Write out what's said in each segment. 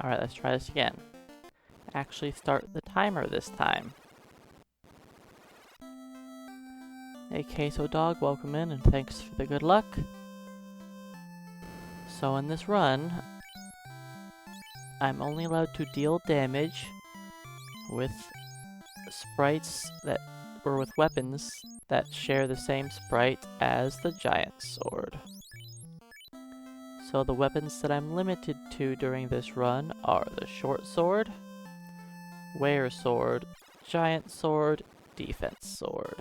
Alright, let's try this again. Actually start the timer this time. Hey Queso Dog, welcome in and thanks for the good luck. So in this run, I'm only allowed to deal damage with sprites that, or with weapons that share the same sprite as the giant sword. So the weapons that I'm limited to during this run are the short sword, wear sword, giant sword, defense sword.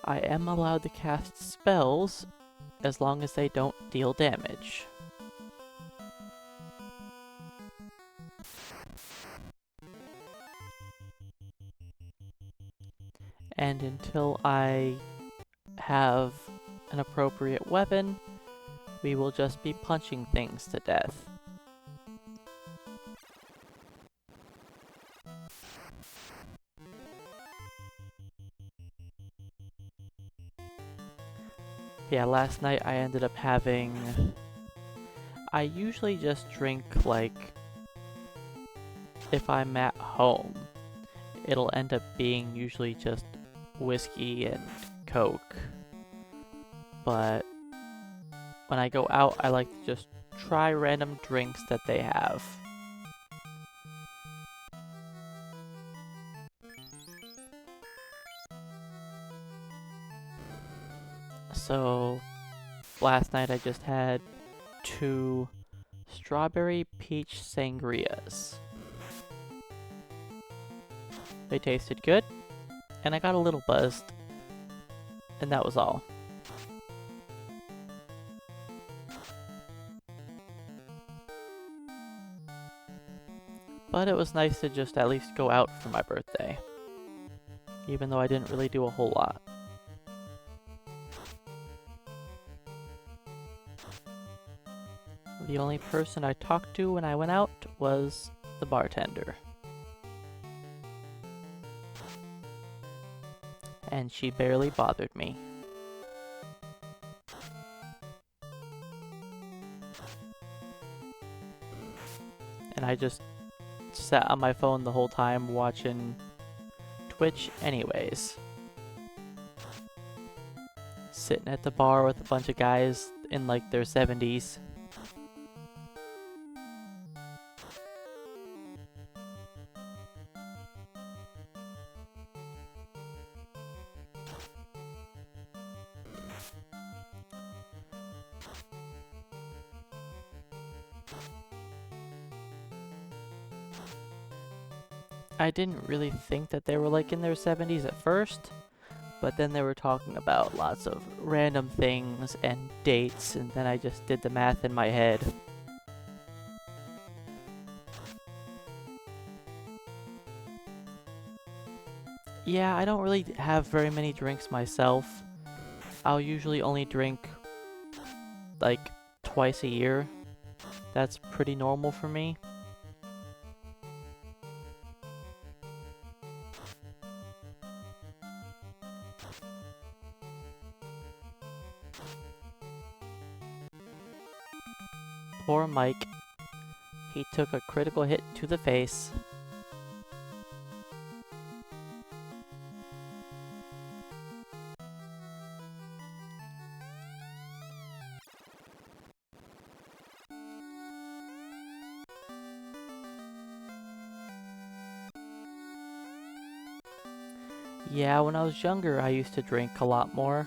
I am allowed to cast spells as long as they don't deal damage. And until I have an appropriate weapon, we will just be punching things to death. Yeah, last night I ended up having... I usually just drink, like, if I'm at home, it'll end up being usually just whiskey and Coke. But when I go out, I like to just try random drinks that they have. So, last night I just had 2 strawberry peach sangrias. They tasted good, and I got a little buzzed, and that was all. But it was nice to just at least go out for my birthday, even though I didn't really do a whole lot. The only person I talked to when I went out was the bartender. And she barely bothered me. And I just sat on my phone the whole time watching Twitch anyways. Sitting at the bar with a bunch of guys in like their 70s. I didn't really think that they were like in their 70s at first, but then they were talking about lots of random things and dates, and then I just did the math in my head. Yeah, I don't really have very many drinks myself. I'll usually only drink like twice a year. That's pretty normal for me. Poor Mike. He took a critical hit to the face. Yeah, when I was younger, I used to drink a lot more.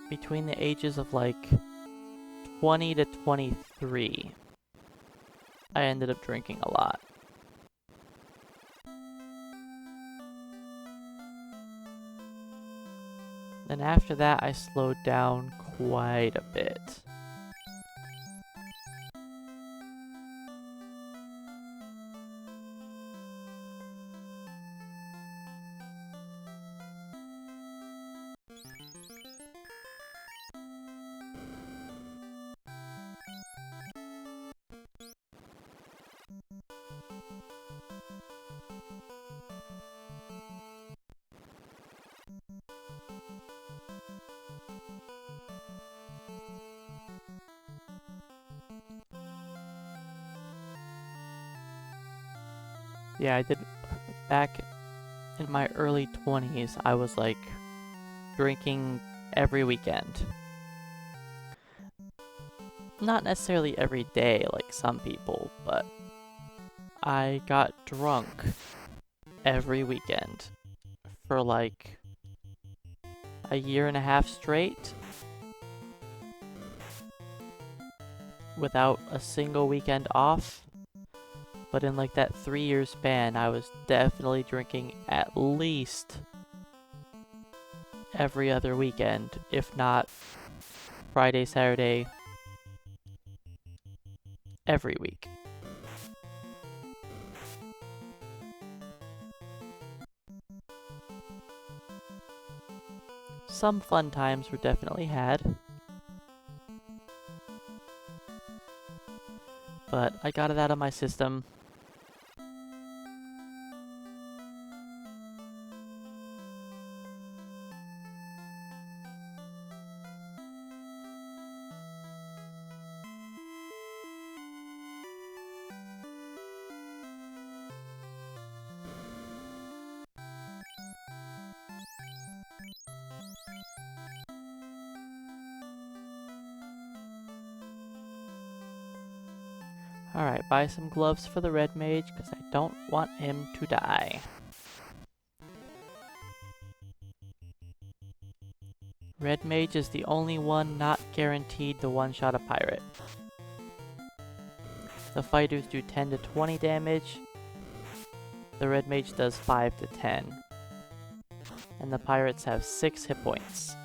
Between the ages of like 20 to 23, I ended up drinking a lot. And after that, I slowed down quite a bit. Yeah, I did back in my early 20s. I was like drinking every weekend. Not necessarily every day like some people, but I got drunk every weekend for like a year and a half straight without a single weekend off. But in like that 3-year span, I was definitely drinking at least every other weekend, if not Friday, Saturday, every week. Some fun times were definitely had, but I got it out of my system. Alright, buy some gloves for the red mage, because I don't want him to die. Red mage is the only one not guaranteed to one-shot a pirate. The fighters do 10 to 20 damage, the red mage does 5 to 10, and the pirates have 6 hit points.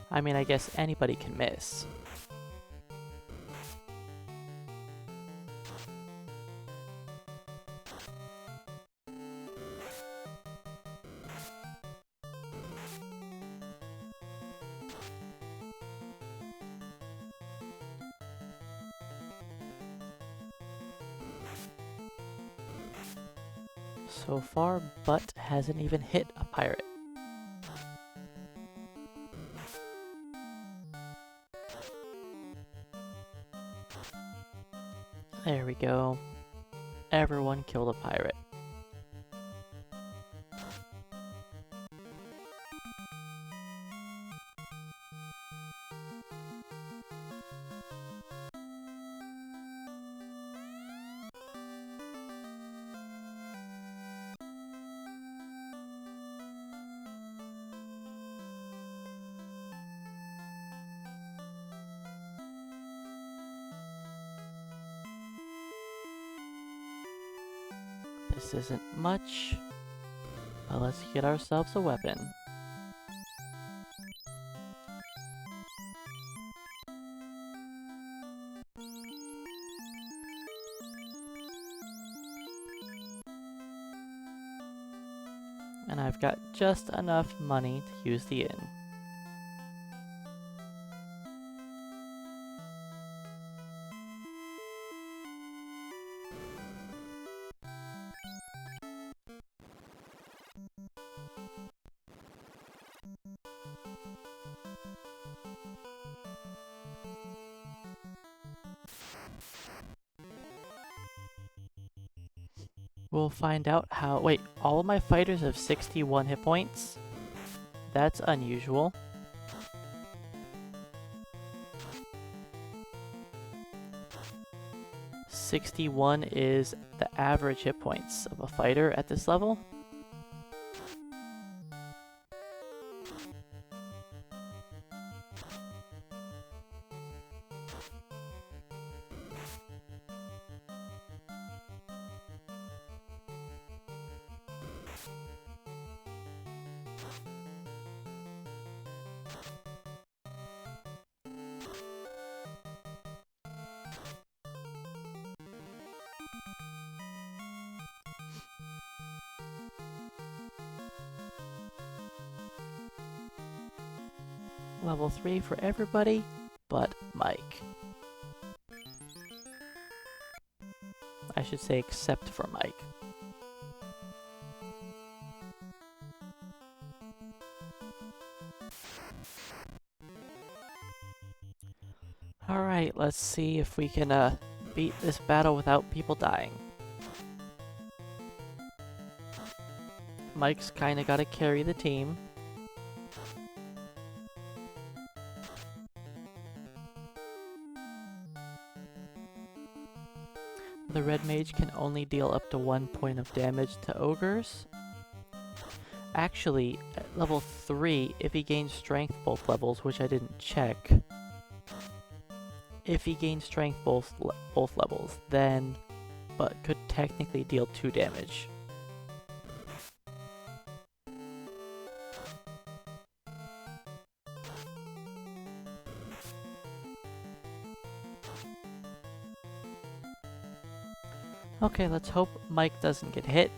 I mean, I guess anybody can miss. So far, Butt hasn't even hit a pirate. There we go. Everyone killed a pirate. This isn't much, but let's get ourselves a weapon. And I've got just enough money to use the inn. We'll find out how— wait, all of my fighters have 61 hit points? That's unusual. $61 is the average hit points of a fighter at this level. Level 3 for everybody but Mike. I should say except for Mike. Alright, let's see if we can beat this battle without people dying. Mike's kinda gotta carry the team. The red mage can only deal up to 1 point of damage to ogres. Actually, at level 3, if he gains strength both levels, which I didn't check, if he gains strength both levels, then but could technically deal 2 damage. Okay, let's hope Mike doesn't get hit.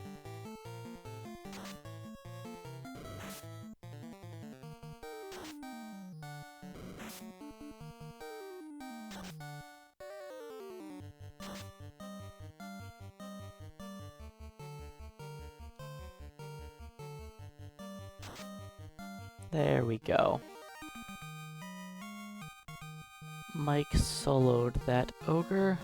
There we go. Mike soloed that ogre.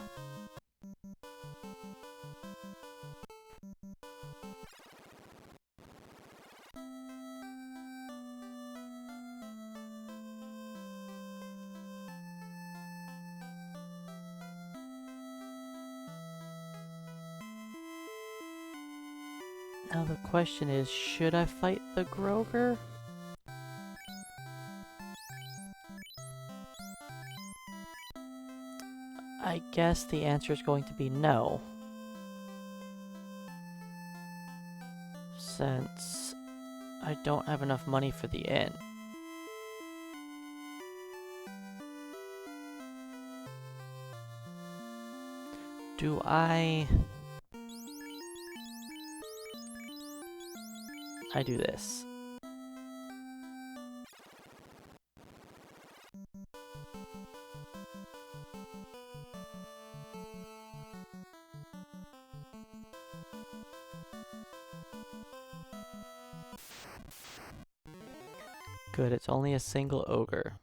Now the question is, should I fight the Groger? I guess the answer is going to be no. Since I don't have enough money for the inn. Do I do this. Good, it's only a single ogre.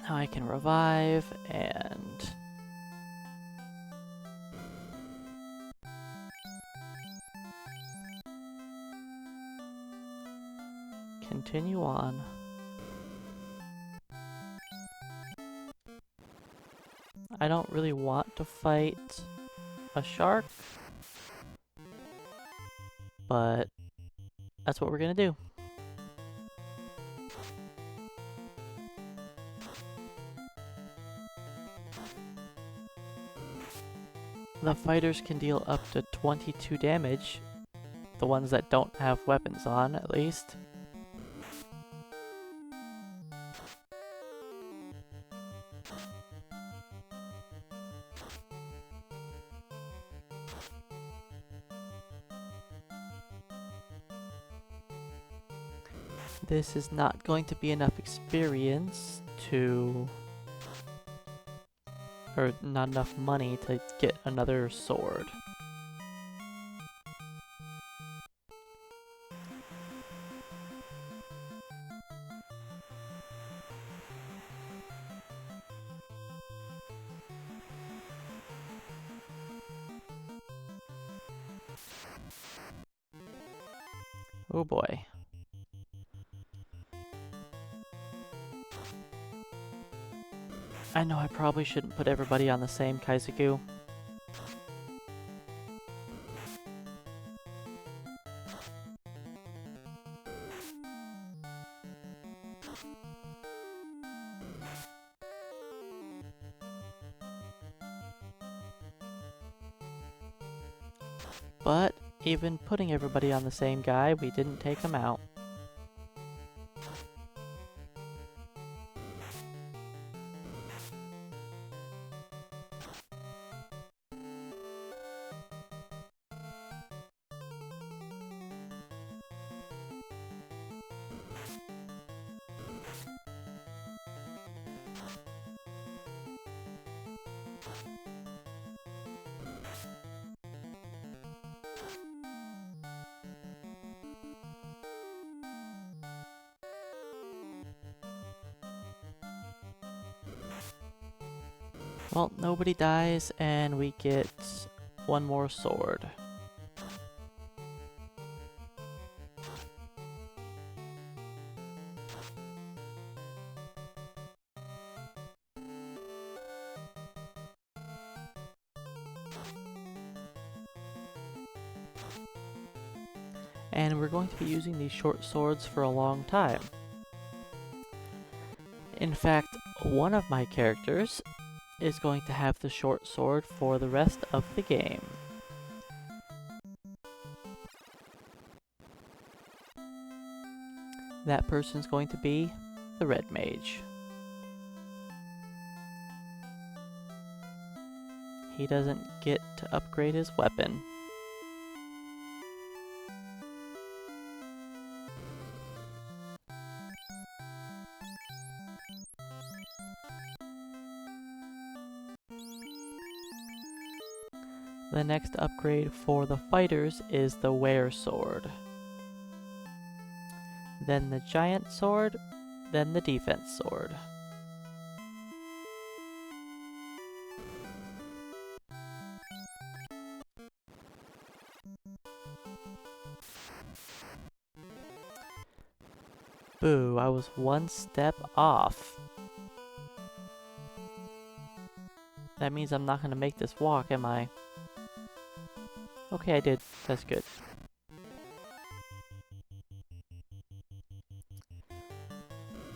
Now I can revive and continue on. I don't really want to fight a shark, but that's what we're gonna do. The fighters can deal up to 22 damage, the ones that don't have weapons on, at least. This is not going to be enough experience to... or not enough money to get another sword. Oh boy. I know I probably shouldn't put everybody on the same Kaizoku. But even putting everybody on the same guy, we didn't take him out. Well, nobody dies, and we get one more sword. And we're going to be using these short swords for a long time. In fact, one of my characters is going to have the short sword for the rest of the game. That person's going to be the red mage. He doesn't get to upgrade his weapon. The next upgrade for the fighters is the wear sword. Then the giant sword, then the defense sword. Boo, I was one step off. That means I'm not gonna make this walk, am I? Okay, I did. That's good.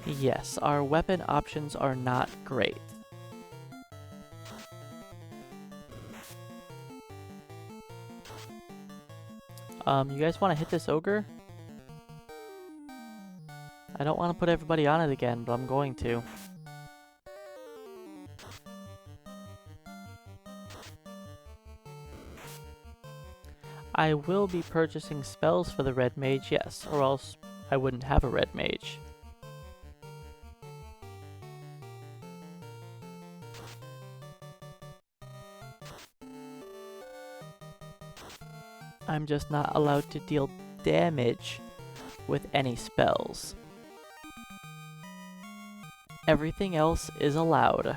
Yes, our weapon options are not great. You guys want to hit this ogre? I don't want to put everybody on it again, but I'm going to. I will be purchasing spells for the red mage, yes, or else I wouldn't have a red mage. I'm just not allowed to deal damage with any spells. Everything else is allowed.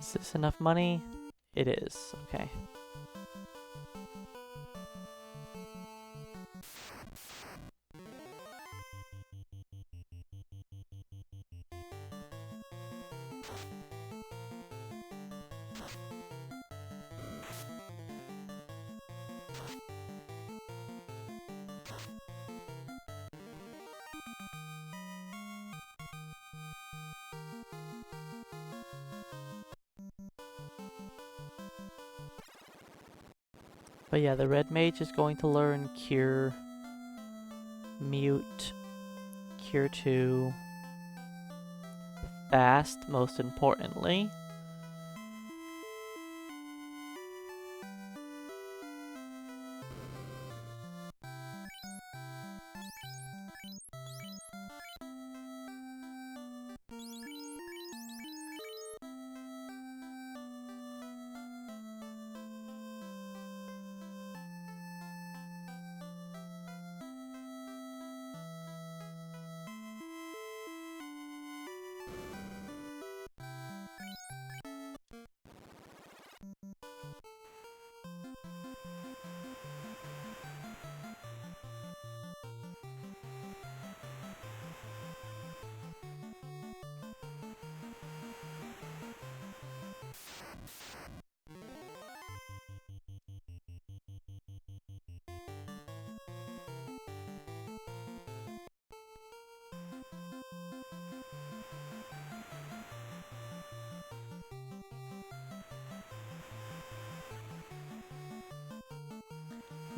Is this enough money? It is, okay. But yeah, the red mage is going to learn Cure, Mute, Cure 2, Fast, most importantly.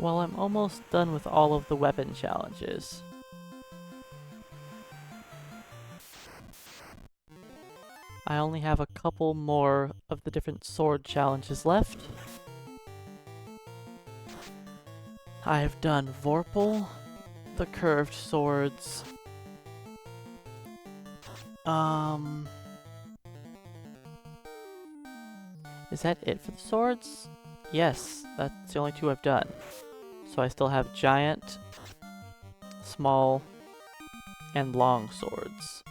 Well, I'm almost done with all of the weapon challenges. I only have a couple more of the different sword challenges left. I have done Vorpal, the curved swords. Is that it for the swords? Yes, that's the only two I've done. So I still have giant, small, and long swords.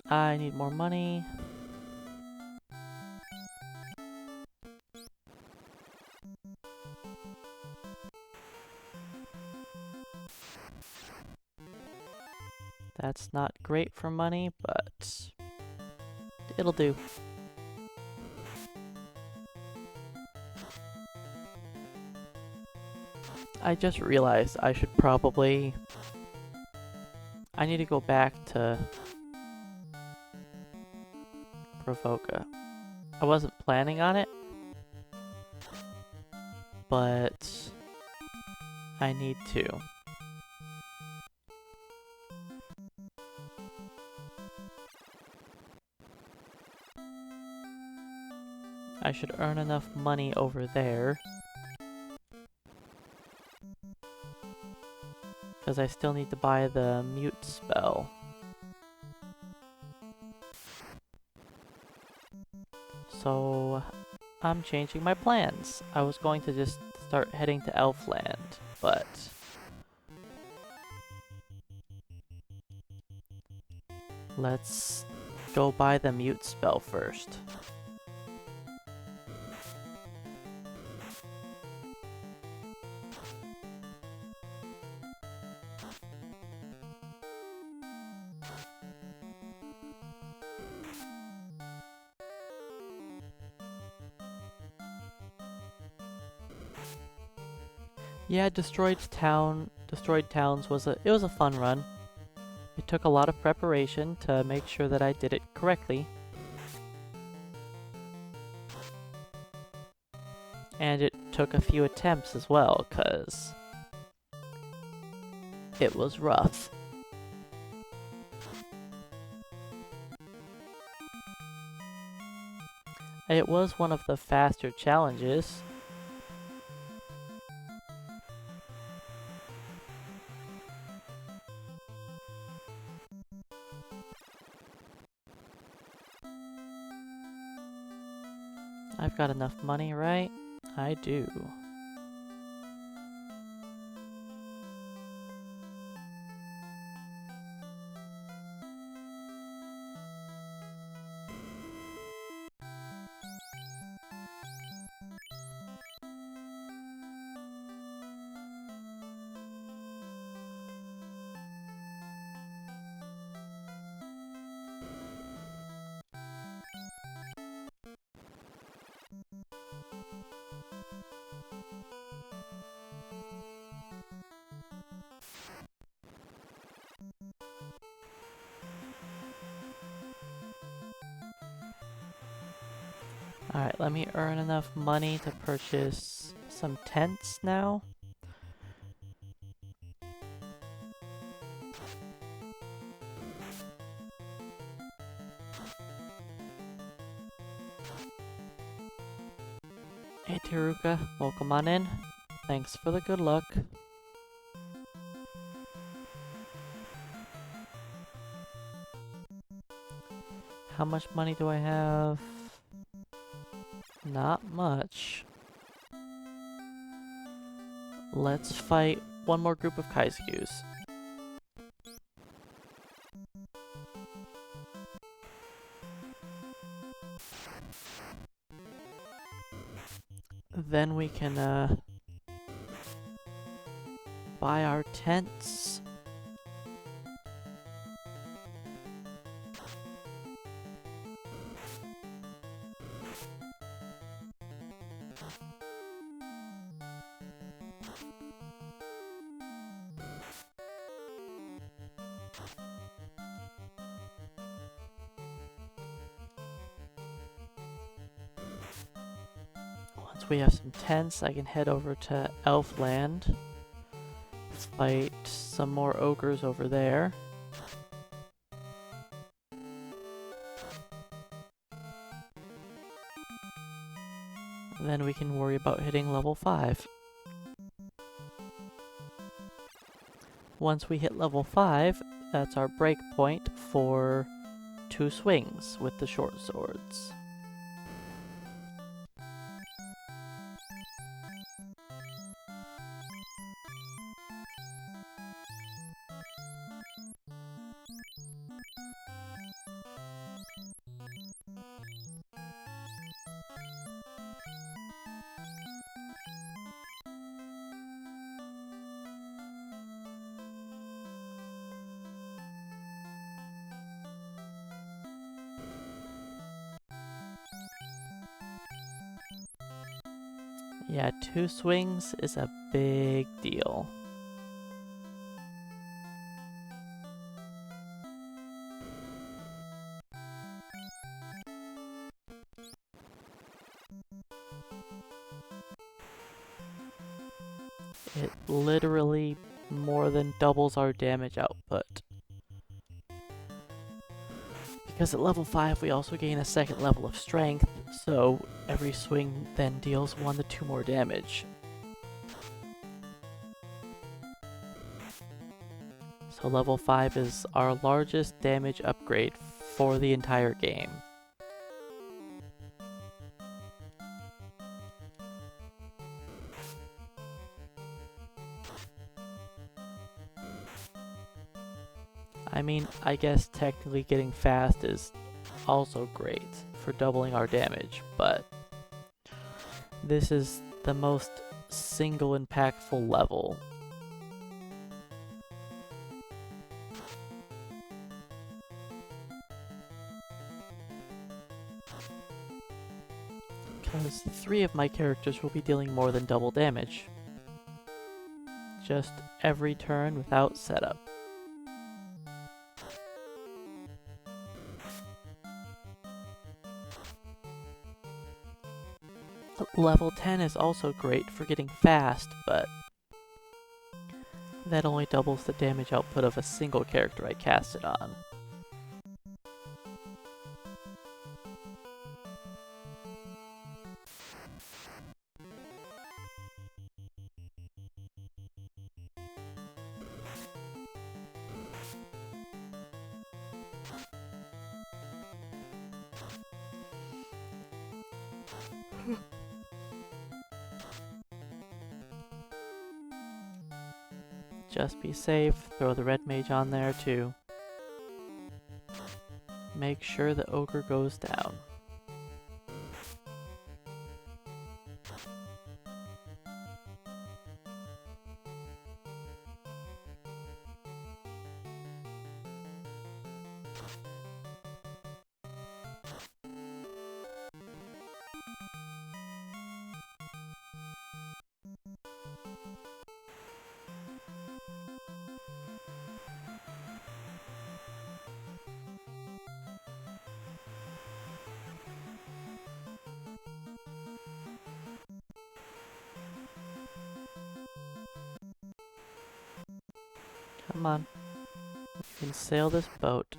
I need more money. That's not great for money, but it'll do. I just realized I should probably... I need to go back to Provoca. I wasn't planning on it, but I need to. I should earn enough money over there. Because I still need to buy the mute spell. So I'm changing my plans. I was going to just start heading to Elfland, but let's go buy the mute spell first. Yeah, Destroyed Towns was a fun run. It took a lot of preparation to make sure that I did it correctly. And it took a few attempts as well, cause it was rough. It was one of the faster challenges. I've got enough money, right? I do. Alright, let me earn enough money to purchase some tents now. Hey Teruka, welcome on in. Thanks for the good luck. How much money do I have? Not much. Let's fight one more group of Kaisukyus. Then we can buy our tents. Once we have some tents, I can head over to Elfland, fight some more ogres over there. And then we can worry about hitting level 5. Once we hit level 5, that's our break point for 2 swings with the short swords. Yeah, 2 swings is a big deal. It literally more than doubles our damage output. Because at level 5 we also gain a second level of strength, so every swing then deals 1 to 2 more damage. So level 5 is our largest damage upgrade for the entire game. I mean, I guess technically getting fast is also great for doubling our damage, but this is the most single impactful level. Because 3 of my characters will be dealing more than double damage. Just every turn without setup. Level 10 is also great for getting fast, but that only doubles the damage output of a single character I cast it on. Just be safe, throw the red mage on there too. Make sure the ogre goes down. Come on. You can sail this boat.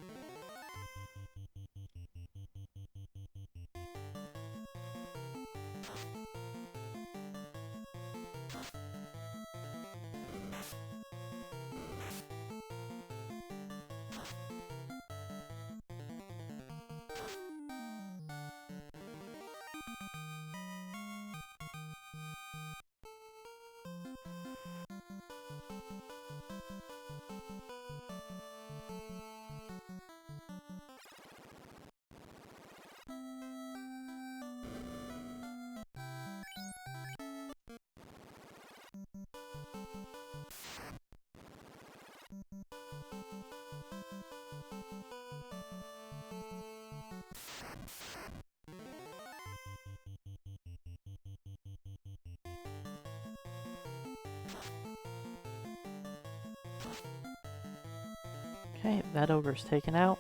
Okay, that ogre's taken out.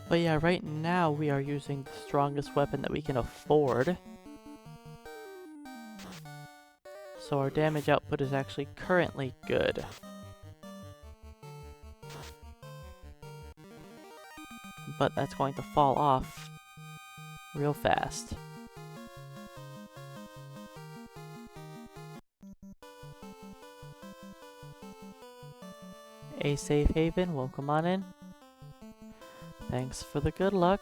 But yeah, right now we are using the strongest weapon that we can afford. So our damage output is actually currently good. But that's going to fall off real fast. A safe haven, welcome on in. Thanks for the good luck.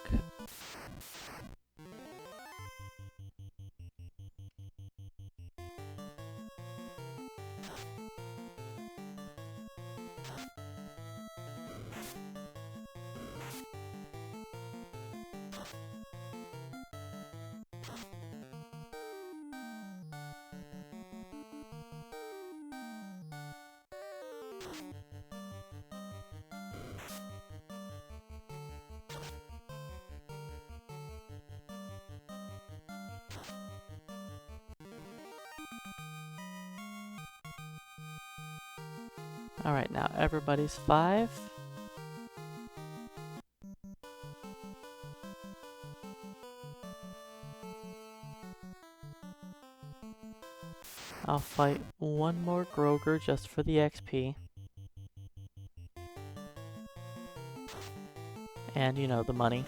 Alright, now everybody's 5. I'll fight one more Groger just for the XP. And, you know, the money.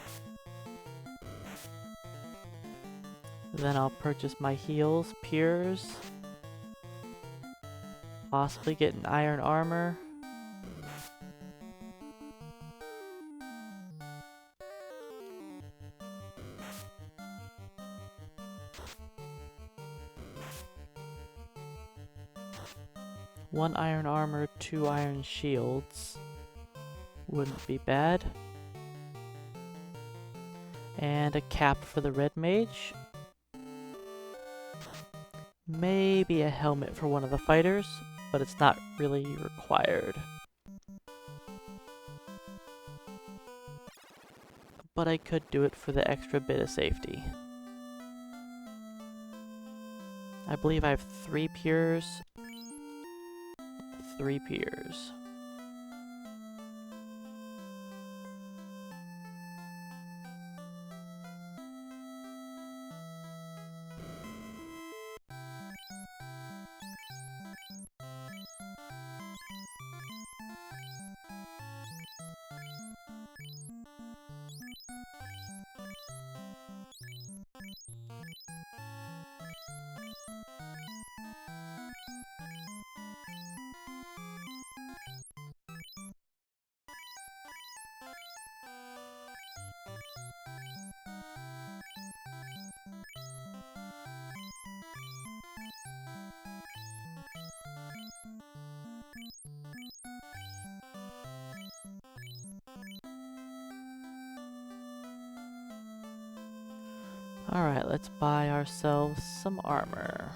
Then I'll purchase my heals, Pures. Possibly get an iron armor. One iron armor, 2 iron shields. Wouldn't be bad. And a cap for the red mage. Maybe a helmet for one of the fighters, but it's not really required. But I could do it for the extra bit of safety. I believe I have 3 Pures. 3 Pures. Alright, let's buy ourselves some armor.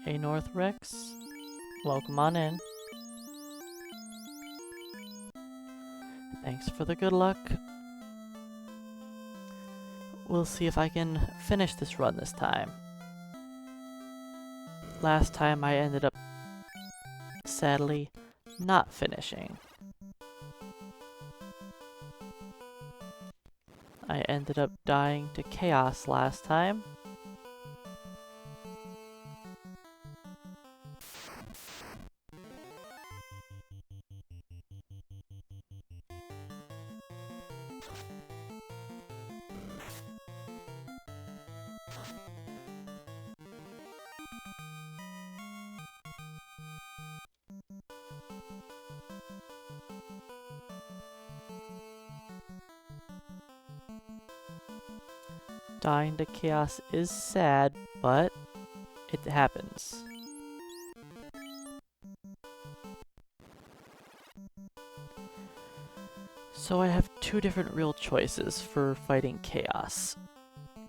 A North Rex, welcome on in. Thanks for the good luck. We'll see if I can finish this run this time. Last time I ended up, sadly, not finishing. I ended up dying to chaos last time. Dying to chaos is sad, but it happens. So I have 2 different real choices for fighting chaos.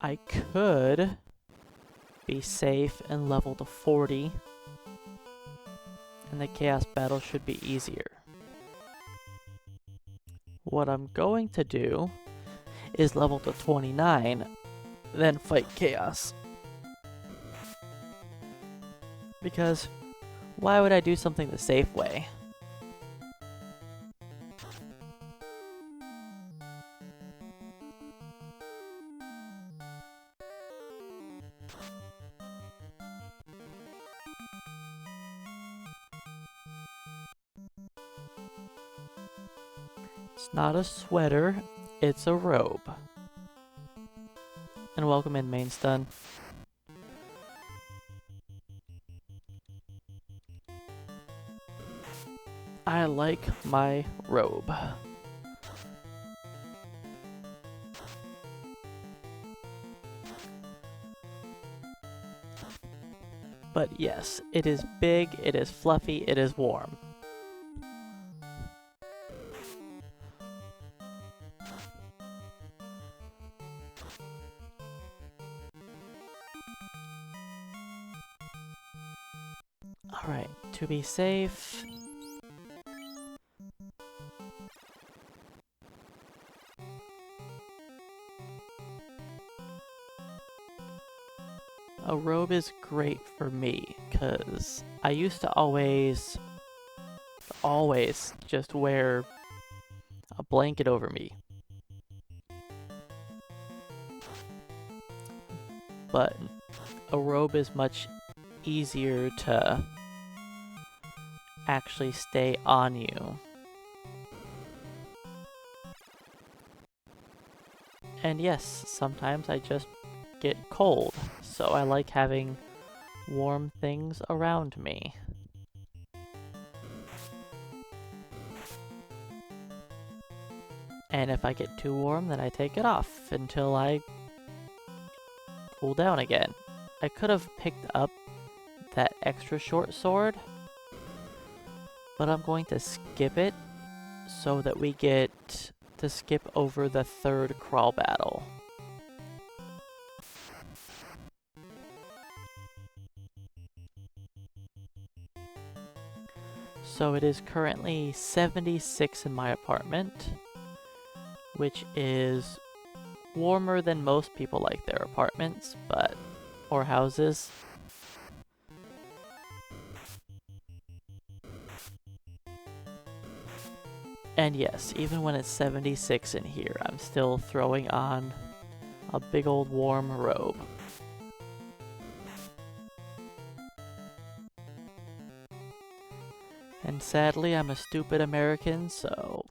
I could be safe and level to 40 and the chaos battle should be easier. What I'm going to do is level to 29, then fight chaos. Because why would I do something the safe way? It's not a sweater, it's a robe. And welcome in, main stun. I like my robe. But yes, it is big, it is fluffy, it is warm. Alright, to be safe... A robe is great for me, because I used to always just wear a blanket over me. But a robe is much easier to actually stay on you. And yes, sometimes I just get cold, so I like having warm things around me. And if I get too warm, then I take it off until I cool down again. I could have picked up that extra short sword, but I'm going to skip it so that we get to skip over the third crawl battle. So it is currently 76 in my apartment, which is warmer than most people like their apartments, or houses. And yes, even when it's 76 in here, I'm still throwing on a big old warm robe. And sadly, I'm a stupid American, so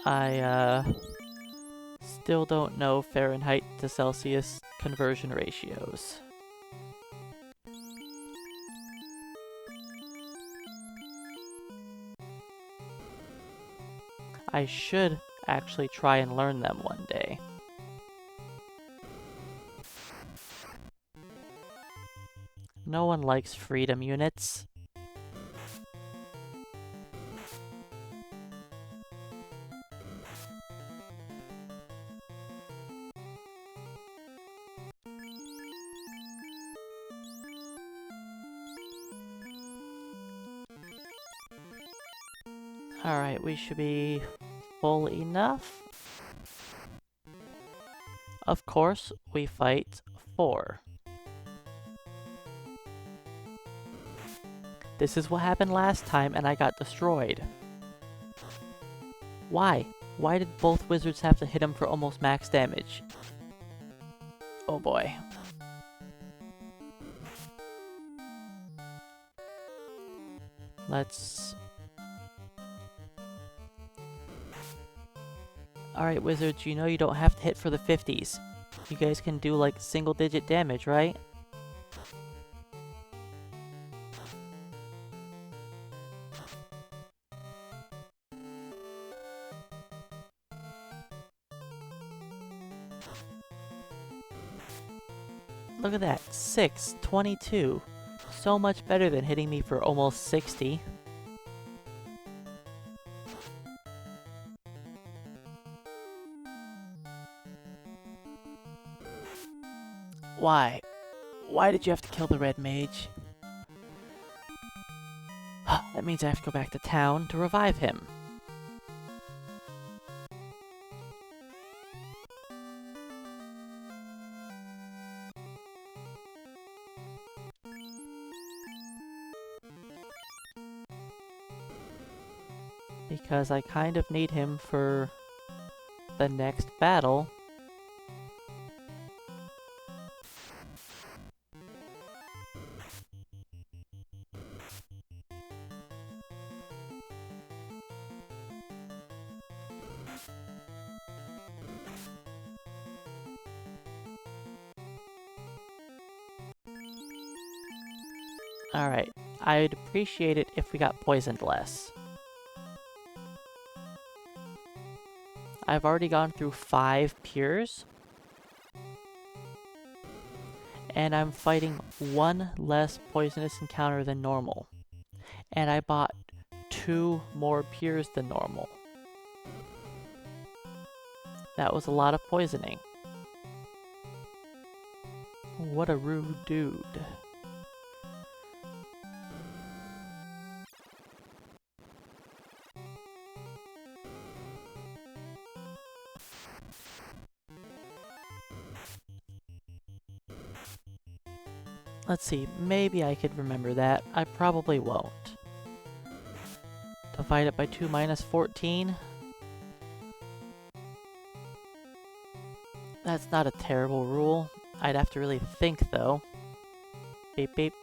I still don't know Fahrenheit to Celsius conversion ratios. I should actually try and learn them one day. No one likes freedom units. Alright, we should be full enough. Of course, we fight 4. This is what happened last time and I got destroyed. Why? Why did both wizards have to hit him for almost max damage? Oh boy. Let's... Alright, wizards, you know you don't have to hit for the 50s. You guys can do like single-digit damage, right? Look at that, 6, 22. So much better than hitting me for almost 60. Why? Why did you have to kill the red mage? That means I have to go back to town to revive him. Because I kind of need him for the next battle. Alright, I'd appreciate it if we got poisoned less. I've already gone through 5 pures. And I'm fighting 1 less poisonous encounter than normal. And I bought 2 more pures than normal. That was a lot of poisoning. What a rude dude. Let's see, maybe I could remember that. I probably won't. Divide it by 2 minus 14. That's not a terrible rule. I'd have to really think, though. Beep beep.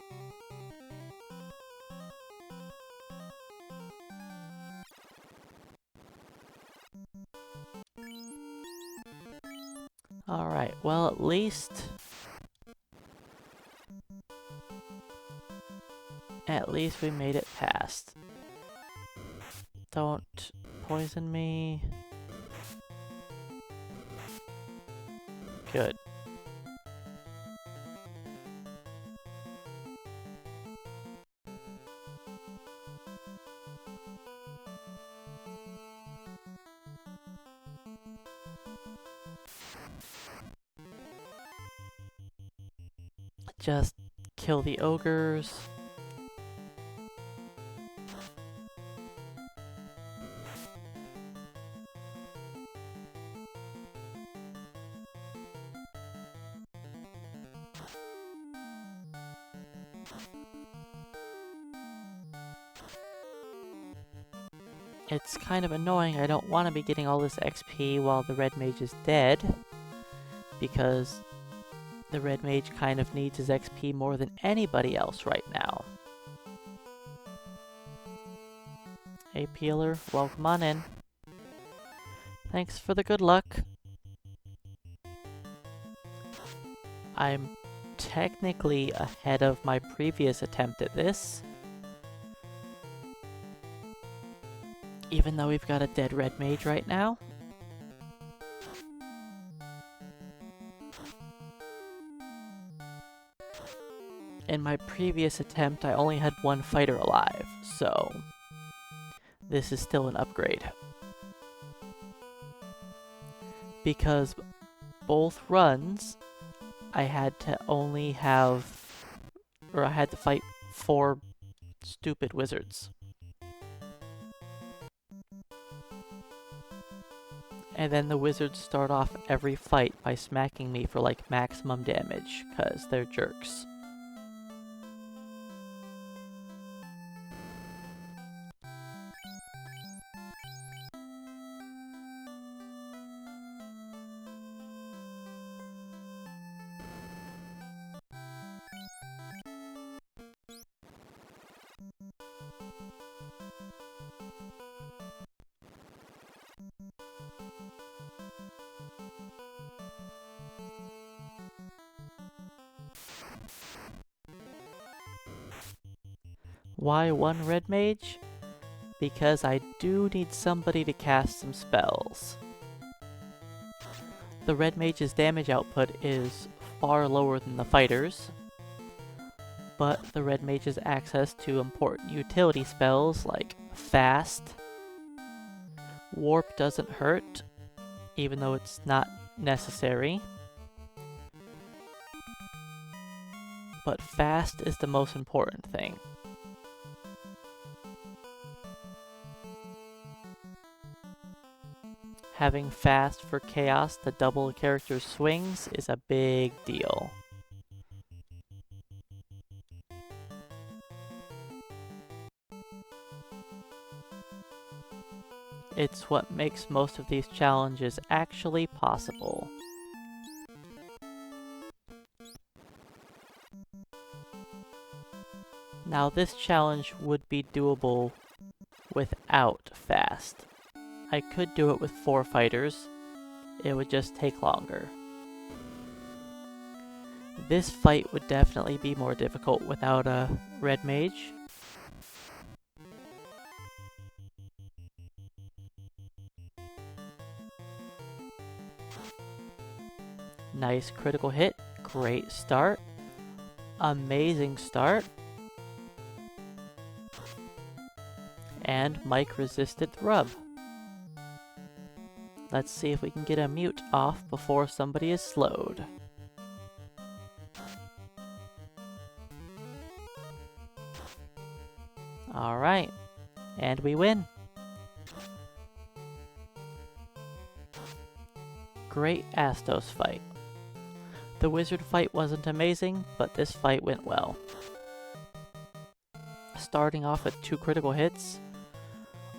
Alright, well at least we made it past. Don't poison me. Good. Just kill the ogres. It's kind of annoying. I don't want to be getting all this XP while the red mage is dead, because the red mage kind of needs his XP more than anybody else right now. Hey Peeler, welcome on in. Thanks for the good luck. I'm technically ahead of my previous attempt at this, even though we've got a dead red mage right now. In my previous attempt, I only had 1 fighter alive, so this is still an upgrade. Because both runs, I had to only have, or I had to fight 4 stupid wizards. And then the wizards start off every fight by smacking me for like maximum damage, because they're jerks. Why 1 red mage? Because I do need somebody to cast some spells. The red mage's damage output is far lower than the fighter's, but the red mage's access to important utility spells like fast, warp doesn't hurt, even though it's not necessary, but fast is the most important thing. Having fast for chaos to double a character's swings is a big deal. It's what makes most of these challenges actually possible. Now this challenge would be doable without fast. I could do it with 4 fighters. It would just take longer. This fight would definitely be more difficult without a red mage. Nice critical hit, great start, amazing start, and Mike resisted the rub. Let's see if we can get a mute off before somebody is slowed. Alright, and we win. Great Astos fight. The wizard fight wasn't amazing, but this fight went well. Starting off with 2 critical hits,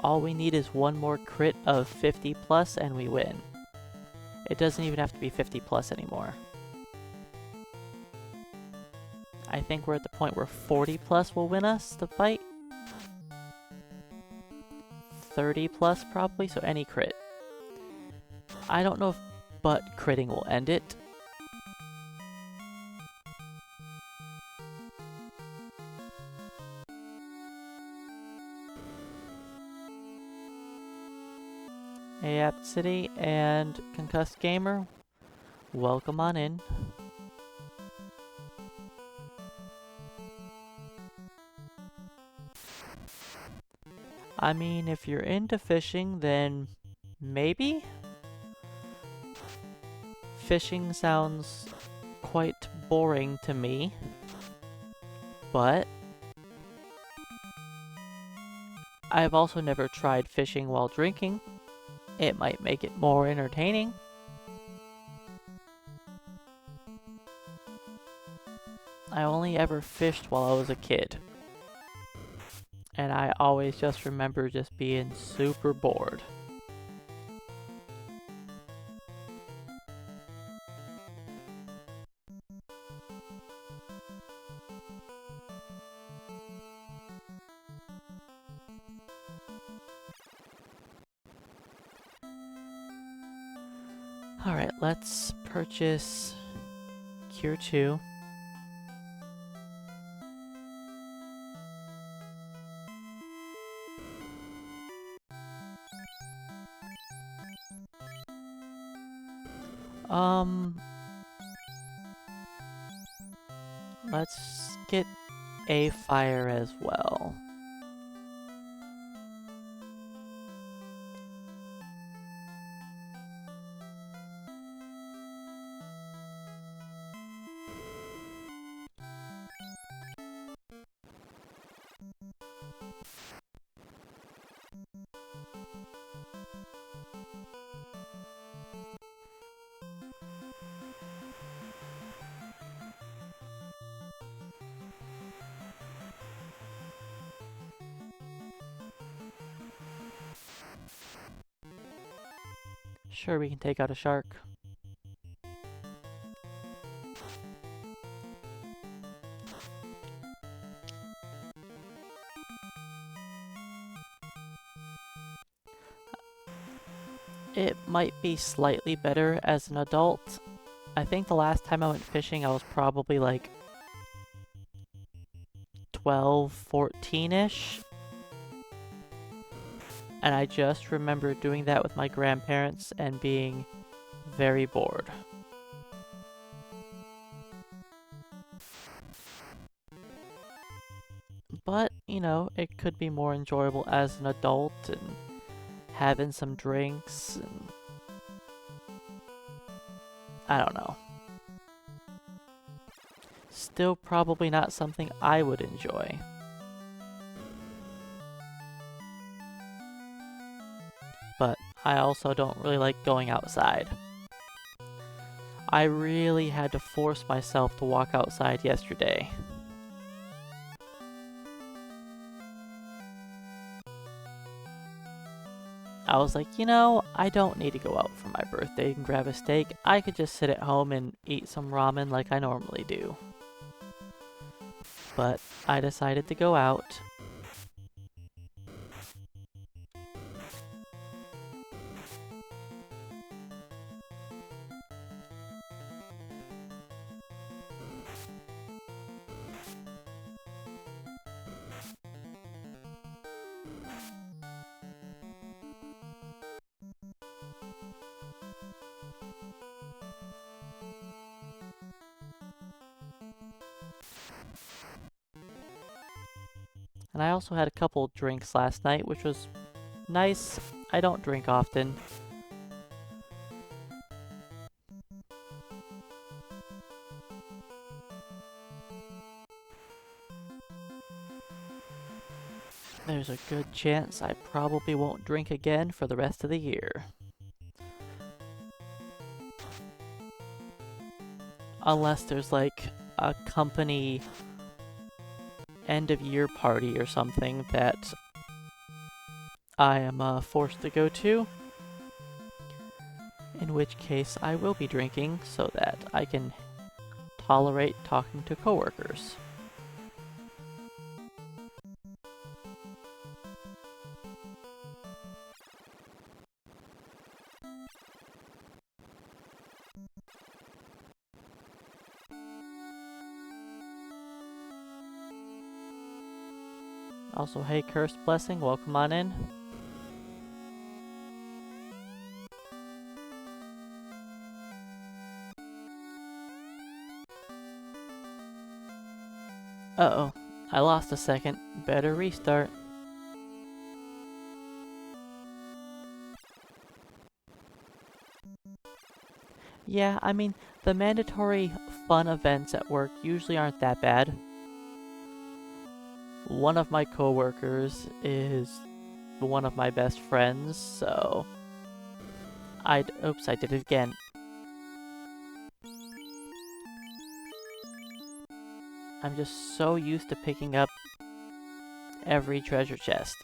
all we need is one more crit of 50 plus and we win. It doesn't even have to be 50 plus anymore. I think we're at the point where 40 plus will win us the fight. 30 plus probably, so any crit. I don't know if but critting will end it. Apt City and Concussed Gamer, welcome on in. I mean, if you're into fishing, then maybe? Fishing sounds quite boring to me, but I've also never tried fishing while drinking. It might make it more entertaining. I only ever fished while I was a kid. And I always just remember just being super bored. Alright, let's purchase Cure 2. Let's get a fire as well. Sure, we can take out a shark. It might be slightly better as an adult. I think the last time I went fishing I was probably like 12, 14-ish. And I just remember doing that with my grandparents and being very bored. But, you know, it could be more enjoyable as an adult and having some drinks and I don't know. Still probably not something I would enjoy. But I also don't really like going outside. I really had to force myself to walk outside yesterday. I was like, you know, I don't need to go out for my birthday and grab a steak. I could just sit at home and eat some ramen like I normally do. But I decided to go out. And I also had a couple drinks last night, which was nice. I don't drink often. There's a good chance I probably won't drink again for the rest of the year. Unless there's like a company end of year party or something that I am forced to go to. In which case I will be drinking so that I can tolerate talking to coworkers. Also, hey Cursed Blessing, welcome on in. Uh-oh, I lost a second. Better restart. Yeah, I mean, the mandatory fun events at work usually aren't that bad. One of my coworkers is one of my best friends, so... Oops, I did it again. I'm just so used to picking up every treasure chest.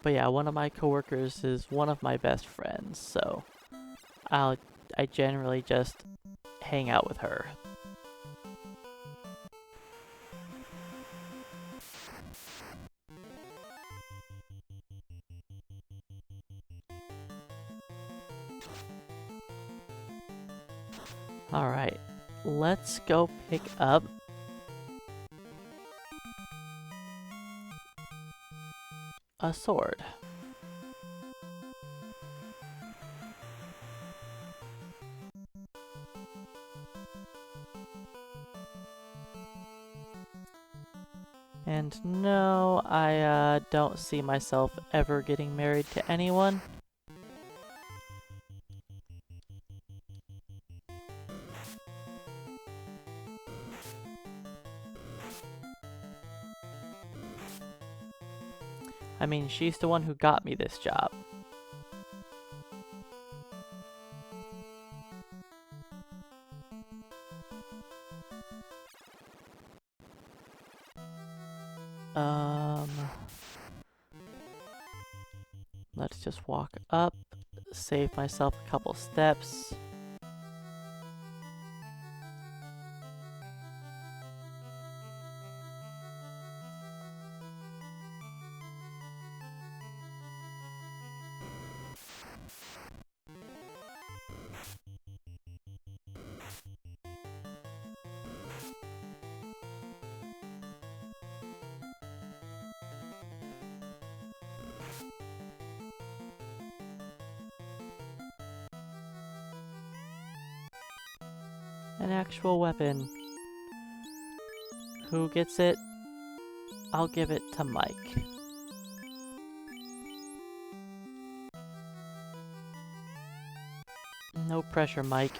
But yeah, one of my coworkers is one of my best friends, so I generally just hang out with her. Alright, let's go pick up a sword. And no, I don't see myself ever getting married to anyone. I mean, she's the one who got me this job. Let's just walk up, save myself a couple steps. An actual weapon. Who gets it? I'll give it to Mike. No pressure, Mike.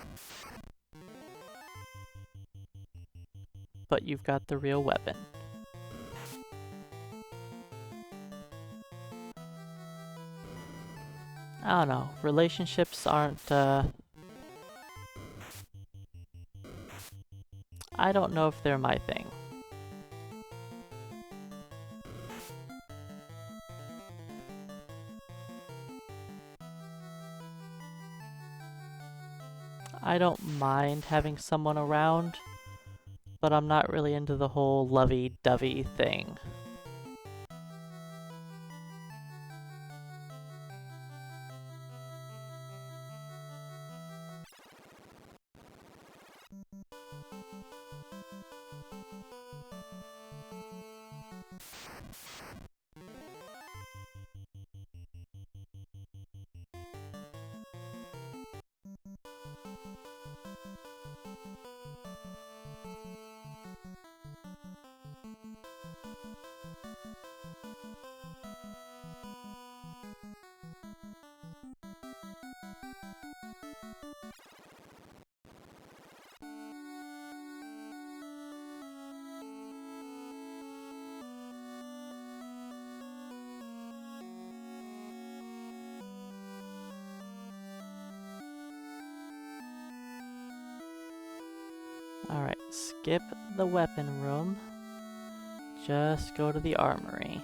But you've got the real weapon. I don't know. Relationships aren't, I don't know if they're my thing. I don't mind having someone around, but I'm not really into the whole lovey-dovey thing. Alright, skip the weapon room. Just go to the armory.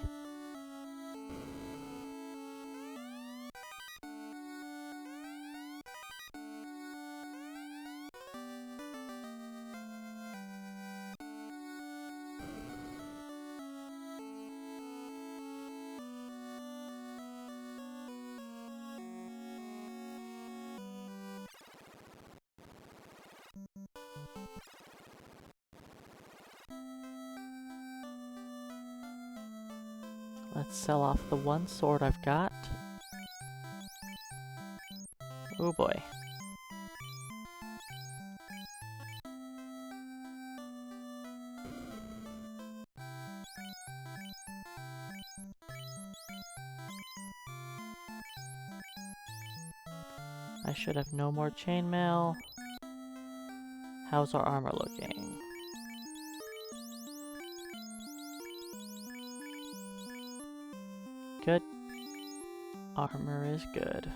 Let's sell off the one sword I've got. Oh boy. I should have no more chainmail. How's our armor looking? Good. Armor is good.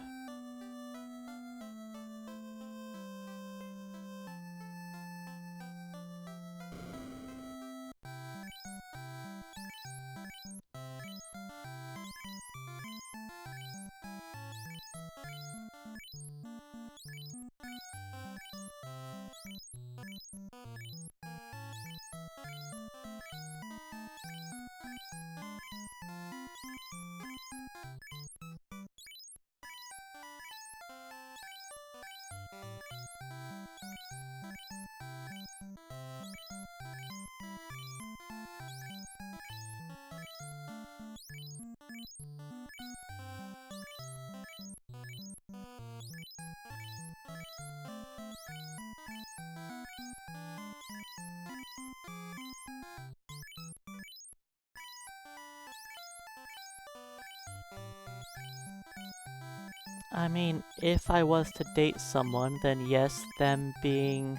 I mean, if I was to date someone, then yes, them being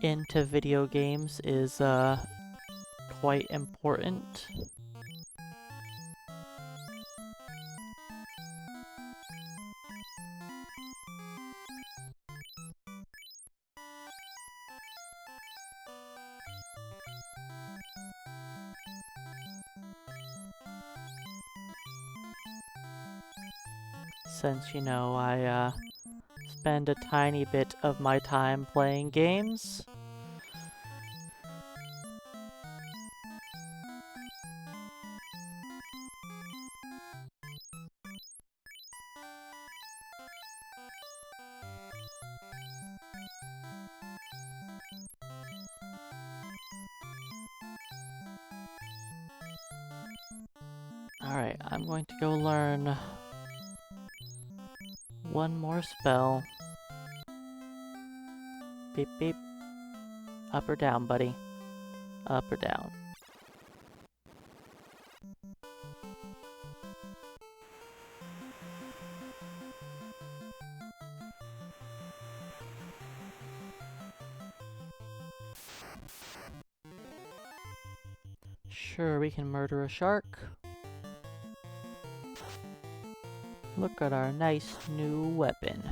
into video games is, quite important. Since, you know, I, spend a tiny bit of my time playing games. Alright, I'm going to go learn one more spell. Beep beep. Up or down, buddy? Up or down? Sure, we can murder a shark. Look at our nice new weapon.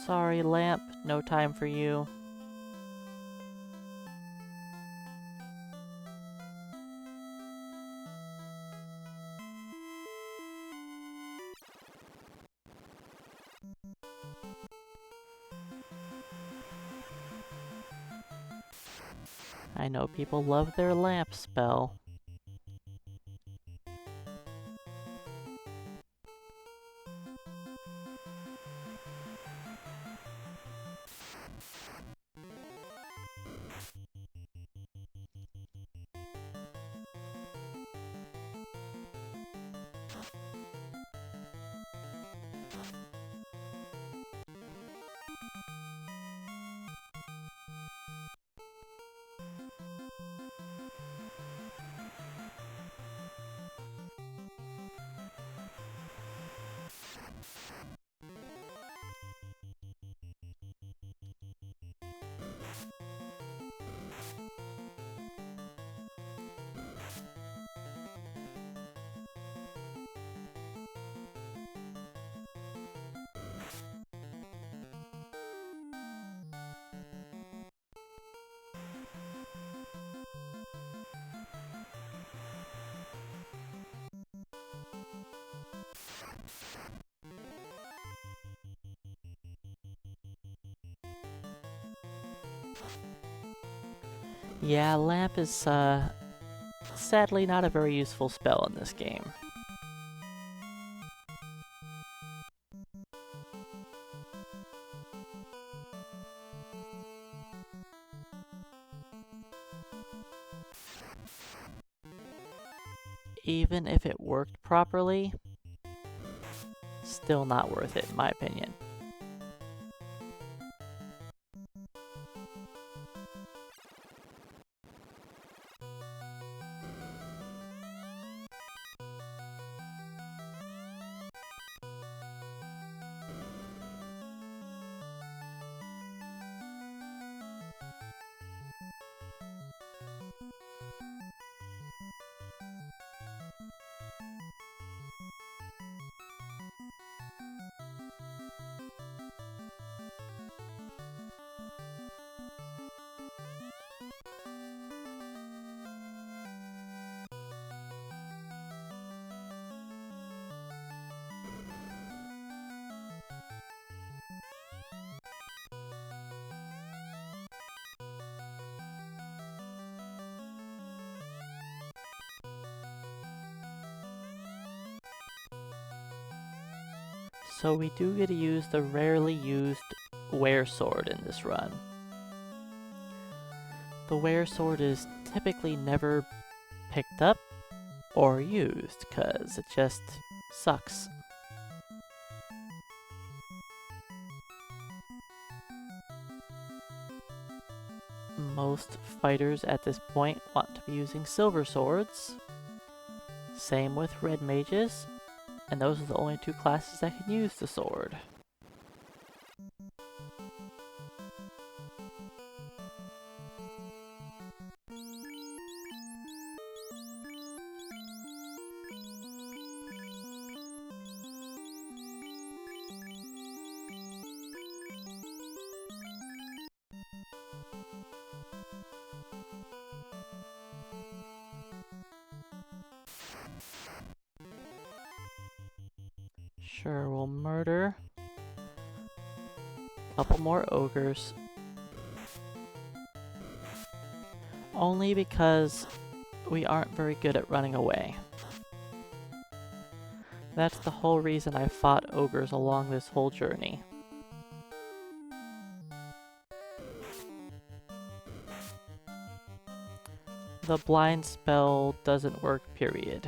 Sorry, lamp, no time for you. I know people love their lamp spell. Yeah, lamp is, sadly not a very useful spell in this game. Even if it worked properly, still not worth it in my opinion. So we do get to use the rarely used wear sword in this run. The wear sword is typically never picked up or used, cause it just sucks. Most fighters at this point want to be using silver swords. Same with red mages, and those are the only two classes that can use the sword. Sure, we'll murder a couple more ogres. Only because we aren't very good at running away. That's the whole reason I fought ogres along this whole journey. The blind spell doesn't work, period.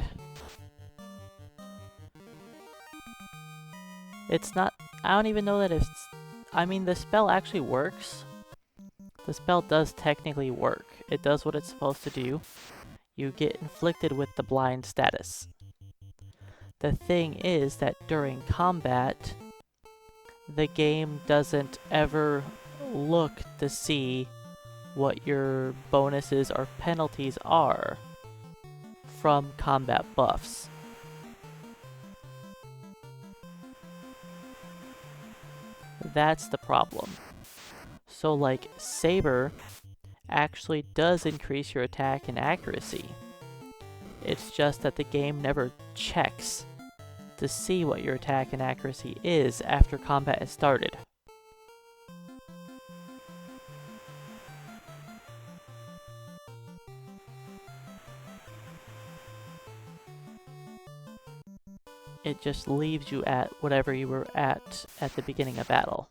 It's not, I don't even know that it's, I mean, the spell actually works. The spell does technically work. It does what it's supposed to do. You get inflicted with the blind status. The thing is that during combat, the game doesn't ever look to see what your bonuses or penalties are from combat buffs. That's the problem. So like Saber actually does increase your attack and accuracy. It's just that the game never checks to see what your attack and accuracy is after combat has started. It just leaves you at whatever you were at the beginning of battle.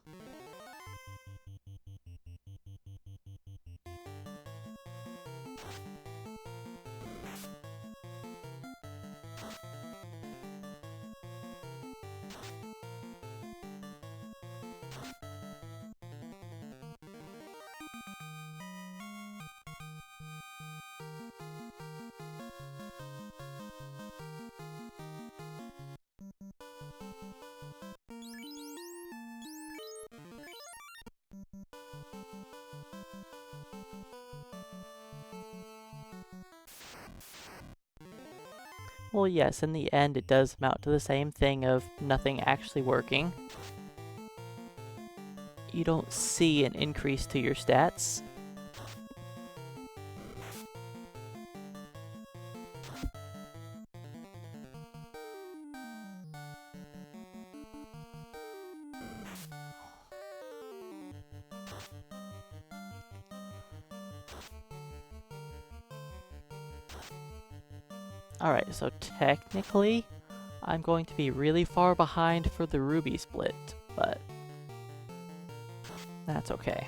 Well, yes, in the end it does amount to the same thing of nothing actually working. You don't see an increase to your stats. Alright, so technically, I'm going to be really far behind for the ruby split, but that's okay.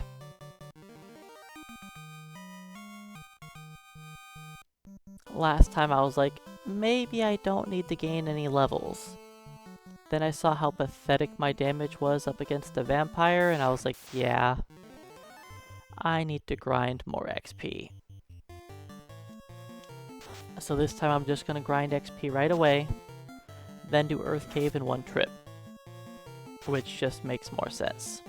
Last time I was like, maybe I don't need to gain any levels. Then I saw how pathetic my damage was up against the vampire, and I was like, yeah, I need to grind more XP. So this time I'm just gonna grind XP right away, then do Earth Cave in one trip, which just makes more sense.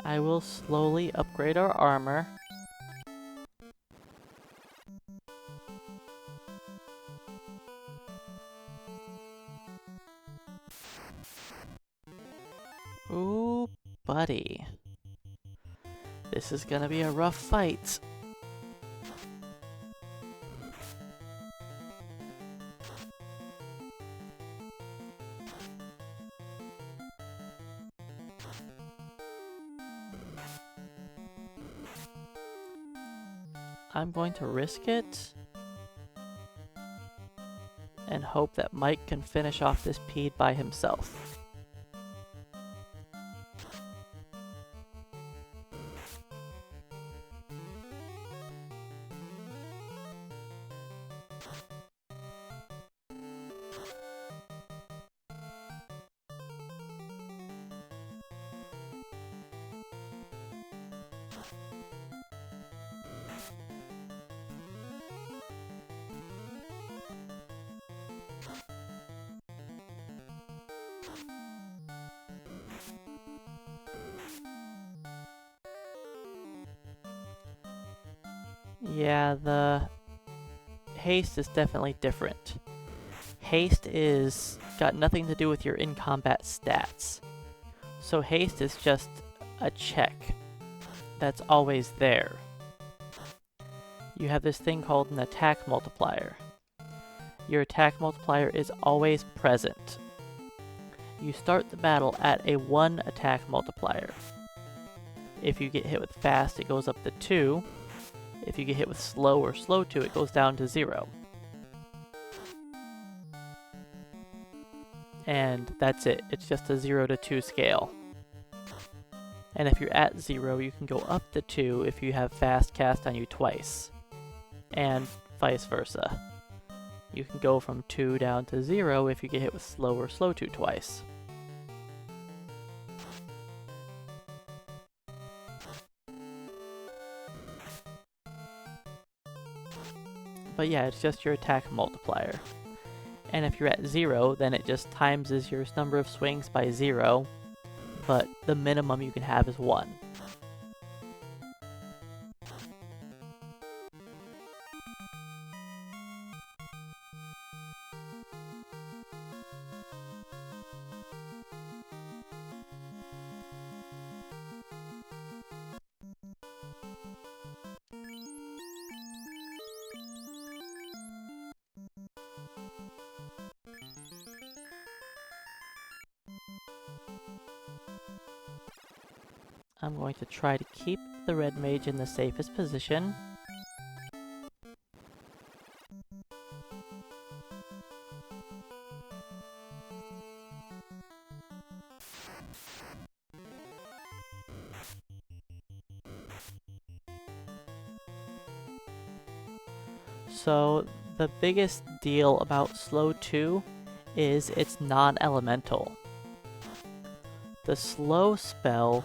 I will slowly upgrade our armor. Ooh, buddy. This is gonna be a rough fight. I'm going to risk it and hope that Mike can finish off this peed by himself. Yeah, the haste is definitely different. haste is got nothing to do with your in-combat stats. So haste is just a check that's always there. You have this thing called an attack multiplier. Your attack multiplier is always present. You start the battle at a 1 attack multiplier. If you get hit with fast, it goes up to 2. If you get hit with slow or slow 2, it goes down to 0. And that's it. It's just a 0 to 2 scale. And if you're at 0, you can go up to 2 if you have fast cast on you twice. And vice versa. You can go from 2 down to 0 if you get hit with slow or slow 2 twice. But yeah, it's just your attack multiplier. And if you're at 0, then it just times your number of swings by 0, but the minimum you can have is 1. I'm going to try to keep the red mage in the safest position. So the biggest deal about slow 2 is it's non-elemental. The slow spell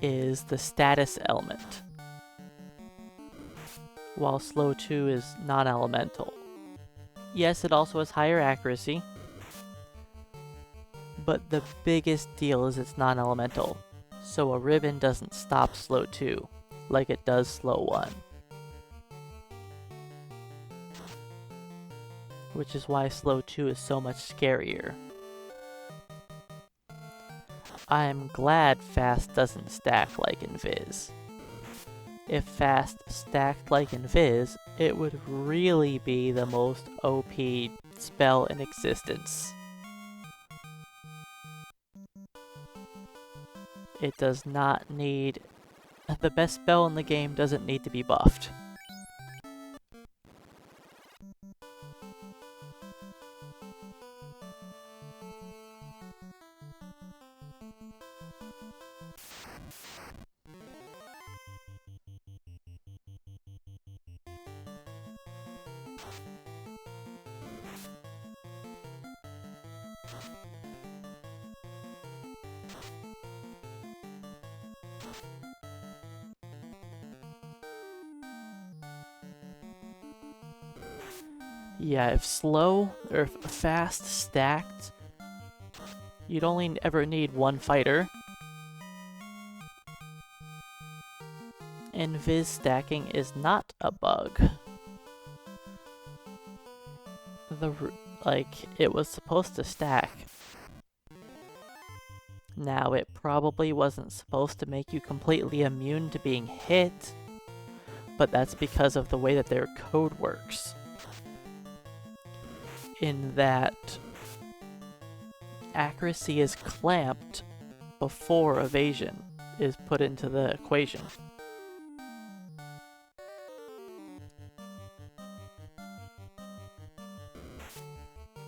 is the status element, while slow 2 is non-elemental. Yes, it also has higher accuracy, but the biggest deal is it's non-elemental, so a ribbon doesn't stop slow 2 like it does slow 1. Which is why slow 2 is so much scarier. I'm glad fast doesn't stack like in Viz. If fast stacked like in Viz, it would really be the most OP spell in existence. It does not need... The best spell in the game doesn't need to be buffed. Yeah, if slow or fast stacked, you'd only ever need one fighter. And Viz stacking is not a bug. It was supposed to stack. Now, it probably wasn't supposed to make you completely immune to being hit, but that's because of the way that their code works. In that accuracy is clamped before evasion is put into the equation.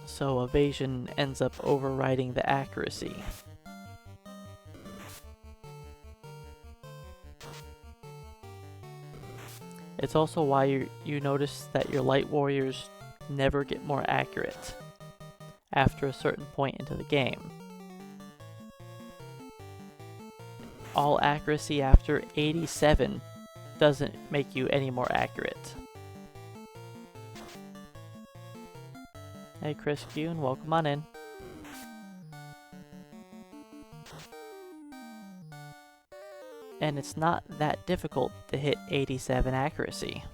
So evasion ends up overriding the accuracy. It's also why you notice that your light warriors never get more accurate after a certain point into the game. All accuracy after 87 doesn't make you any more accurate. Hey Chris Kuhn, welcome on in. And it's not that difficult to hit 87 accuracy.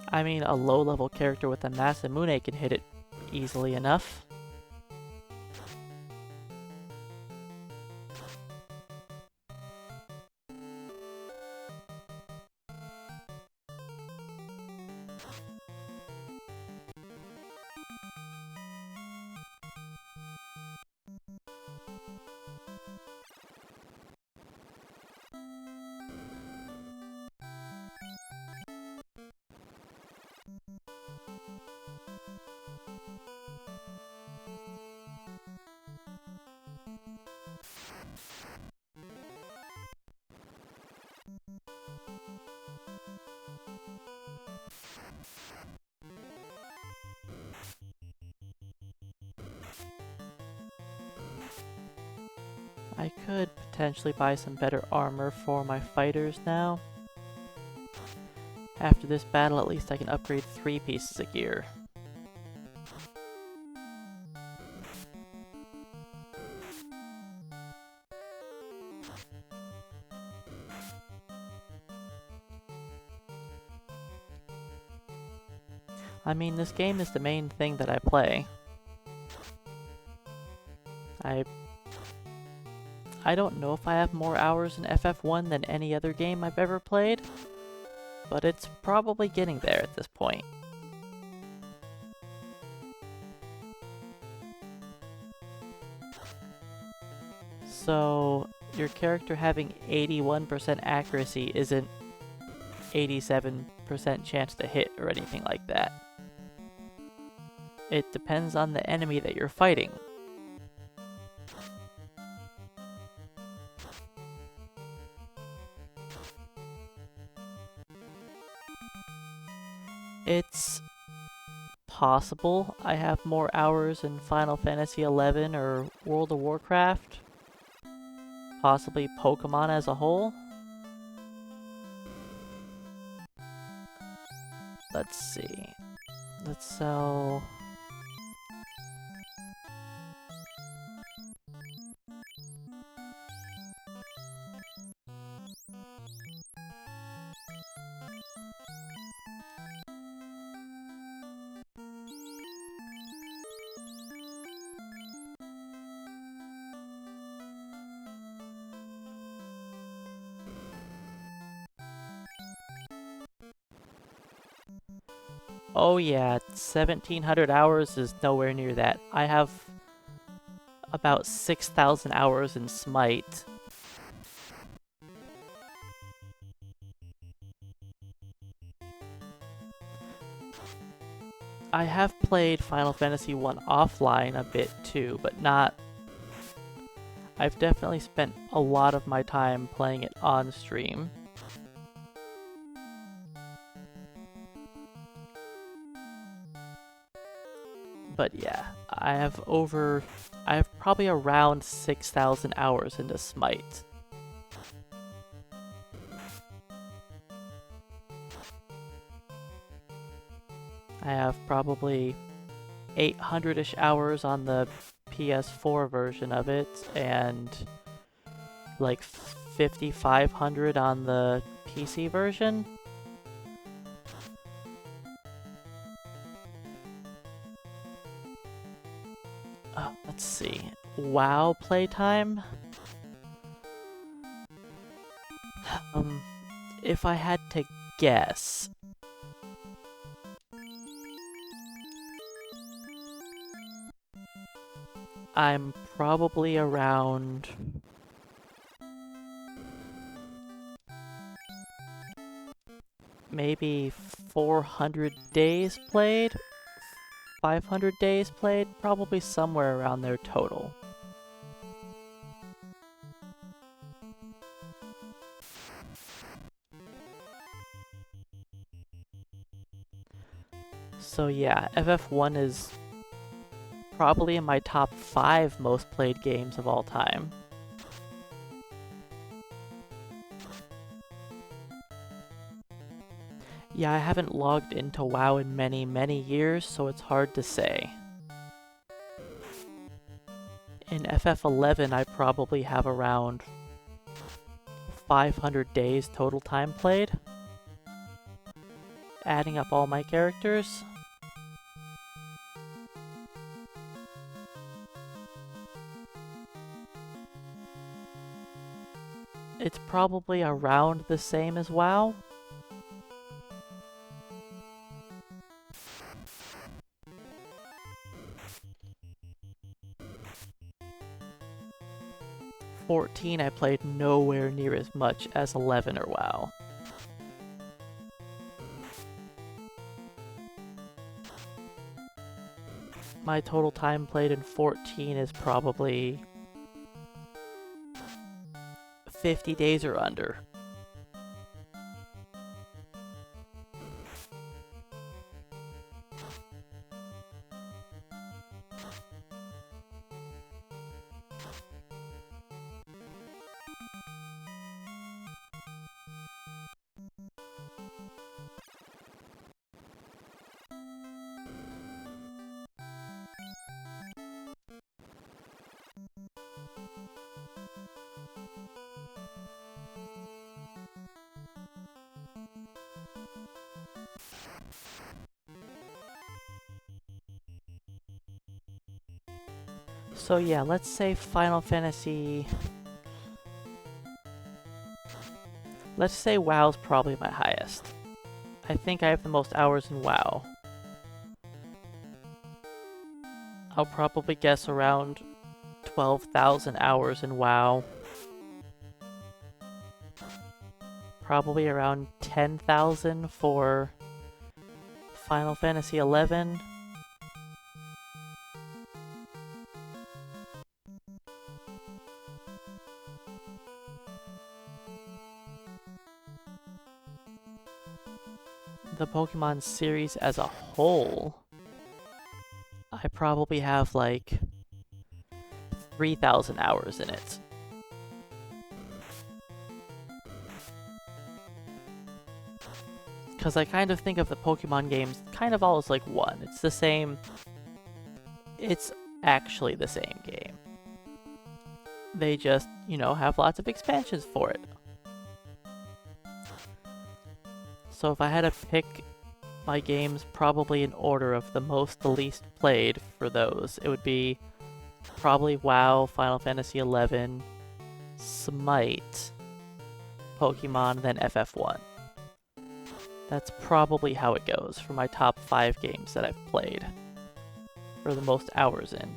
I mean, a low-level character with a Masamune can hit it easily enough. I could potentially buy some better armor for my fighters now. After this battle, at least I can upgrade 3 pieces of gear. I mean, this game is the main thing that I play. I don't know if I have more hours in FF1 than any other game I've ever played, but it's probably getting there at this point. So, your character having 81% accuracy isn't 87% chance to hit or anything like that. It depends on the enemy that you're fighting. It's possible I have more hours in Final Fantasy XI or World of Warcraft. Possibly Pokemon as a whole. Let's see. Let's sell... Oh yeah, 1700 hours is nowhere near that. I have about 6,000 hours in Smite. I have played Final Fantasy 1 offline a bit too, but not... I've definitely spent a lot of my time playing it on stream. But yeah, I have probably around 6,000 hours into Smite. I have probably 800-ish hours on the PS4 version of it, and like 5,500 on the PC version. Let's see. WoW playtime? If I had to guess... I'm probably around... maybe 400 days played? 500 days played? Probably somewhere around there total. So yeah, FF1 is probably in my top 5 most played games of all time. Yeah, I haven't logged into WoW in many, many years, so it's hard to say. In FF11, I probably have around 500 days total time played. adding up all my characters. It's probably around the same as WoW. '14 I played nowhere near as much as 11 or WoW. My total time played in 14 is probably 50 days or under. So yeah, let's say Final Fantasy... Let's say WoW's probably my highest. I think I have the most hours in WoW. I'll probably guess around 12,000 hours in WoW. Probably around 10,000 for Final Fantasy 11. The Pokemon series as a whole, I probably have like 3,000 hours in it. Because I kind of think of the Pokemon games kind of all as like one. It's the same. It's actually the same game. They just, you know, have lots of expansions for it. So if I had to pick my games probably in order of the most to least played for those, it would be probably WoW, Final Fantasy 11, Smite, Pokemon, then FF1. That's probably how it goes for my top 5 games that I've played for the most hours in.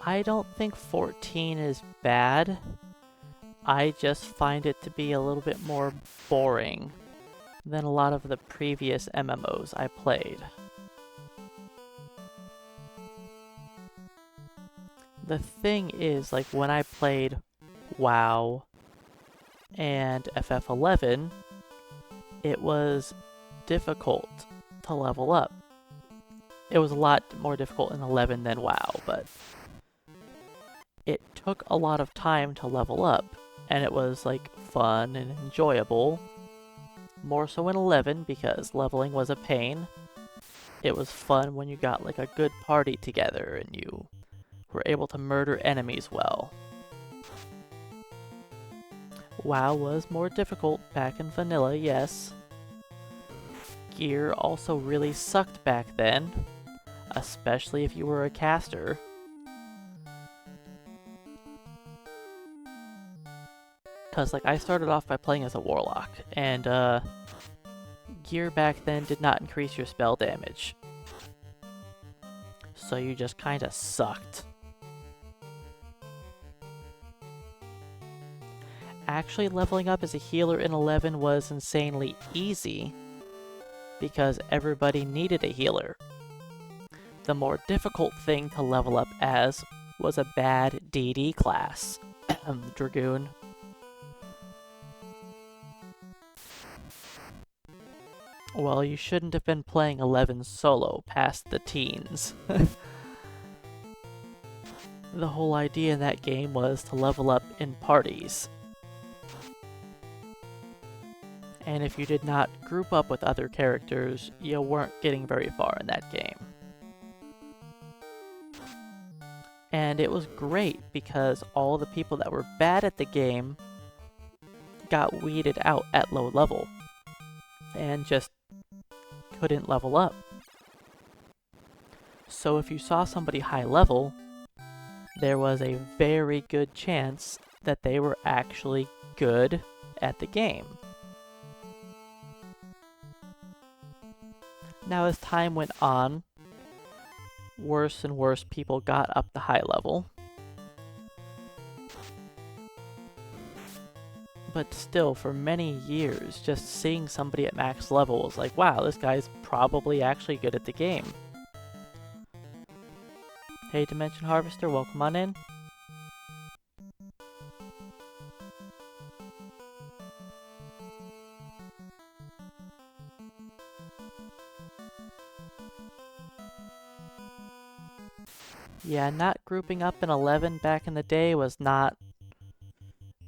I don't think 14 is bad. I just find it to be a little bit more boring than a lot of the previous MMOs I played. The thing is, like, when I played WoW and FF11, it was difficult to level up. It was a lot more difficult in 11 than WoW, but it took a lot of time to level up, and it was, like, fun and enjoyable. More so in 11, because leveling was a pain. It was fun when you got, like, a good party together and you were able to murder enemies well. WoW was more difficult back in vanilla, yes. Gear also really sucked back then, especially if you were a caster. Because, like, I started off by playing as a warlock, and, gear back then did not increase your spell damage. So you just kinda sucked. Actually, leveling up as a healer in 11 was insanely easy, because everybody needed a healer. The more difficult thing to level up as was a bad DD class, Dragoon. Well, you shouldn't have been playing 11 solo past the teens. The whole idea in that game was to level up in parties. And if you did not group up with other characters, you weren't getting very far in that game. And it was great because all the people that were bad at the game got weeded out at low level and just couldn't level up. So if you saw somebody high level, there was a very good chance that they were actually good at the game. Now as time went on, worse and worse people got up the high level. But still, for many years, just seeing somebody at max level was like, wow, this guy's probably actually good at the game. Hey Dimension Harvester, welcome on in. Yeah, not grouping up in 11 back in the day was not...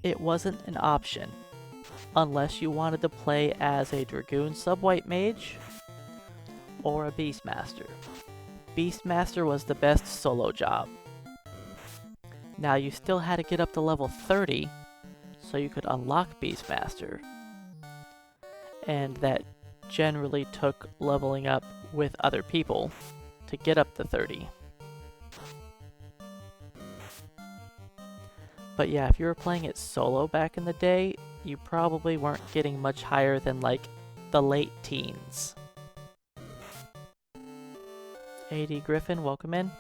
It wasn't an option. Unless you wanted to play as a Dragoon Sub-White Mage or a Beastmaster. Beastmaster was the best solo job. Now you still had to get up to level 30 so you could unlock Beastmaster. And that generally took leveling up with other people to get up to 30. But yeah, if you were playing it solo back in the day, you probably weren't getting much higher than like the late teens. AD Griffin, welcome in.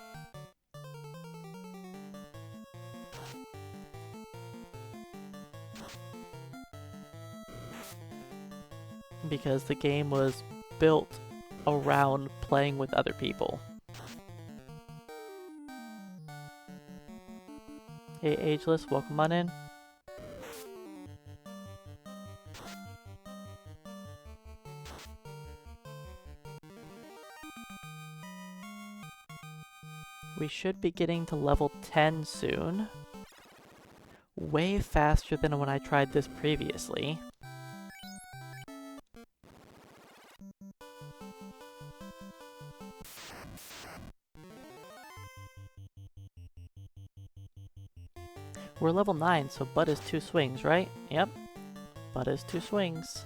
Because the game was built around playing with other people. Hey Ageless, welcome on in. We should be getting to level 10 soon. Way faster than when I tried this previously. We're level 9, so Bud is 2 swings, right? Yep. Bud is 2 swings.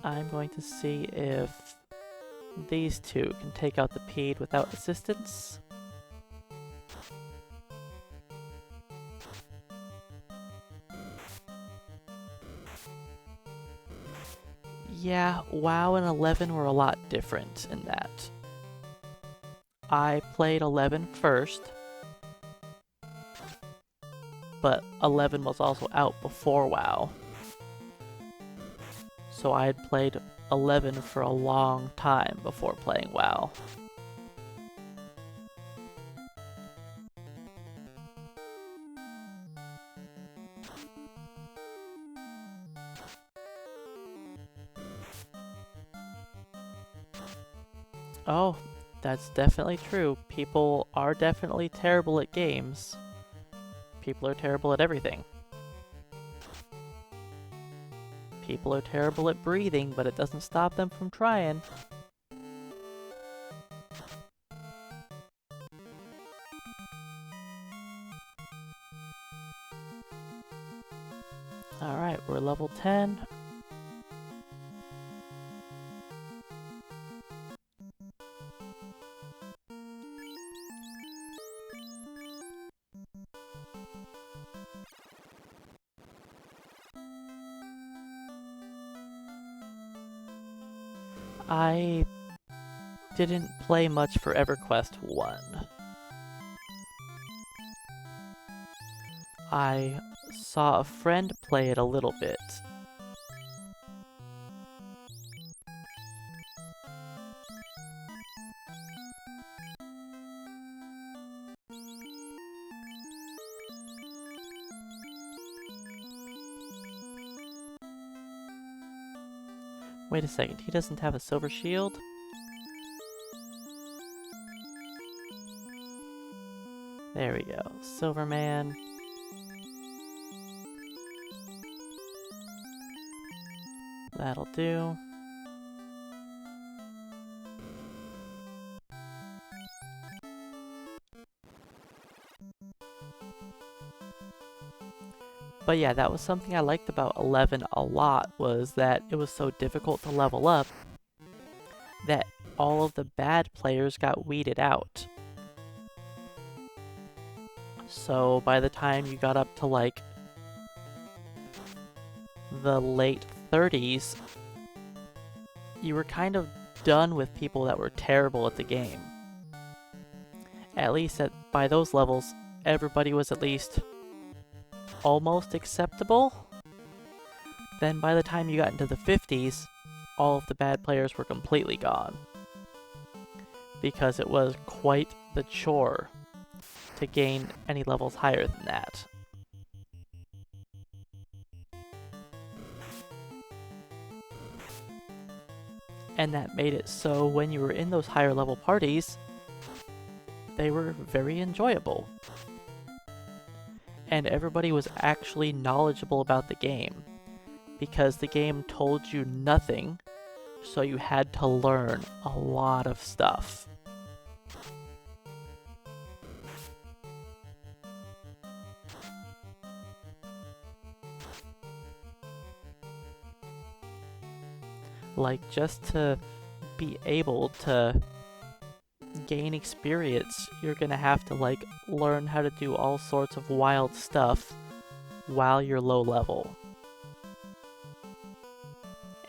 I'm going to see if these two can take out the Pede without assistance. Yeah, WoW and 11 were a lot different in that. I played 11 first, but 11 was also out before WoW. So I had played 11 for a long time before playing WoW. Oh, that's definitely true. People are definitely terrible at games. People are terrible at everything. People are terrible at breathing, but it doesn't stop them from trying. Alright, we're level 10. I didn't play much for EverQuest 1. I saw a friend play it a little bit. Wait a second, he doesn't have a silver shield? There we go. Silverman. That'll do. But yeah, that was something I liked about 11 a lot, was that it was so difficult to level up that all of the bad players got weeded out. So by the time you got up to like the late 30s, you were kind of done with people that were terrible at the game. At least by those levels, everybody was at least almost acceptable. Then by the time you got into the 50s, all of the bad players were completely gone. Because it was quite the chore to gain any levels higher than that. And that made it so when you were in those higher level parties, they were very enjoyable. And everybody was actually knowledgeable about the game, because the game told you nothing, so you had to learn a lot of stuff. Like, just to be able to gain experience, you're gonna have to like learn how to do all sorts of wild stuff while you're low level.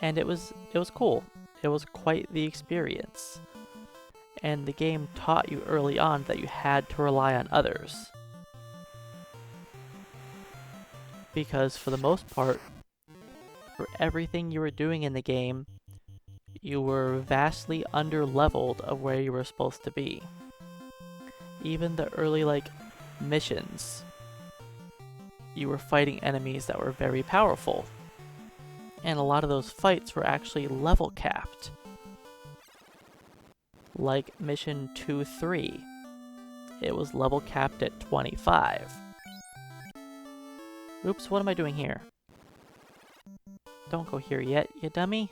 And it was cool. It was quite the experience. And the game taught you early on that you had to rely on others. Because for the most part, for everything you were doing in the game, you were vastly under-leveled of where you were supposed to be. Even the early, like, missions, you were fighting enemies that were very powerful. And a lot of those fights were actually level capped. Like mission 2-3. It was level capped at 25. Oops, what am I doing here? Don't go here yet, you dummy.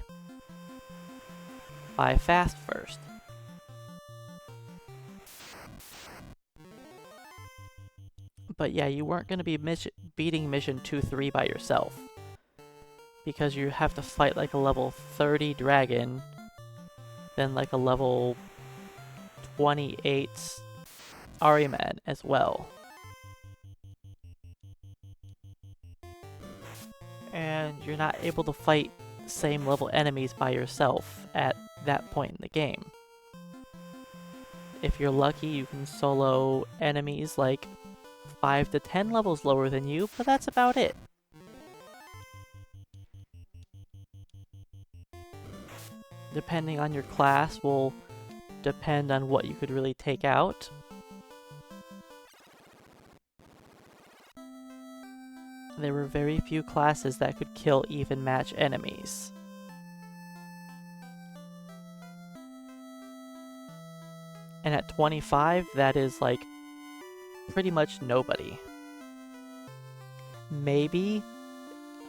Buy fast first. But yeah, you weren't going to be beating mission 2-3 by yourself. Because you have to fight like a level 30 dragon, then like a level 28 Ariman as well. And you're not able to fight same level enemies by yourself at that point in the game. If you're lucky, you can solo enemies like 5 to 10 levels lower than you, but that's about it. Depending on your class will depend on what you could really take out. There were very few classes that could kill even match enemies. And at 25, that is like pretty much nobody. Maybe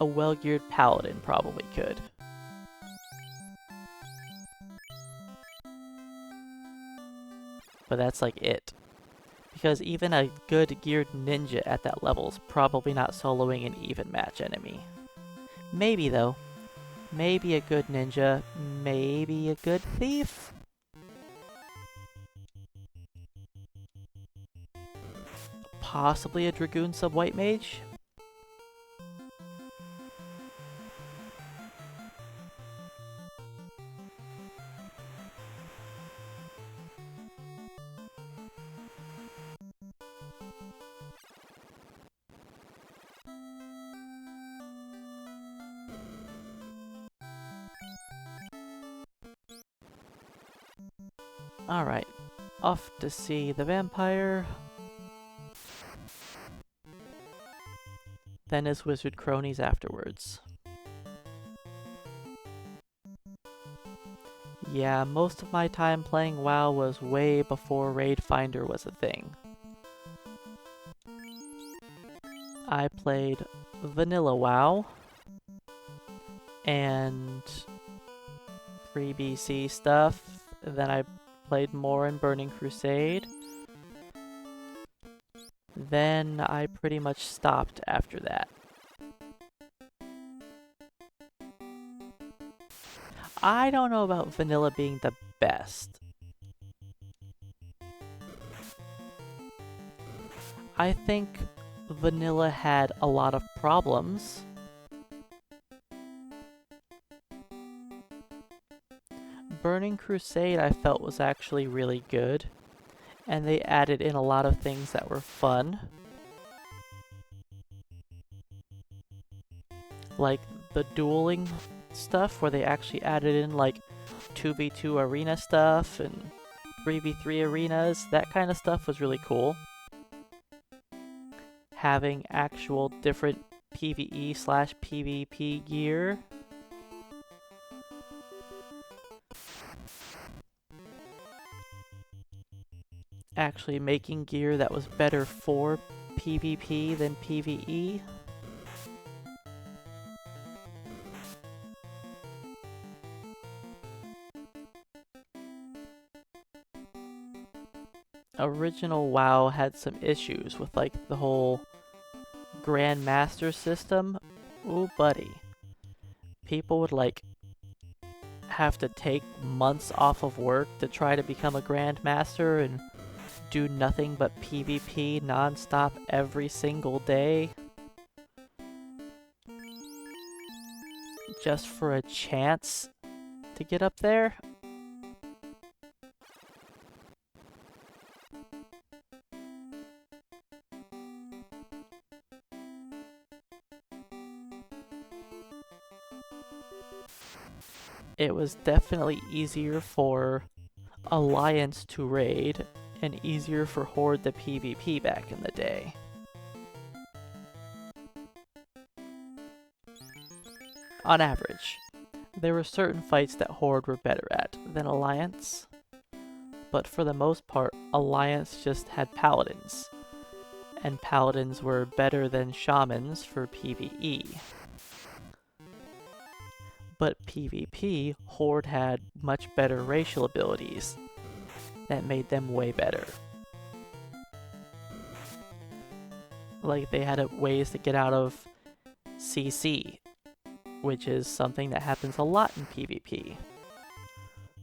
a well-geared paladin probably could. But that's like it. Because even a good geared ninja at that level is probably not soloing an even match enemy. Maybe though. Maybe a good ninja, maybe a good thief? Possibly a dragoon sub-white mage? Alright, off to see the vampire. Then his wizard cronies afterwards. Yeah, most of my time playing WoW was way before Raid Finder was a thing. I played Vanilla WoW and pre-BC stuff. Then I played more in Burning Crusade. Then I pretty much stopped after that. I don't know about Vanilla being the best. I think Vanilla had a lot of problems. Burning Crusade I felt was actually really good, and they added in a lot of things that were fun. Like the dueling stuff, where they actually added in like 2v2 arena stuff and 3v3 arenas. That kind of stuff was really cool. Having actual different PvE/PvP gear. Actually making gear that was better for PvP than PvE. Original WoW had some issues with like the whole Grandmaster system. Ooh, buddy. People would like have to take months off of work to try to become a Grandmaster and do nothing but PvP non-stop every single day. Just for a chance to get up there. It was definitely easier for Alliance to raid and easier for Horde to PvP back in the day. On average, there were certain fights that Horde were better at than Alliance, but for the most part, Alliance just had Paladins, and Paladins were better than Shamans for PvE. But PvP, Horde had much better racial abilities that made them way better. Like, they had ways to get out of CC, which is something that happens a lot in PvP.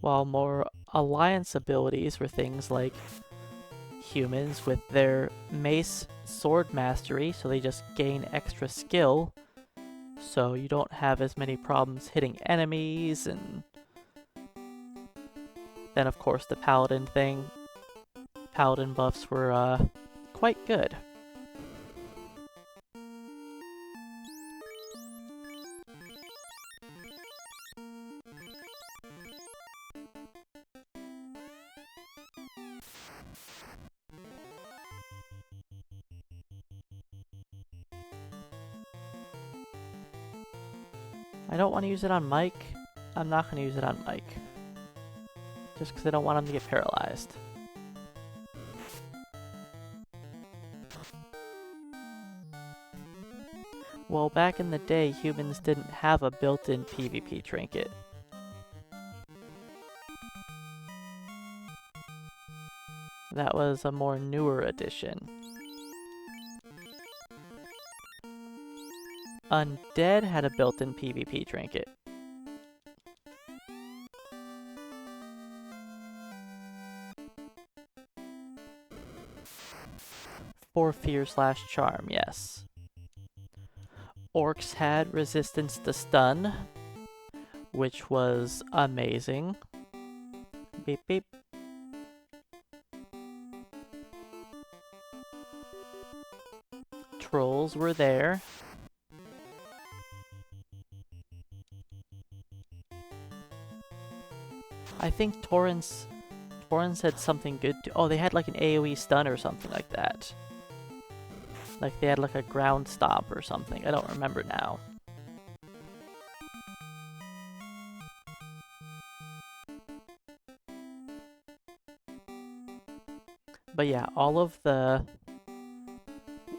While more Alliance abilities were things like humans with their mace sword mastery, so they just gain extra skill, so you don't have as many problems hitting enemies, and then of course the Paladin thing. Paladin buffs were quite good. I don't want to use it on Mike. I'm not going to use it on Mike. Just because I don't want him to get paralyzed. Well, back in the day, humans didn't have a built-in PvP trinket. That was a more newer addition. Undead had a built-in PvP trinket. For Fear/Charm, yes. Orcs had resistance to stun, which was amazing. Beep beep. Trolls were there. I think Torrents had something good to— oh, they had like an AoE stun or something like that. Like they had like a ground stomp or something. I don't remember now. But yeah, all of the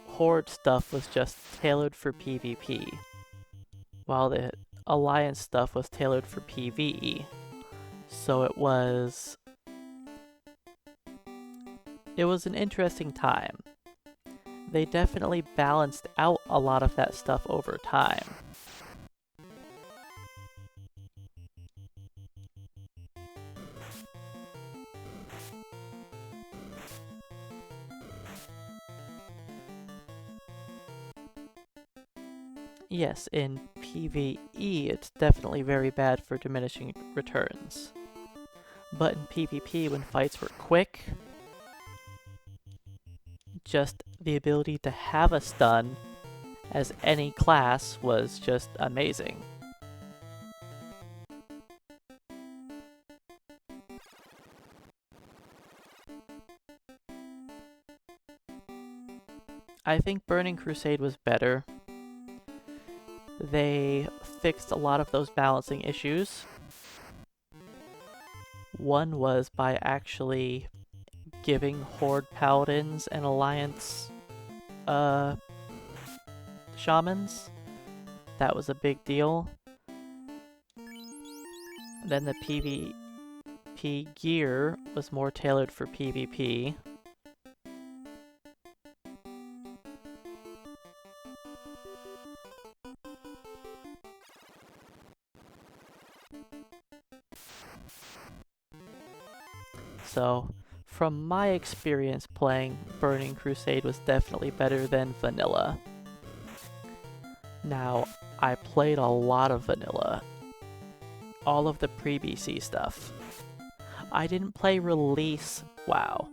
Horde stuff was just tailored for PvP, while the Alliance stuff was tailored for PvE. So it was an interesting time. They definitely balanced out a lot of that stuff over time. Yes, in PvE, it's definitely very bad for diminishing returns. But in PvP, when fights were quick, just the ability to have a stun as any class was just amazing. I think Burning Crusade was better. They fixed a lot of those balancing issues. One was by actually giving Horde Paladins and Alliance Shamans. That was a big deal. Then the PvP gear was more tailored for PvP. So, from my experience playing, Burning Crusade was definitely better than vanilla. Now, I played a lot of vanilla. All of the pre-BC stuff. I didn't play release WoW.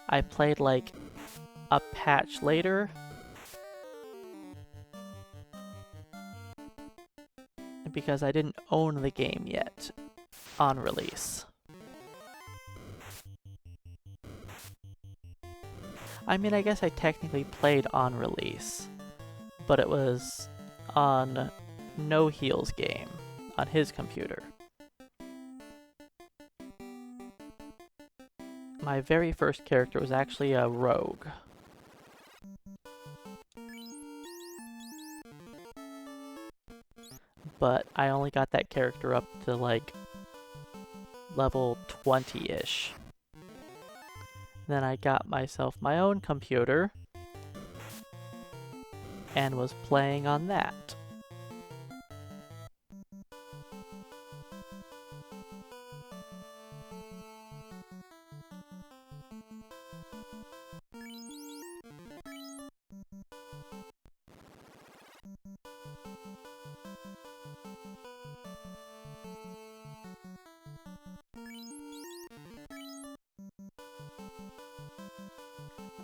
I played like a patch later. Because I didn't own the game yet on release. I mean, I guess I technically played on release, but it was on No Heal's game, on his computer. My very first character was actually a rogue. But I only got that character up to like level 20-ish. Then I got myself my own computer and was playing on that.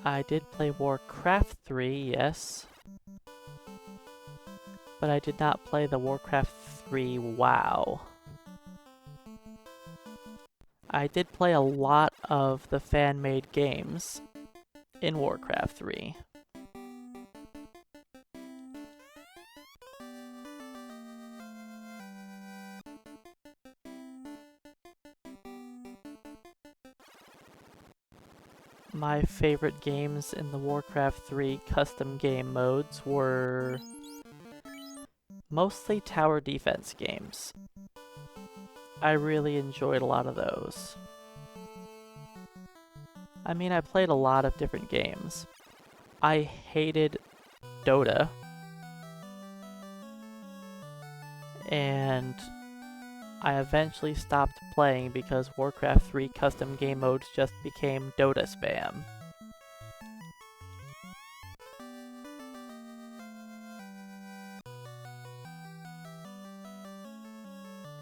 I did play Warcraft 3, yes. But I did not play the Warcraft 3 WoW. I did play a lot of the fan-made games in Warcraft 3. My favorite games in the Warcraft 3 custom game modes were mostly tower defense games. I really enjoyed a lot of those. I mean, I played a lot of different games. I hated Dota. And I eventually stopped playing because Warcraft 3 custom game modes just became Dota spam.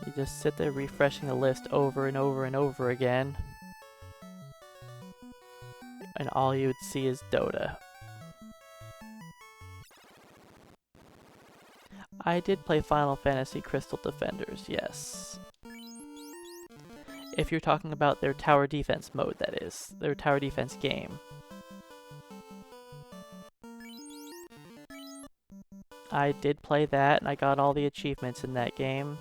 You just sit there refreshing the list over and over and over again, and all you would see is Dota. I did play Final Fantasy Crystal Defenders, yes. If you're talking about their tower defense mode, that is. Their tower defense game. I did play that, and I got all the achievements in that game.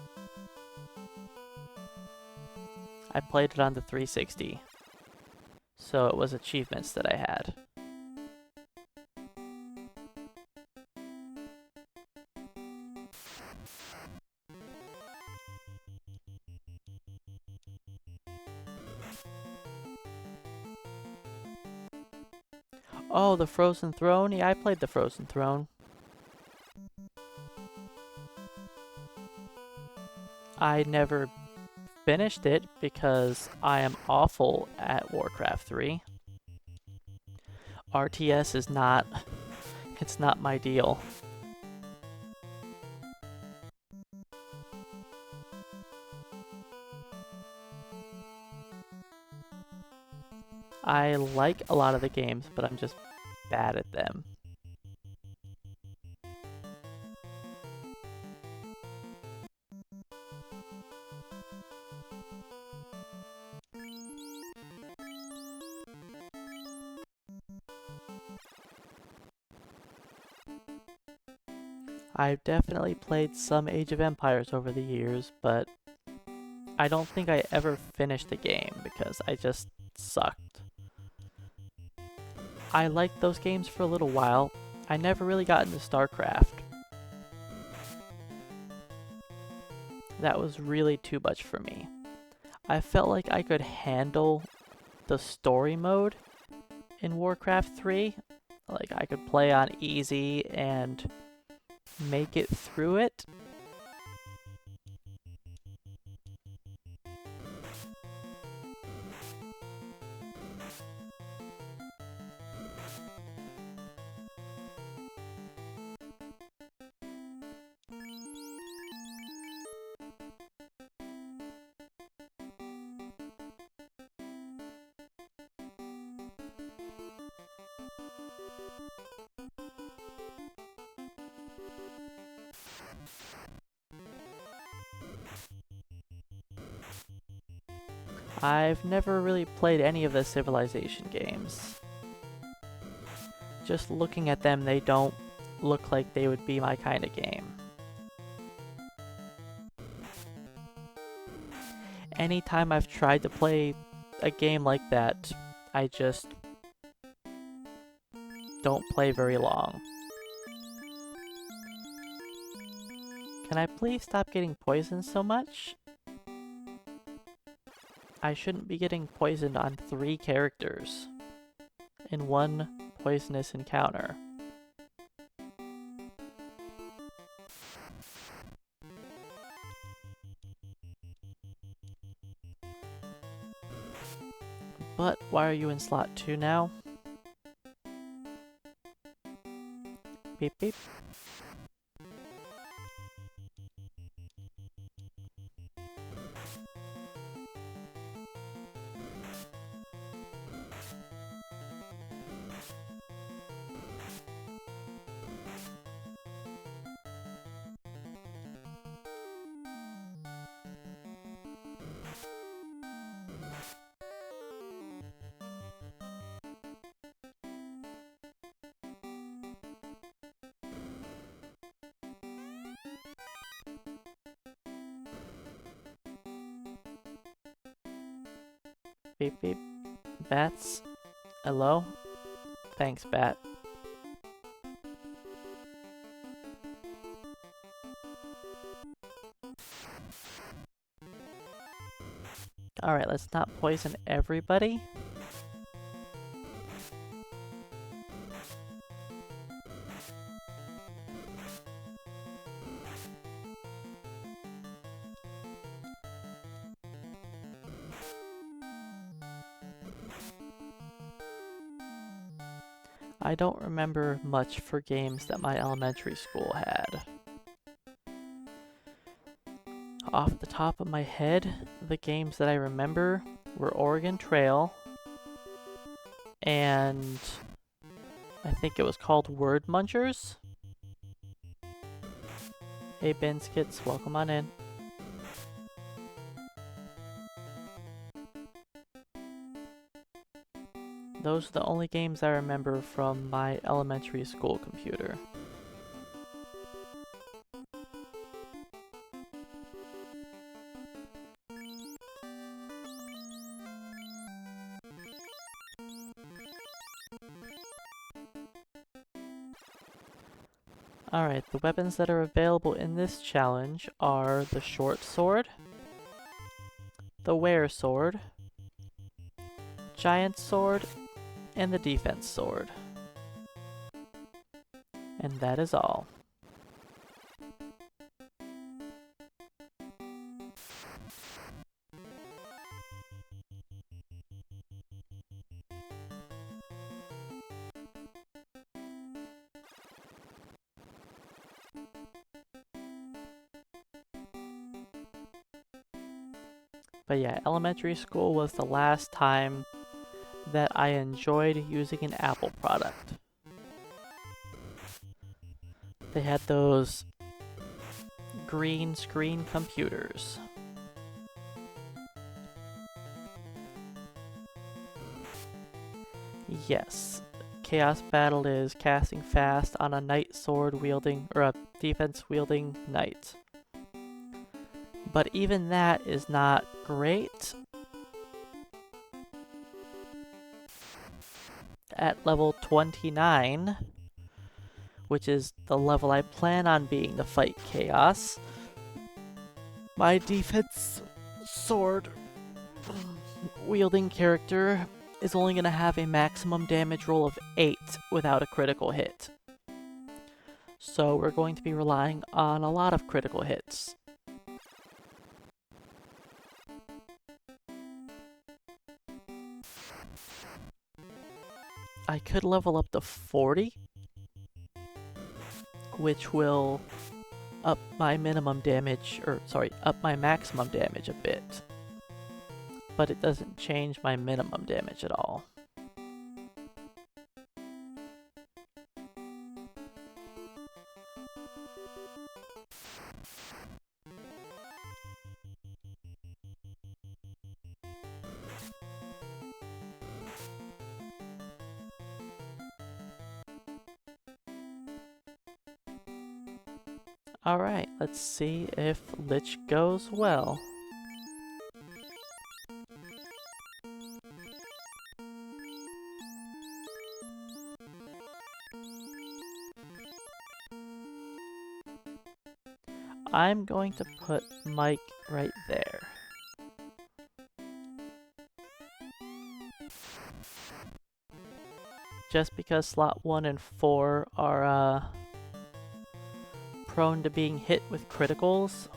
I played it on the 360. so it was achievements that I had. Oh, the Frozen Throne? Yeah, I played the Frozen Throne. I never finished it because I am awful at Warcraft 3. RTS is not, it's not my deal. I like a lot of the games, but I'm just bad at them. I've definitely played some Age of Empires over the years, but I don't think I ever finished a game because I just sucked. I liked those games for a little while. I never really got into StarCraft. That was really too much for me. I felt like I could handle the story mode in Warcraft 3. Like I could play on easy and make it through it. I've never really played any of the Civilization games. Just looking at them, they don't look like they would be my kind of game. Anytime I've tried to play a game like that, I just don't play very long. Can I please stop getting poisoned so much? I shouldn't be getting poisoned on 3 characters in one poisonous encounter. But why are you in slot 2 now? Beep beep. Beep beep. Bats? Hello? Thanks, Bat. Alright, let's not poison everybody. I don't remember much for games that my elementary school had. Off the top of my head, the games that I remember were Oregon Trail, and I think it was called Word Munchers. Hey Binskits, welcome on in. Those are the only games I remember from my elementary school computer. Alright, the weapons that are available in this challenge are the short sword, the wear sword, giant sword, and the defense sword. And that is all. But yeah, elementary school was the last time that I enjoyed using an Apple product. They had those green screen computers. Yes, Chaos Battle is casting fast on a knight sword wielding, or a defense wielding knight. But even that is not great. At level 29, which is the level I plan on being to fight Chaos, my defense sword wielding character is only going to have a maximum damage roll of 8 without a critical hit. So we're going to be relying on a lot of critical hits. I could level up to 40, which will up my minimum damage, or sorry, up my maximum damage a bit. But it doesn't change my minimum damage at all. Alright, let's see if Lich goes well. I'm going to put Mike right there. Just because slot 1 and 4 are prone to being hit with criticals.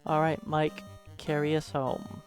Alright, Mike, carry us home.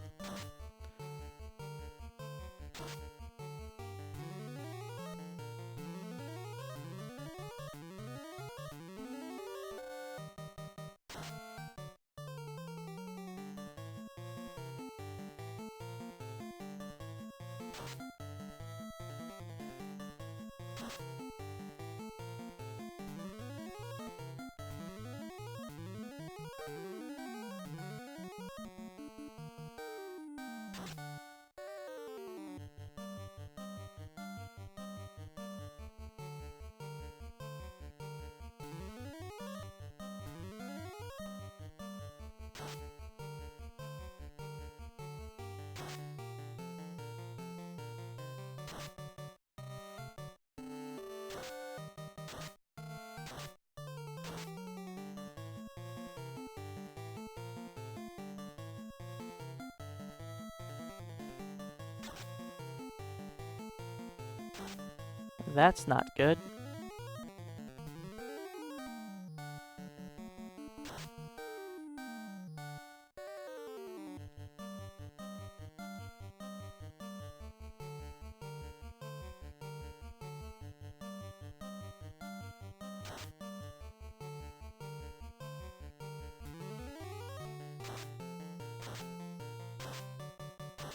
That's not good.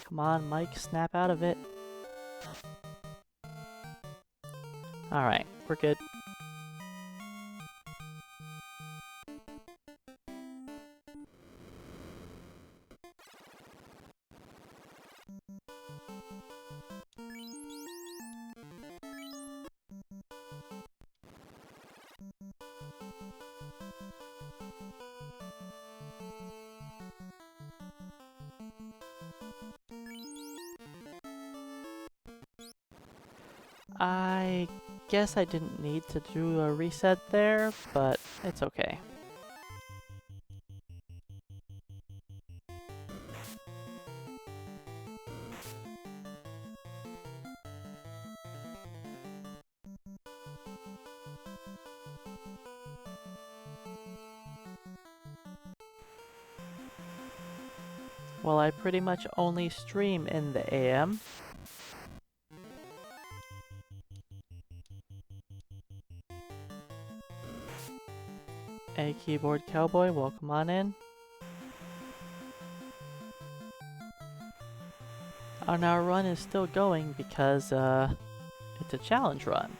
Come on, Mike, snap out of it. Alright, we're good. I guess I didn't need to do a reset there, but it's okay. Well, I pretty much only stream in the AM. Hey, Keyboard Cowboy, welcome on in. And our run is still going because, it's a challenge run.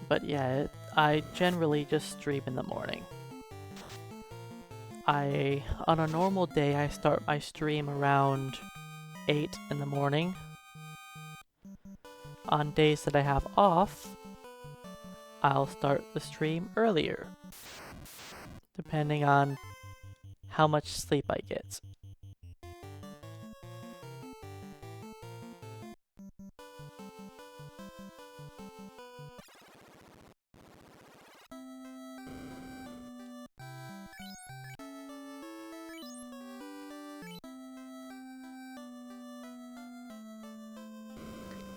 But yeah, I generally just stream in the morning. On a normal day, I start my stream around 8 in the morning. On days that I have off, I'll start the stream earlier, depending on how much sleep I get.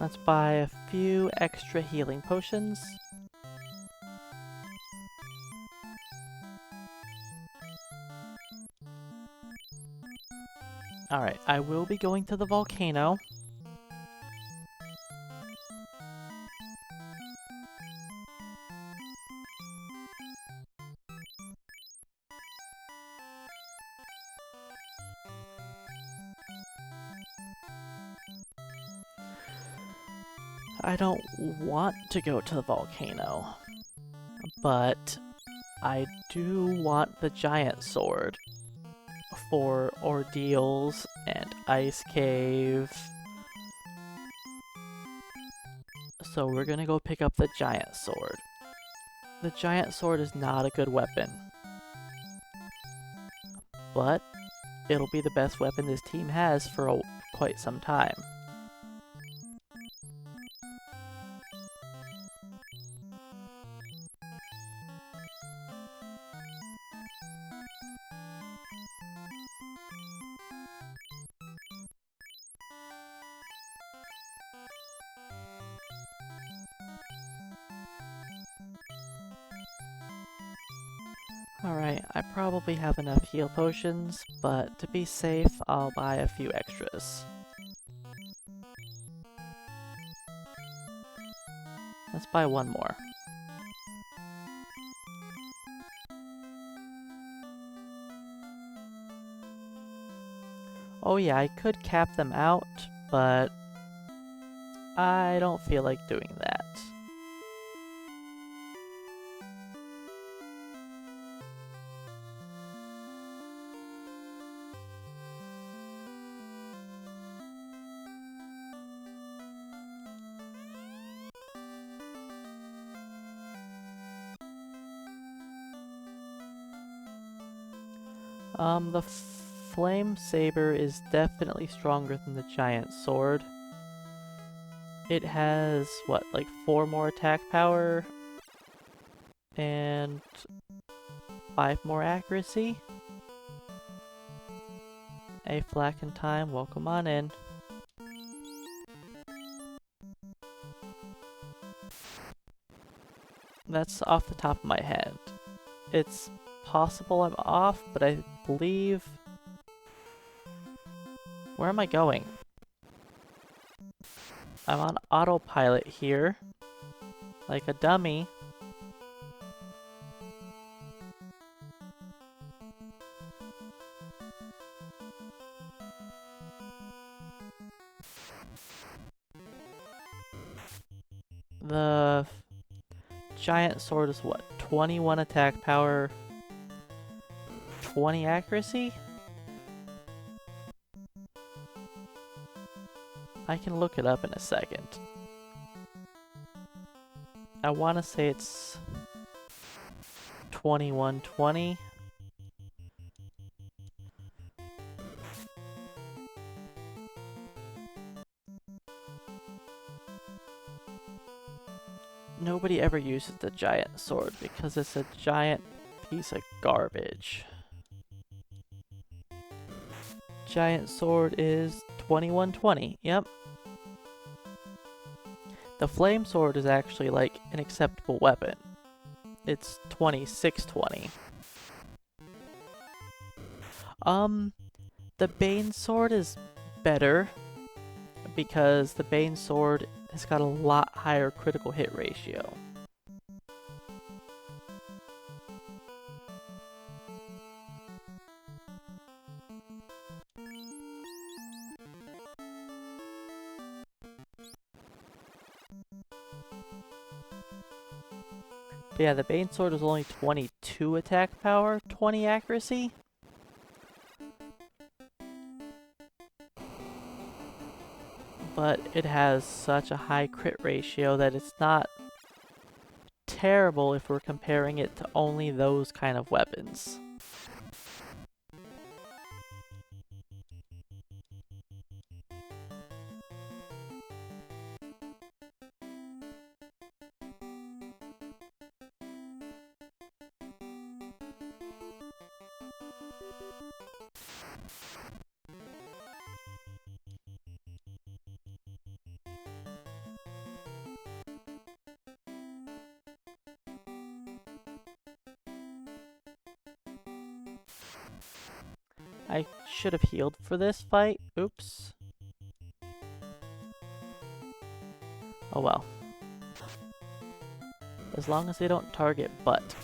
Let's buy a few extra healing potions. Alright, I will be going to the volcano. I don't want to go to the volcano, but I do want the giant sword for ordeals and ice cave. So we're gonna go pick up the giant sword. The giant sword is not a good weapon, but it'll be the best weapon this team has for quite some time. Alright, I probably have enough heal potions, but to be safe, I'll buy a few extras. Let's buy one more. Oh yeah, I could cap them out, but I don't feel like doing that. The flame saber is definitely stronger than the giant sword. It has, what, like 4 more attack power and 5 more accuracy? A Flack in Time, welcome on in. That's off the top of my head. It's possible I'm off, but I believe... Where am I going? I'm on autopilot here. Like a dummy. The giant sword is what? 21 attack power, 20 accuracy? I can look it up in a second. I want to say it's 2120. Nobody ever uses the giant sword because it's a giant piece of garbage. Giant sword is 2120. Yep. The flame sword is actually like an acceptable weapon. It's 2620. The Bane sword is better because the Bane sword has got a lot higher critical hit ratio. But yeah, the Bane sword is only 22 attack power, 20 accuracy. But it has such a high crit ratio that it's not terrible if we're comparing it to only those kind of weapons. I should have healed for this fight. Oops. Oh well. As long as they don't target butt.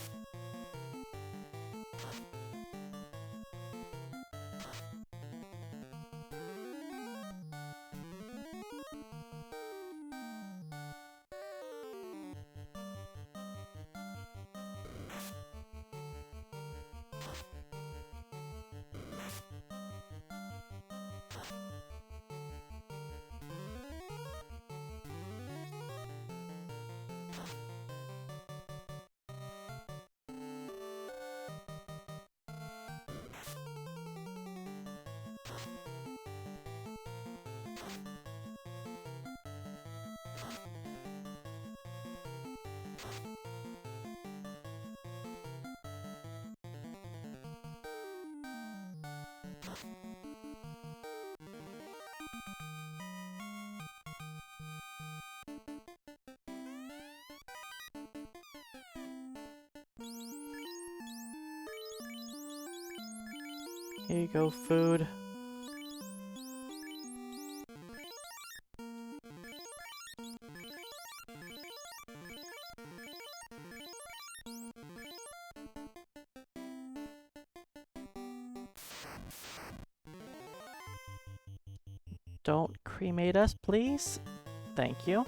Here you go, food. Don't cremate us, please. Thank you.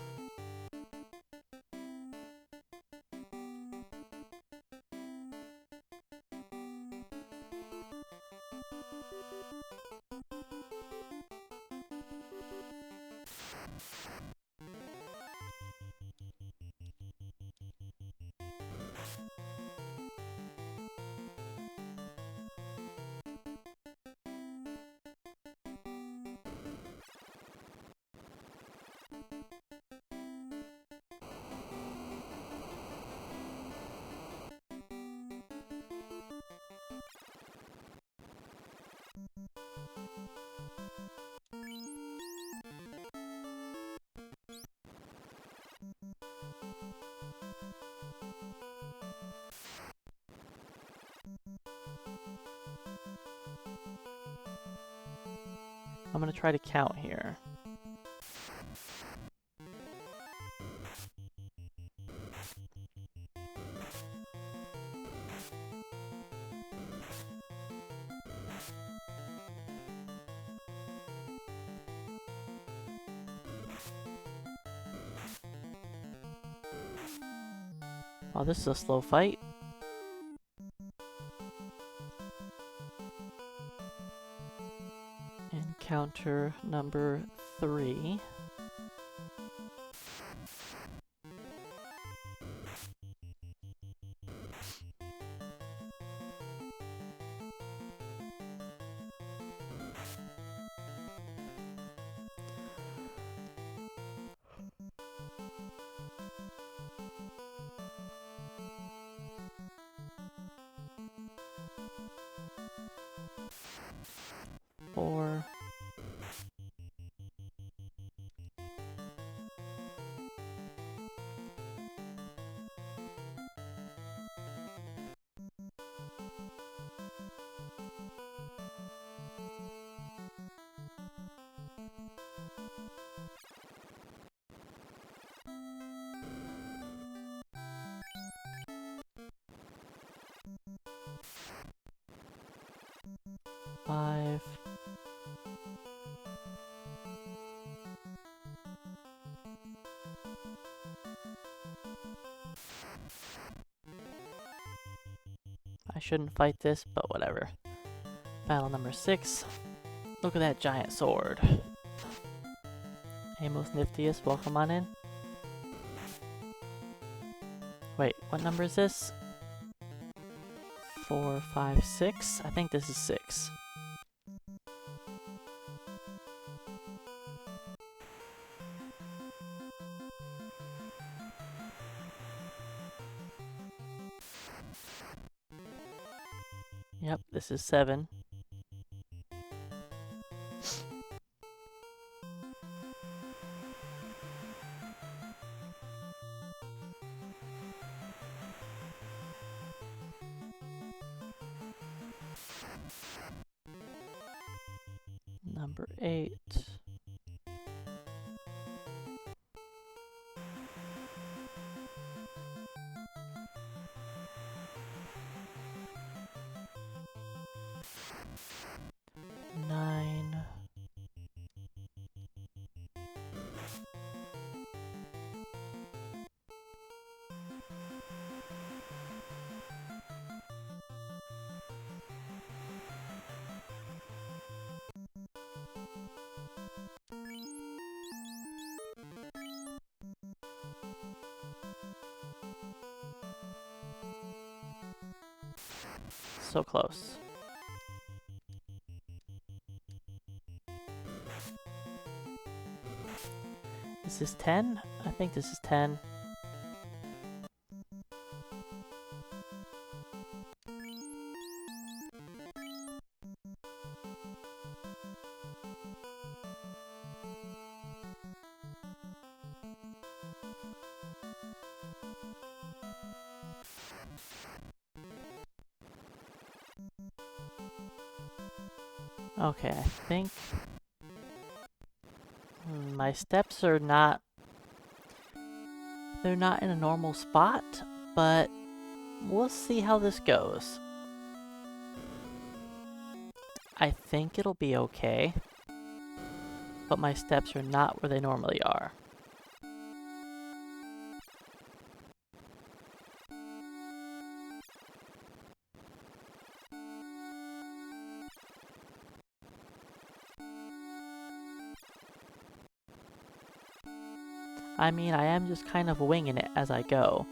I'm gonna try to count here. Oh, this is a slow fight. Encounter number 3. Four. Five. I shouldn't fight this, but whatever. Battle number 6. Look at that giant sword. Hey, most niftiest, welcome on in. Wait, what number is this? 4, 5, 6? I think this is 6. Yep, this is 7. Number 8. Nine. So close. Is this 10? I think this is 10. Okay, I think my steps are not, they're not in a normal spot, but we'll see how this goes. I think it'll be okay, but my steps are not where they normally are. I mean, I am just kind of winging it as I go,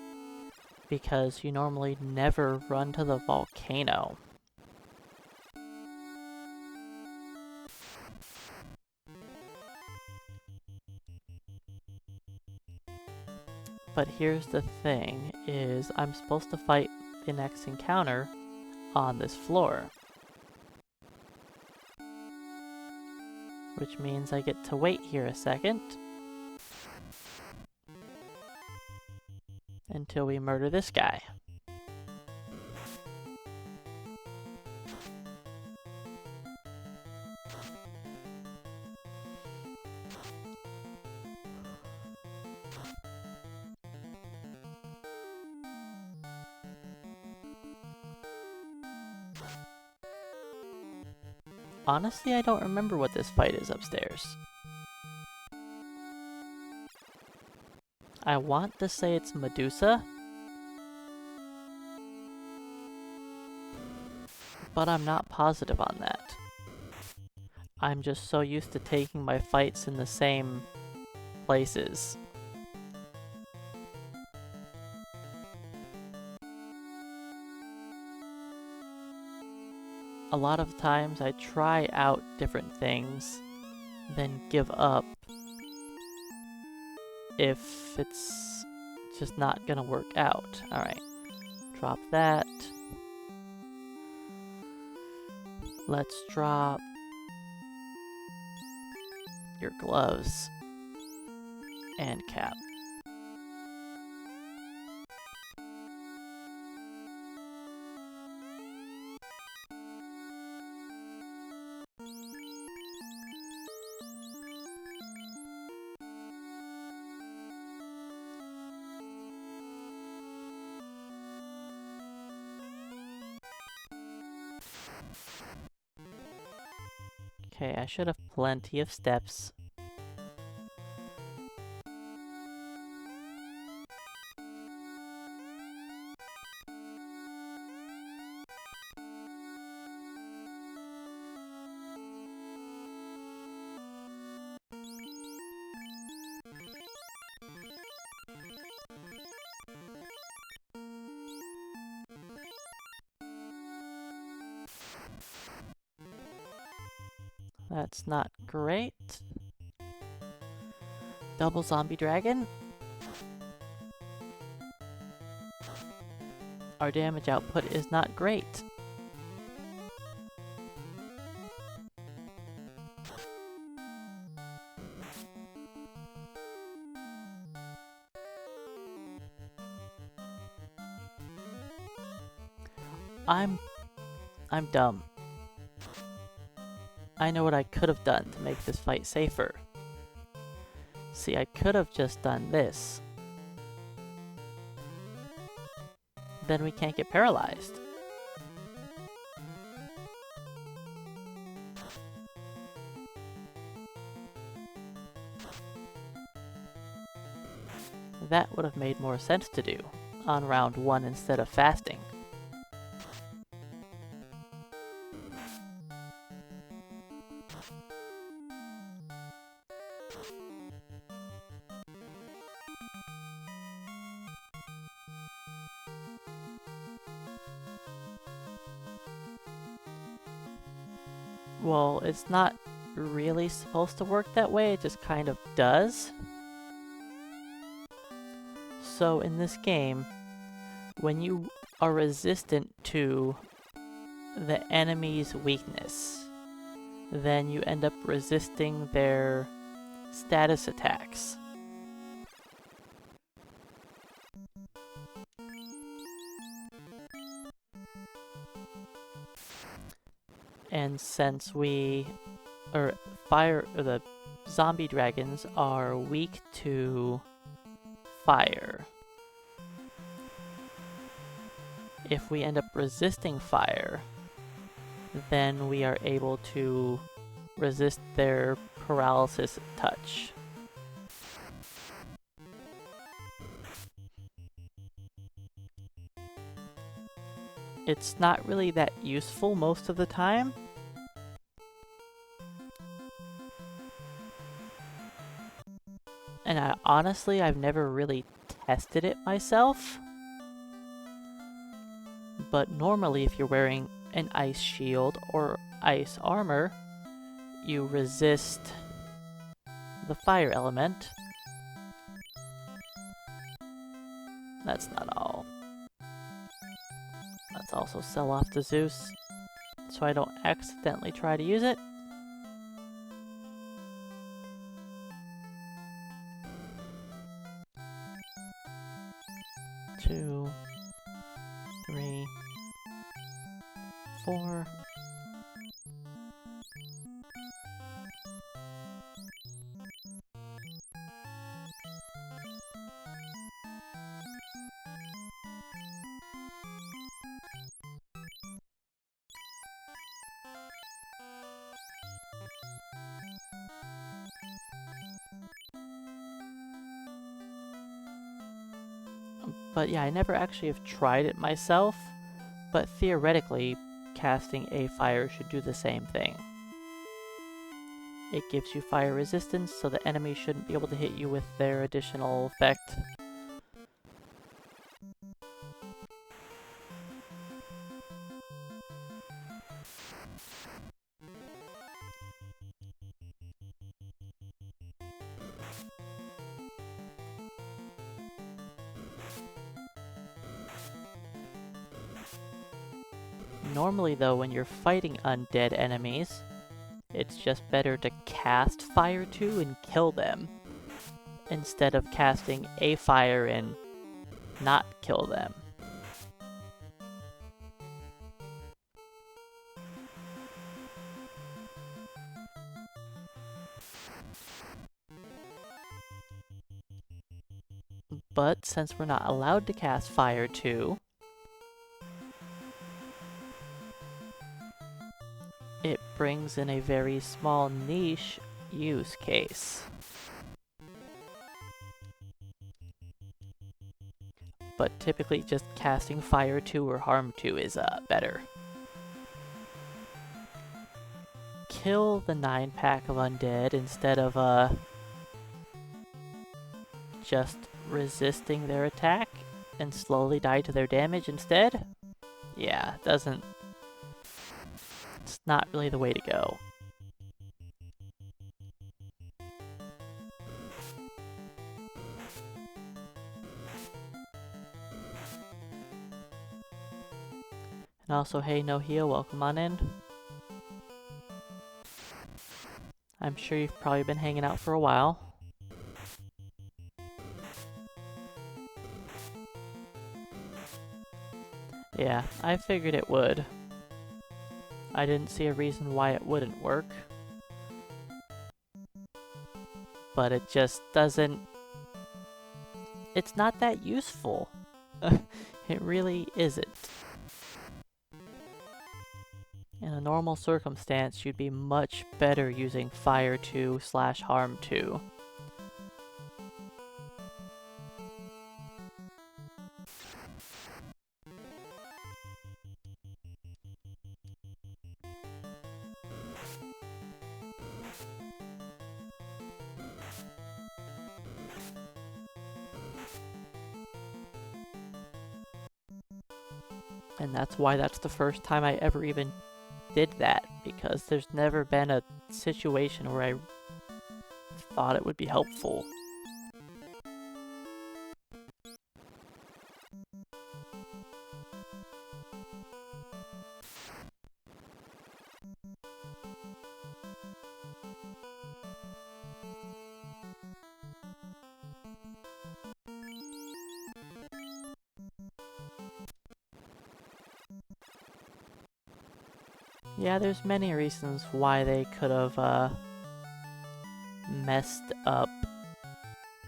because you normally never run to the volcano. But here's the thing, is I'm supposed to fight the next encounter on this floor. Which means I get to wait here a second until we murder this guy. Honestly, I don't remember what this fight is upstairs. I want to say it's Medusa, but I'm not positive on that. I'm just so used to taking my fights in the same places. A lot of times I try out different things, then give up if it's just not gonna work out. Alright, drop that. Let's drop your gloves and cap. Okay, I should have plenty of steps. That's not great. Double zombie dragon. Our damage output is not great. I'm dumb. I know what I could have done to make this fight safer. See, I could have just done this. Then we can't get paralyzed. That would have made more sense to do on round 1 instead of fasting. Well, it's not really supposed to work that way, it just kind of does. So in this game, when you are resistant to the enemy's weakness, then you end up resisting their status attacks. And since the zombie dragons are weak to fire, if we end up resisting fire, then we are able to resist their paralysis touch. It's not really that useful most of the time. And honestly, I've never really tested it myself. But normally if you're wearing an ice shield or ice armor, you resist the fire element. That's not all. Let's also sell off to Zeus, so I don't accidentally try to use it. Two, 3, 4. But yeah, I never actually have tried it myself, but theoretically, casting a fire should do the same thing. It gives you fire resistance, so the enemy shouldn't be able to hit you with their additional effect. Normally though, when you're fighting undead enemies, it's just better to cast Fire 2 and kill them, instead of casting a fire and not kill them. But since we're not allowed to cast Fire 2, it brings in a very small niche use case. But typically just casting Fire 2 or Harm 2 is better. Kill the 9-pack of undead instead of just resisting their attack and slowly die to their damage instead? Yeah, it's not really the way to go. And also, hey Nohia, welcome on in. I'm sure you've probably been hanging out for a while. Yeah, I figured it would. I didn't see a reason why it wouldn't work. But it just doesn't... It's not that useful. It really isn't. In a normal circumstance, you'd be much better using Fire 2 / Harm 2. And that's why that's the first time I ever even did that, because there's never been a situation where I thought it would be helpful. Yeah, there's many reasons why they could have messed up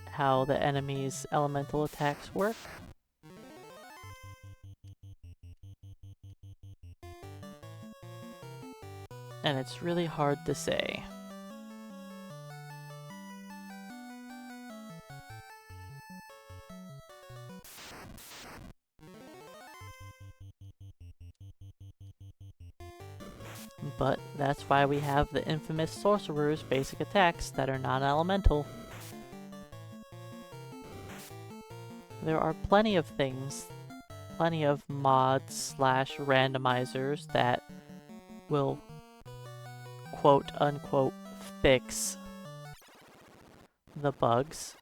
how the enemy's elemental attacks work. And it's really hard to say. But that's why we have the infamous sorcerer's basic attacks that are non-elemental. There are plenty of things, plenty of mods / randomizers that will quote-unquote fix the bugs.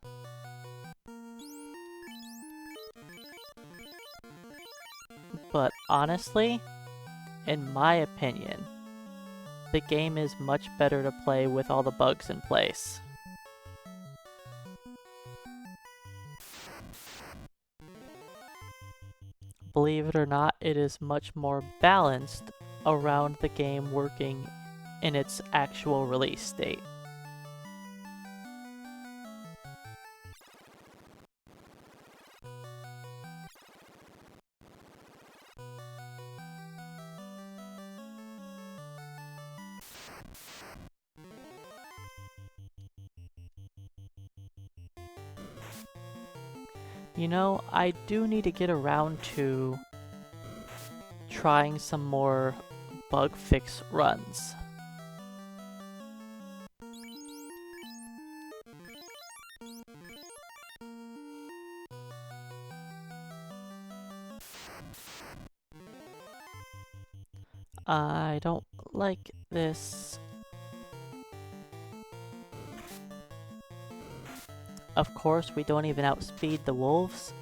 But honestly, in my opinion, the game is much better to play with all the bugs in place. Believe it or not, it is much more balanced around the game working in its actual release state. You know, I do need to get around to trying some more bug fix runs. I don't like this. Of course, we don't even outspeed the wolves.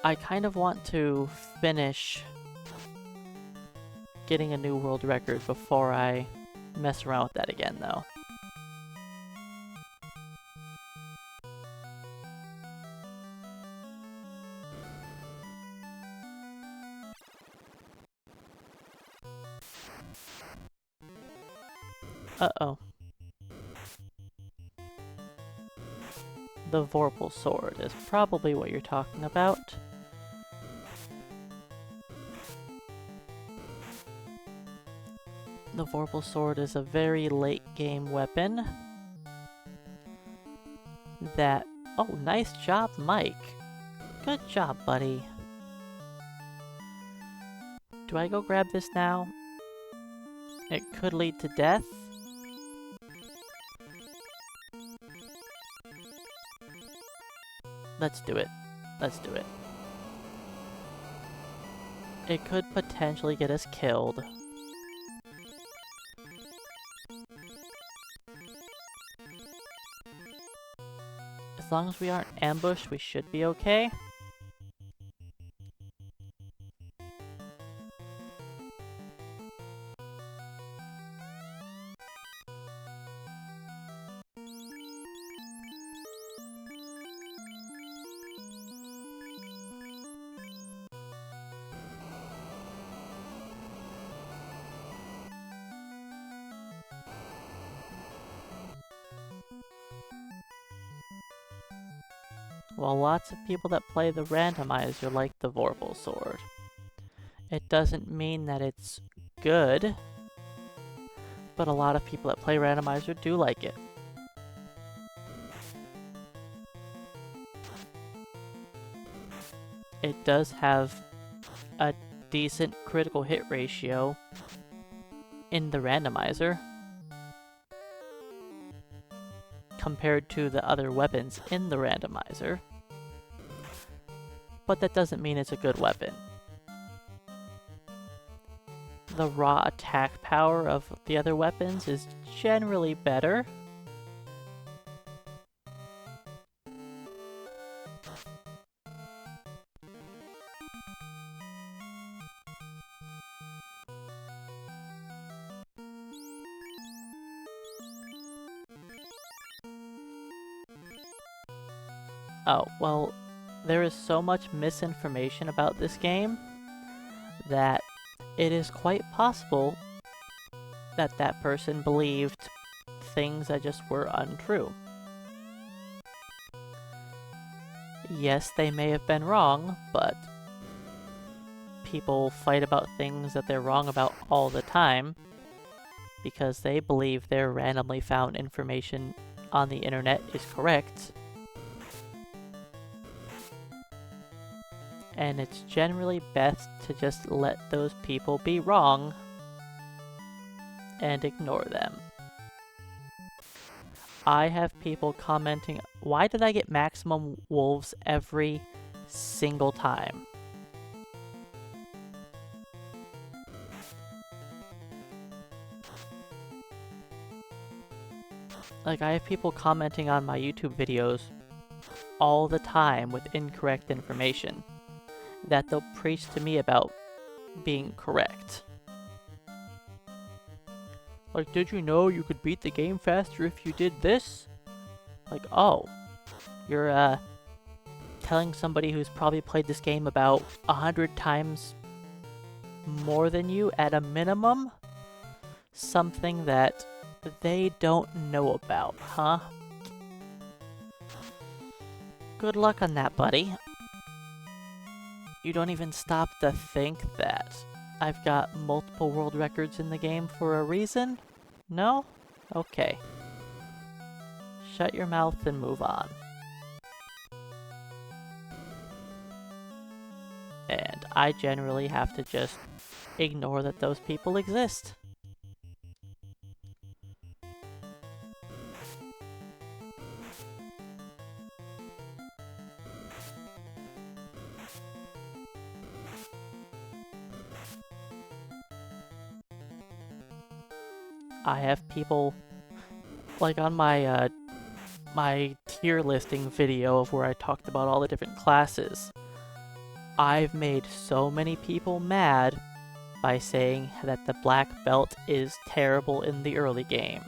I kind of want to finish getting a new world record before I mess around with that again, though. Uh-oh. The Vorpal Sword is probably what you're talking about. The Vorpal Sword is a very late game weapon that... Oh, nice job, Mike. Good job, buddy. Do I go grab this now? It could lead to death. Let's do it. Let's do it. It could potentially get us killed. As long as we aren't ambushed, we should be okay. Well, lots of people that play the randomizer like the Vorpal Sword. It doesn't mean that it's good, but a lot of people that play randomizer do like it. It does have a decent critical hit ratio in the randomizer compared to the other weapons in the randomizer. But that doesn't mean it's a good weapon. The raw attack power of the other weapons is generally better. Oh, well, there is so much misinformation about this game that it is quite possible that that person believed things that just were untrue. Yes, they may have been wrong, but people fight about things that they're wrong about all the time because they believe their randomly found information on the internet is correct. And it's generally best to just let those people be wrong and ignore them. I have people commenting, why did I get maximum wolves every single time? Like, I have people commenting on my YouTube videos all the time with incorrect information that they'll preach to me about being correct. Like, did you know you could beat the game faster if you did this? Like, oh, you're telling somebody who's probably played this game about 100 times more than you at a minimum something that they don't know about, huh? Good luck on that, buddy. You don't even stop to think that I've got multiple world records in the game for a reason? No? Okay. Shut your mouth and move on. And I generally have to just ignore that those people exist. I have people, like on my my tier listing video of where I talked about all the different classes, I've made so many people mad by saying that the black belt is terrible in the early game.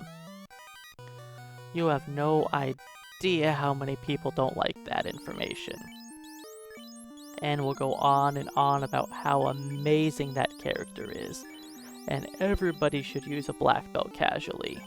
You have no idea how many people don't like that information. And will go on and on about how amazing that character is, and everybody should use a black belt casually.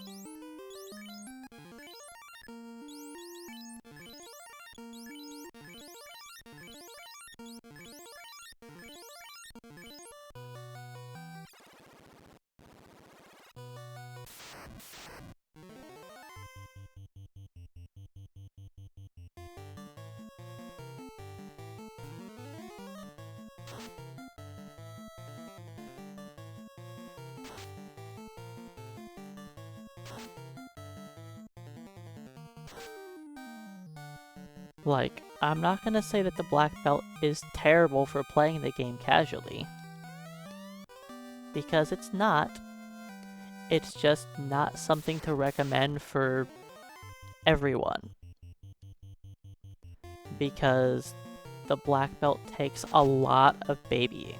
Like, I'm not gonna say that the black belt is terrible for playing the game casually, because it's not. It's just not something to recommend for everyone, because the black belt takes a lot of babying.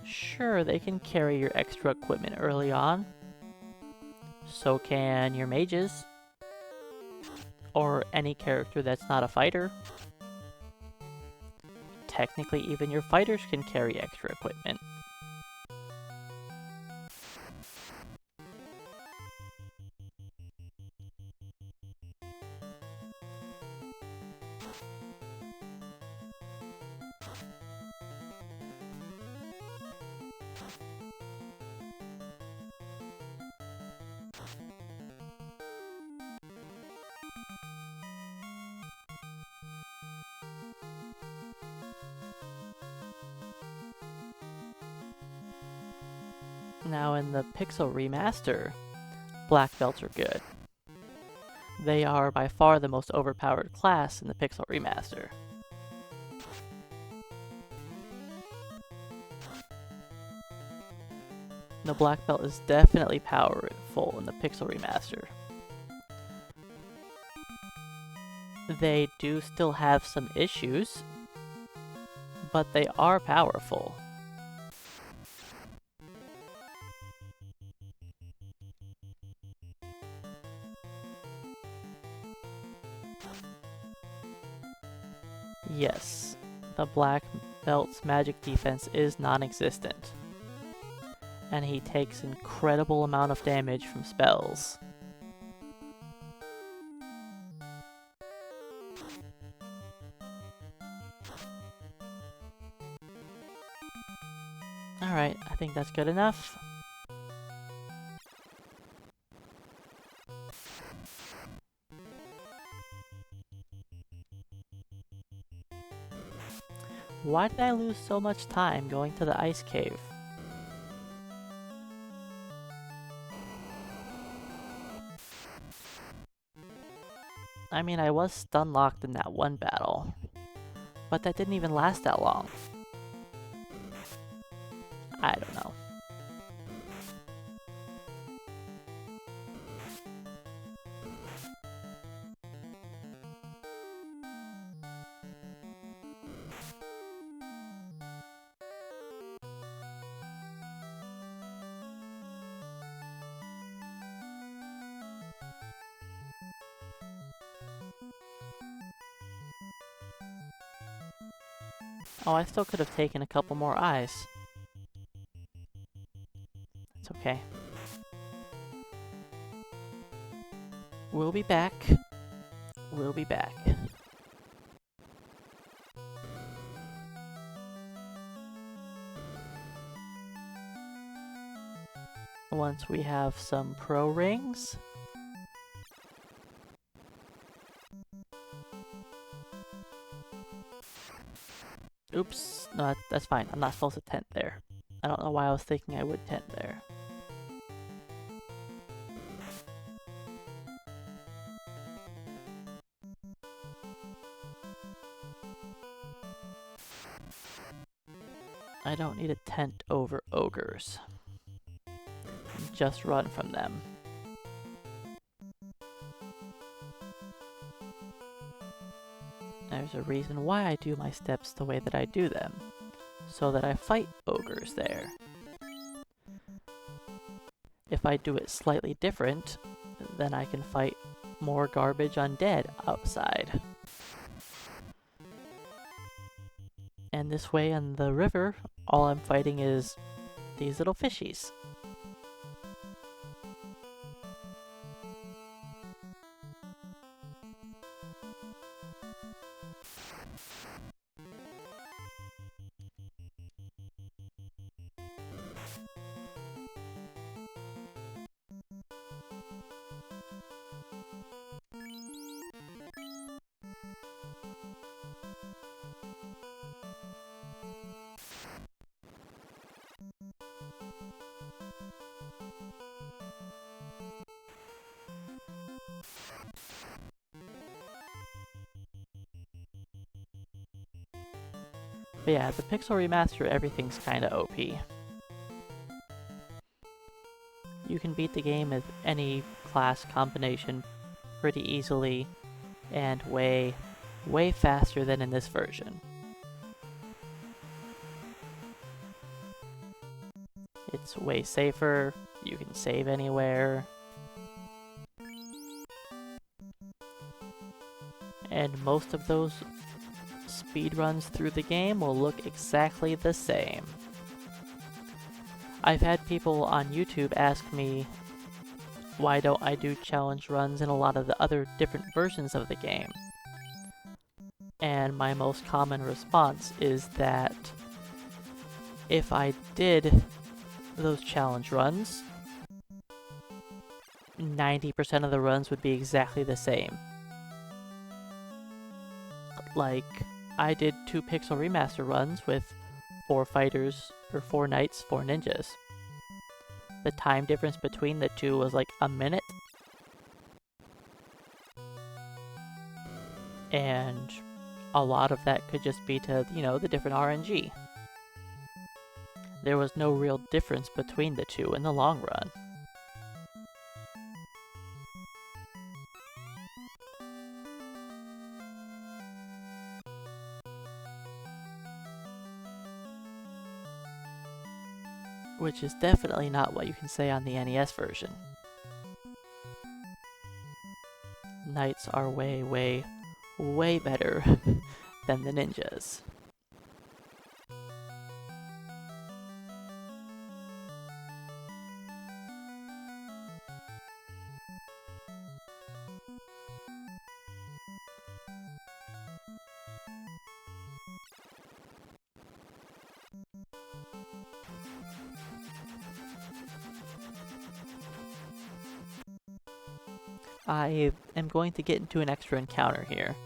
Sure, they can carry your extra equipment early on. So can your mages. Or any character that's not a fighter. Technically, even your fighters can carry extra equipment. Now in the Pixel Remaster, black belts are good. They are by far the most overpowered class in the Pixel Remaster. The black belt is definitely powerful in the Pixel Remaster. They do still have some issues, but they are powerful. Yes, the black belt's magic defense is non-existent, and he takes incredible amount of damage from spells. Alright, I think that's good enough. Why did I lose so much time going to the ice cave? I mean, I was stun locked in that one battle, but that didn't even last that long. I don't know. Oh, I still could have taken a couple more eyes. It's okay. We'll be back. We'll be back. Once we have some pro rings. Oops, no, that's fine. I'm not supposed to tent there. I don't know why I was thinking I would tent there. I don't need a tent over ogres. Just run from them. There's a reason why I do my steps the way that I do them. So that I fight ogres there. If I do it slightly different, then I can fight more garbage undead outside. And this way on the river, all I'm fighting is these little fishies. But yeah, the Pixel Remaster, everything's kinda OP. You can beat the game with any class combination pretty easily, and way, way faster than in this version. It's way safer, you can save anywhere, and most of those speedruns through the game will look exactly the same. I've had people on YouTube ask me why don't I do challenge runs in a lot of the other different versions of the game. And my most common response is that if I did those challenge runs, 90% of the runs would be exactly the same. Like, I did 2 Pixel Remaster runs with 4 fighters, or 4 knights, 4 ninjas. The time difference between the two was like a minute. And a lot of that could just be to, you know, the different RNG. There was no real difference between the two in the long run. Which is definitely not what you can say on the NES version. Knights are way, way, way better than the ninjas. I am going to get into an extra encounter here,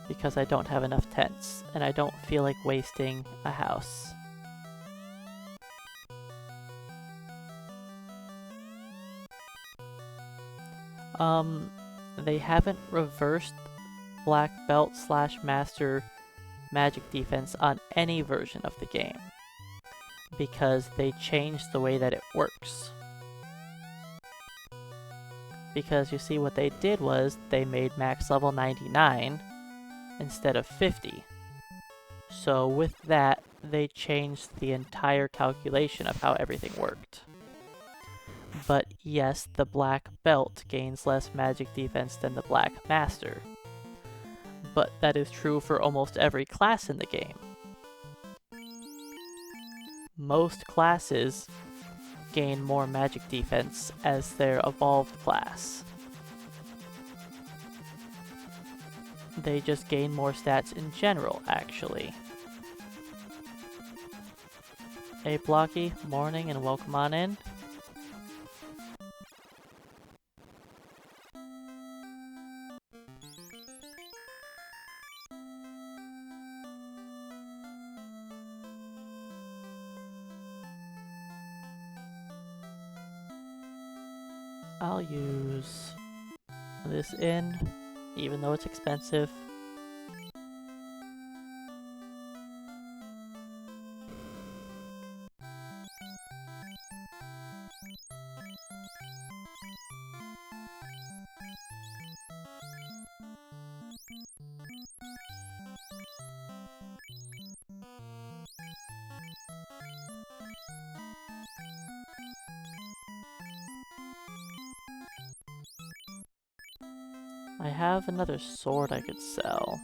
because I don't have enough tents, and I don't feel like wasting a house. They haven't reversed Black Belt / Master magic defense on any version of the game, because they changed the way that it works. Because you see, what they did was they made max level 99 instead of 50. So with that, they changed the entire calculation of how everything worked. But yes, the Black Belt gains less magic defense than the Black Master. But that is true for almost every class in the game. most classes gain more magic defense as their evolved class. They just gain more stats in general, actually. Hey Blocky, morning and welcome on in. I'll use this in, even though it's expensive. I have another sword I could sell.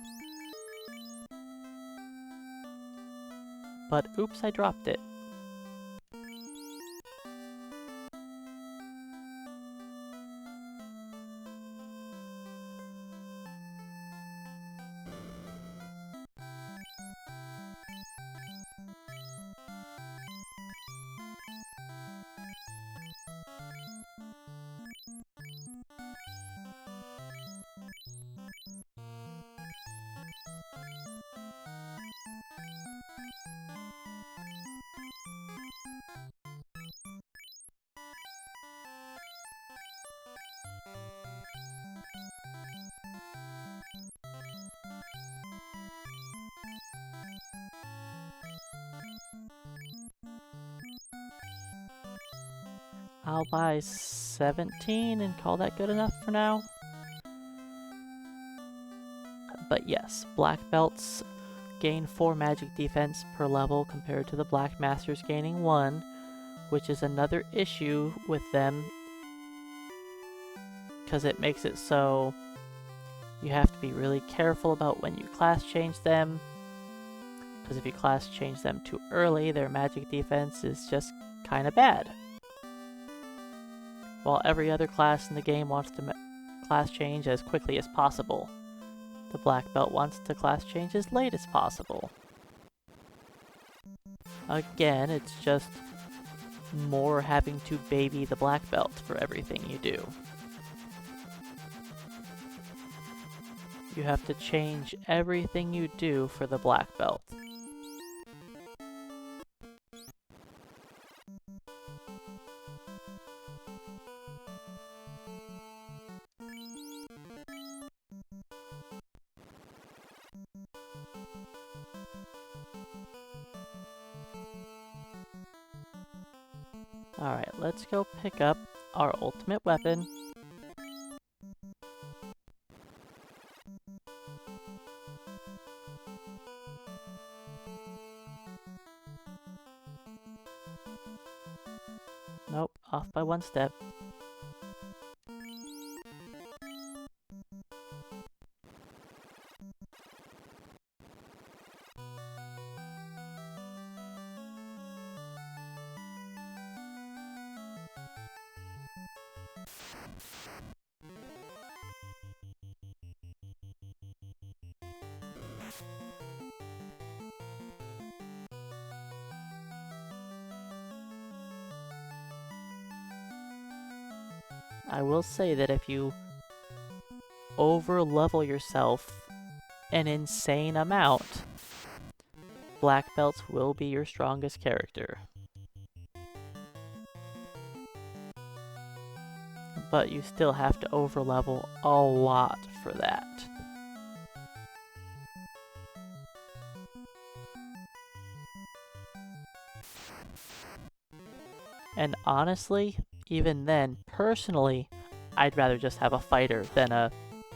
But oops, I dropped it. I'll buy 17 and call that good enough for now. But yes, black belts gain 4 magic defense per level compared to the black masters gaining 1, which is another issue with them because it makes it so you have to be really careful about when you class change them, because if you class change them too early, their magic defense is just kinda bad. While every other class in the game wants to class change as quickly as possible, the black belt wants to class change as late as possible. Again, it's just more having to baby the black belt for everything you do. You have to change everything you do for the black belt. Alright, let's go pick up our ultimate weapon. Nope, off by 1 step. I will say that if you over-level yourself an insane amount, black belts will be your strongest character. But you still have to over-level a lot for that. And honestly, even then, personally, I'd rather just have a fighter than a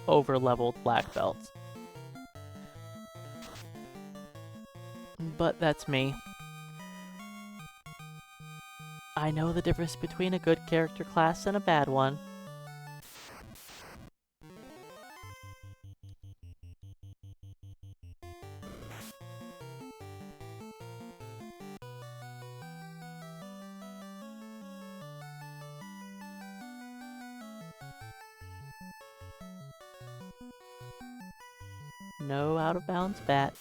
over-leveled black belt. But that's me. I know the difference between a good character class and a bad one. No out of bounds bat.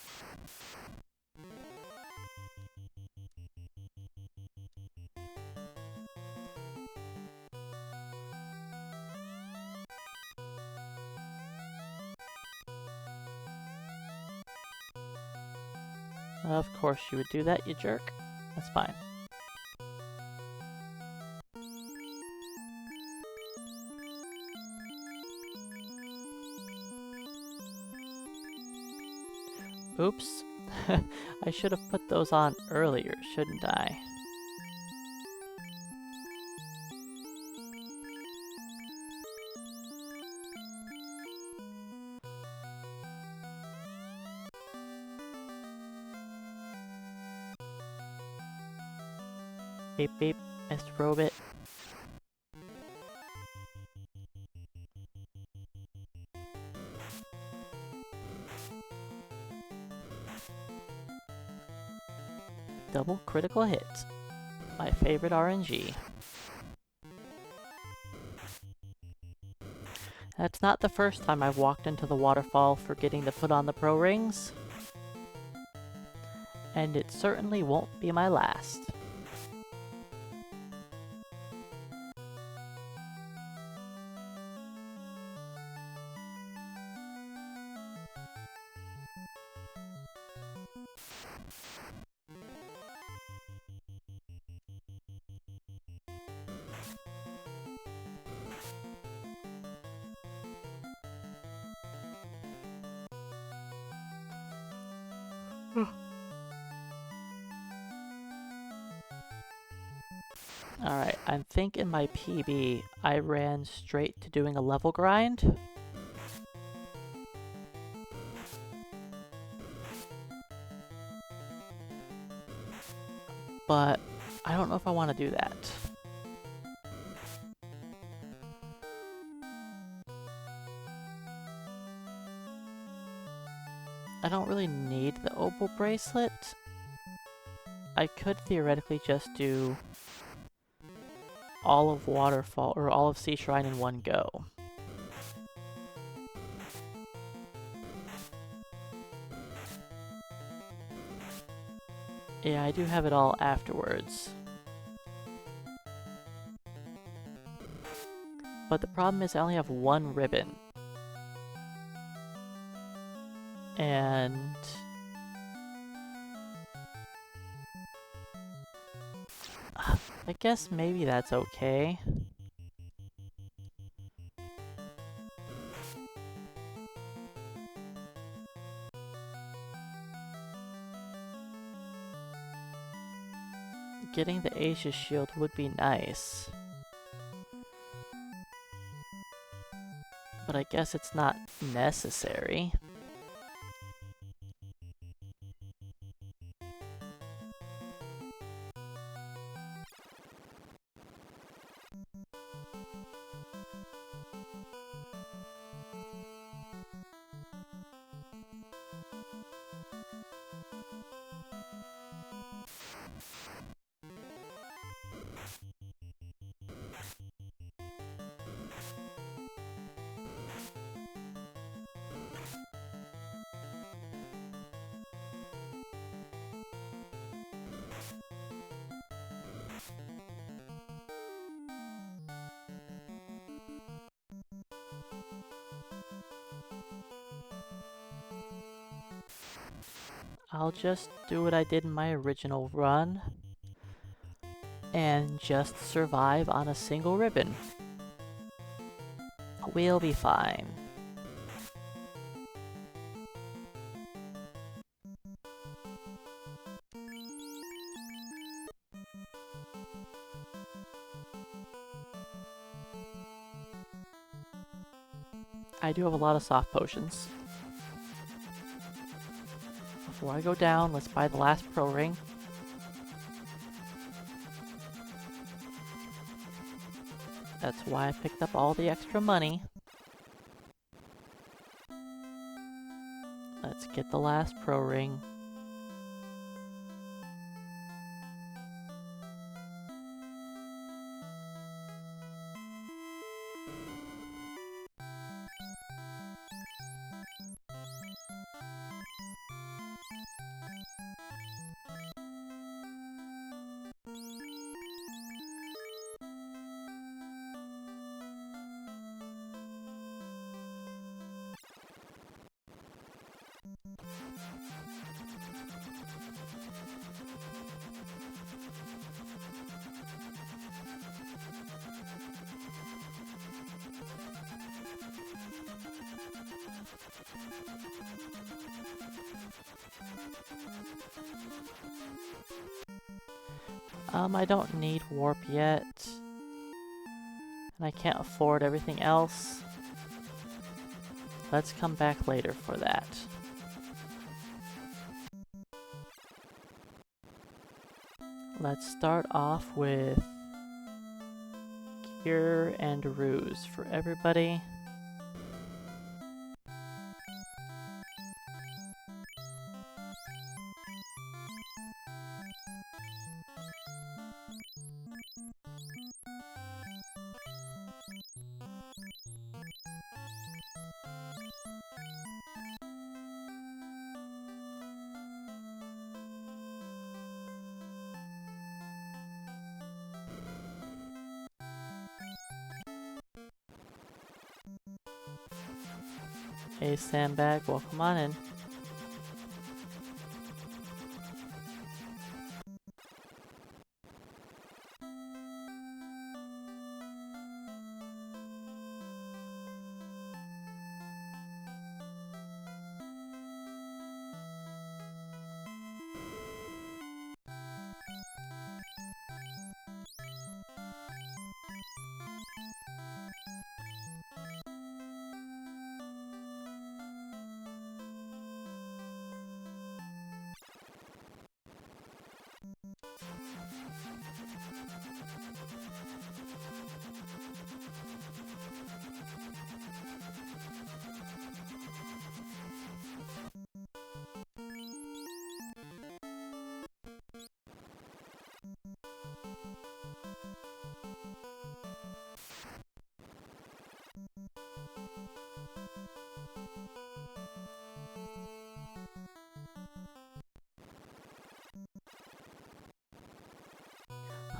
Of course you would do that, you jerk. That's fine. Oops. I should have put those on earlier, shouldn't I? Beep beep, Mr. Robot. Double critical hit. My favorite RNG. That's not the first time I've walked into the waterfall forgetting to put on the pro rings. And it certainly won't be my last. Alright, I think in my PB, I ran straight to doing a level grind. But I don't know if I want to do that. I don't really need the opal bracelet. I could theoretically just do all of Waterfall, or all of Sea Shrine in one go. Yeah, I do have it all afterwards. But the problem is I only have one ribbon. And I guess maybe that's okay. Getting the Aegis shield would be nice. But I guess it's not necessary. I'll just do what I did in my original run and just survive on a single ribbon. We'll be fine. I do have a lot of soft potions. Before I go down, let's buy the last pro ring. That's why I picked up all the extra money. Let's get the last pro ring. I don't need warp yet. And I can't afford everything else. Let's come back later for that. Let's start off with Cure and Ruse for everybody. Hey Sandbag, welcome on in.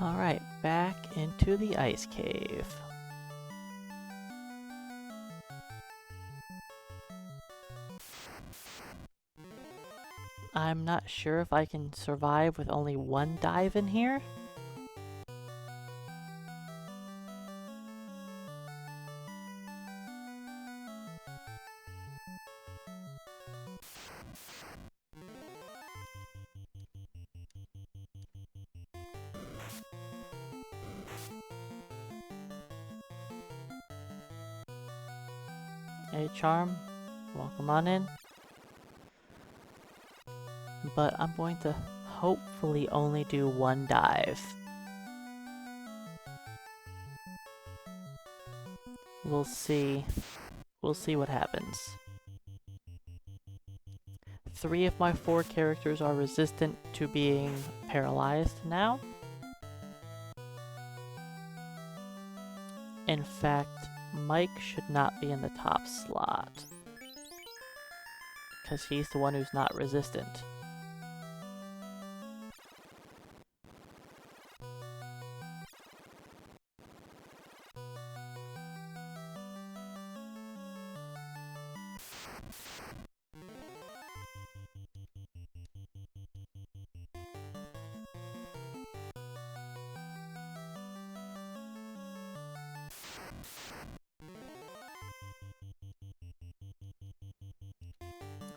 Alright, back into the ice cave. I'm not sure if I can survive with only one dive in here. Hey Charm, welcome on in. But I'm going to hopefully only do one dive. We'll see. We'll see what happens. 3 of my 4 characters are resistant to being paralyzed now. In fact, Mike should not be in the top slot, because he's the one who's not resistant.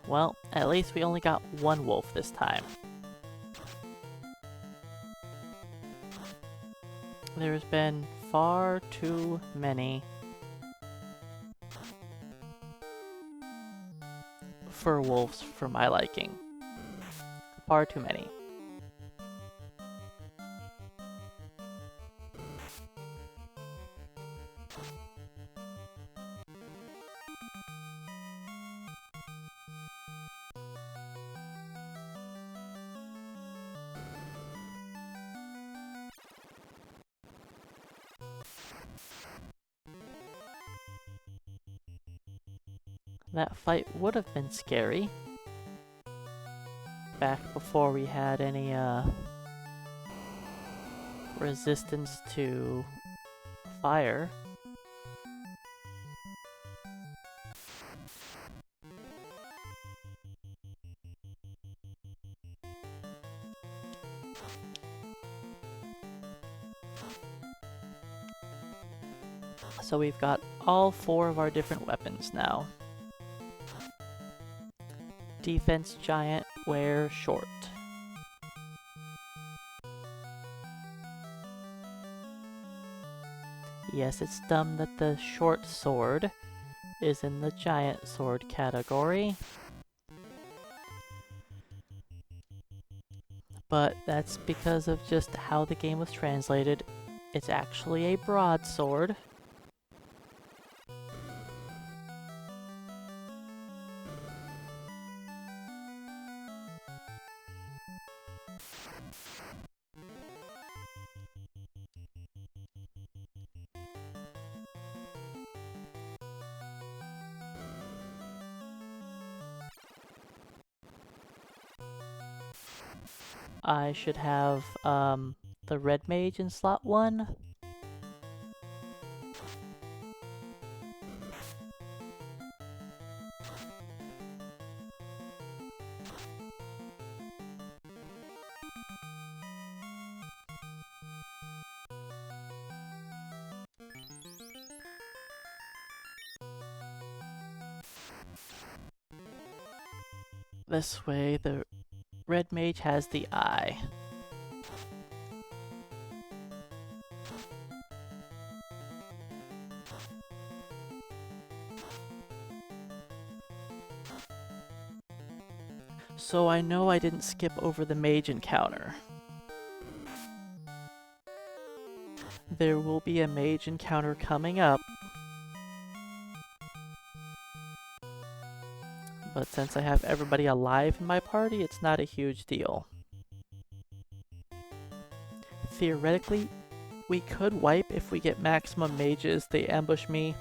Well, at least we only got one wolf this time. There's been far too many fur wolves for my liking. Far too many. That fight would have been scary back before we had any resistance to fire. So we've got all 4 of our different weapons now. Defense Giant, wear short. Yes, it's dumb that the short sword is in the giant sword category. But that's because of just how the game was translated. It's actually a broadsword. I should have the red mage in slot 1. This way the red mage has the eye. So I know I didn't skip over the mage encounter. There will be a mage encounter coming up. But since I have everybody alive in my party, it's not a huge deal. Theoretically, we could wipe if we get maximum mages. They ambush me.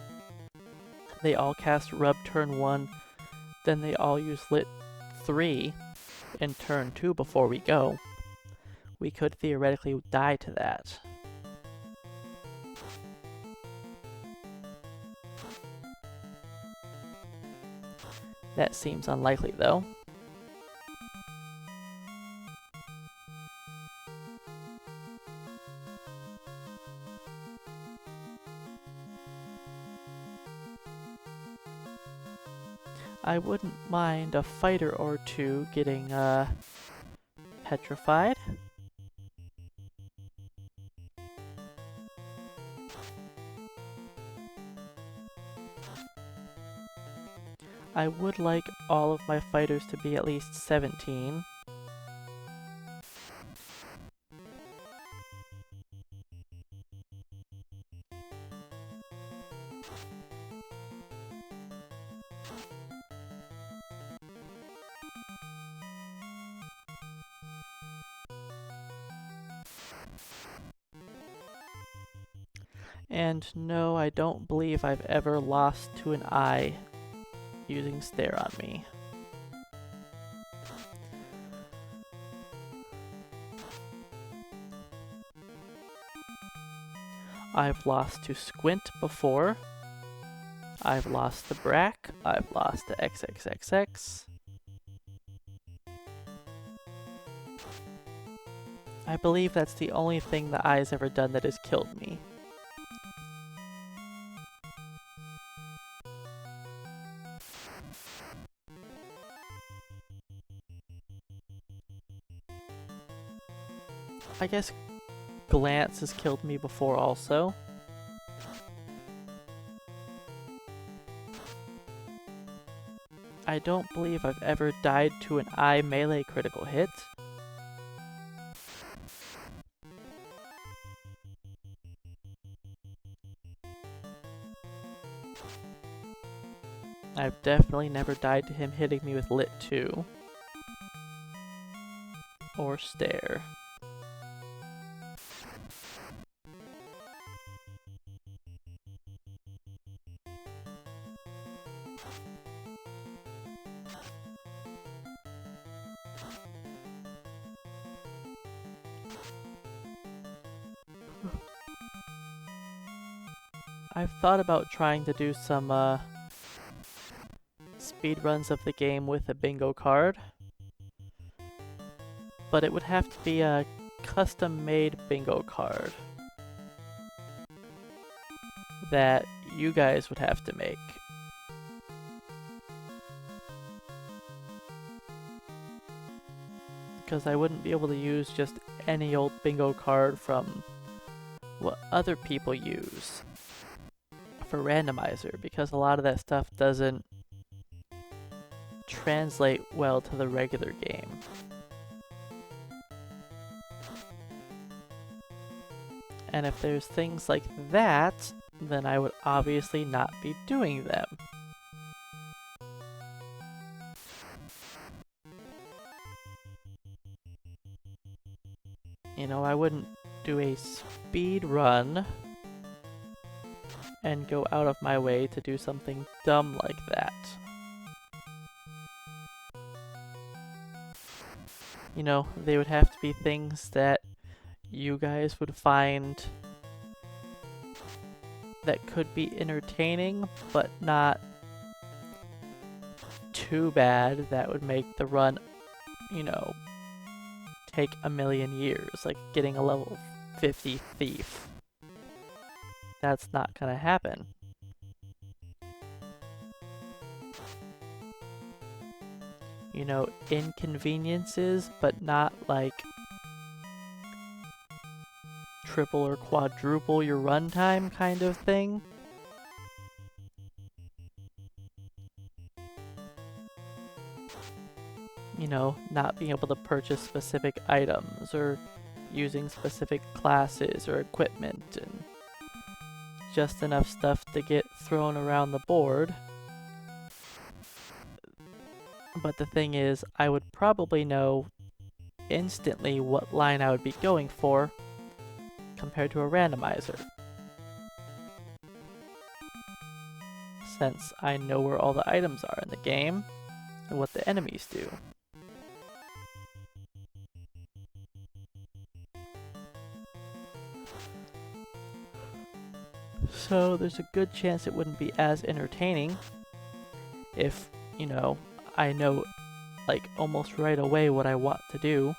They all cast Rub turn 1. Then they all use Lit 3 in turn 2 before we go. We could theoretically die to that. That seems unlikely though. I wouldn't mind a fighter or two getting petrified. I would like all of my fighters to be at least 17. And no, I don't believe I've ever lost to an eye using Stare on me. I've lost to Squint before. I've lost to Brack. I've lost to XXXX. I believe that's the only thing the eye's ever done that has killed me. I guess Glance has killed me before also. I don't believe I've ever died to an eye melee critical hit. I've definitely never died to him hitting me with Lit 2. Or Stare. I've thought about trying to do some speedruns of the game with a bingo card, but it would have to be a custom-made bingo card that you guys would have to make. because I wouldn't be able to use just any old bingo card from what other people use for randomizer, because a lot of that stuff doesn't translate well to the regular game. And if there's things like that, then I would obviously not be doing them. You know, I wouldn't do a speed run and go out of my way to do something dumb like that. You know, they would have to be things that you guys would find that could be entertaining, but not too bad that would make the run, you know, take a million years, like getting a level 50 thief. That's not gonna happen. You know, inconveniences, but not like triple or quadruple your runtime kind of thing. You know, not being able to purchase specific items or using specific classes or equipment, and just enough stuff to get thrown around the board. But the thing is, I would probably know instantly what line I would be going for compared to a randomizer, since I know where all the items are in the game and what the enemies do. So there's a good chance it wouldn't be as entertaining if, you know, I know like almost right away what I want to do.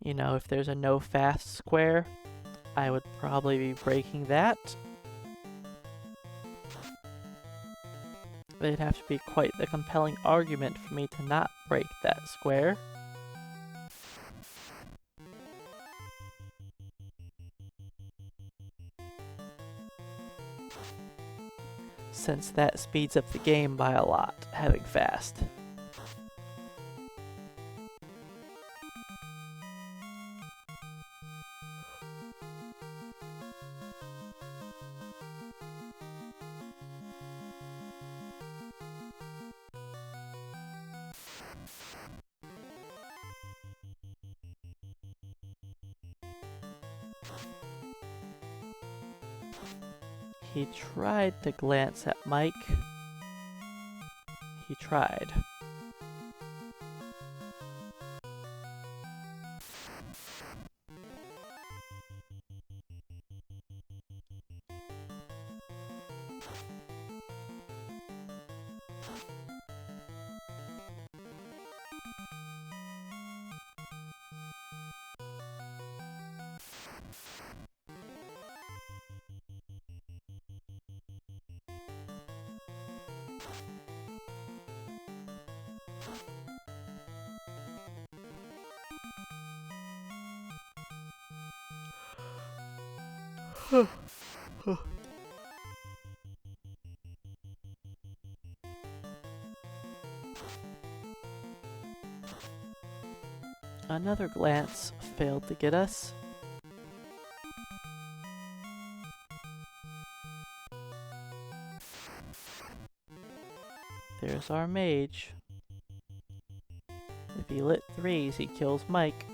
You know, if there's a no fast square, I would probably be breaking that. There'd have to be quite the compelling argument for me to not break that square. Since that speeds up the game by a lot, having fast. He tried to glance at Mike. He tried. Another glance failed to get us. There's our mage. If he lit threes, he kills Mike.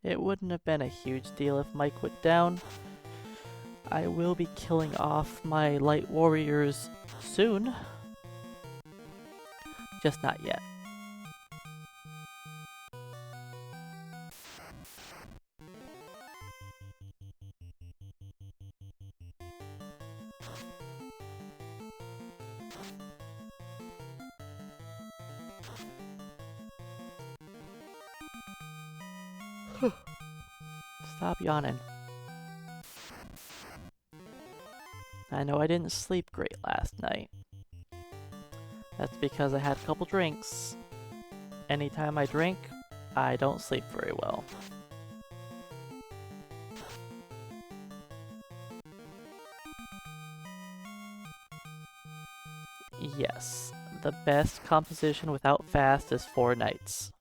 It wouldn't have been a huge deal if Mike went down. I will be killing off my light warriors soon. Just not yet. Stop yawning. I know I didn't sleep great last night. That's because I had a couple drinks. Anytime I drink, I don't sleep very well. Yes, the best composition without fast is 4 nights.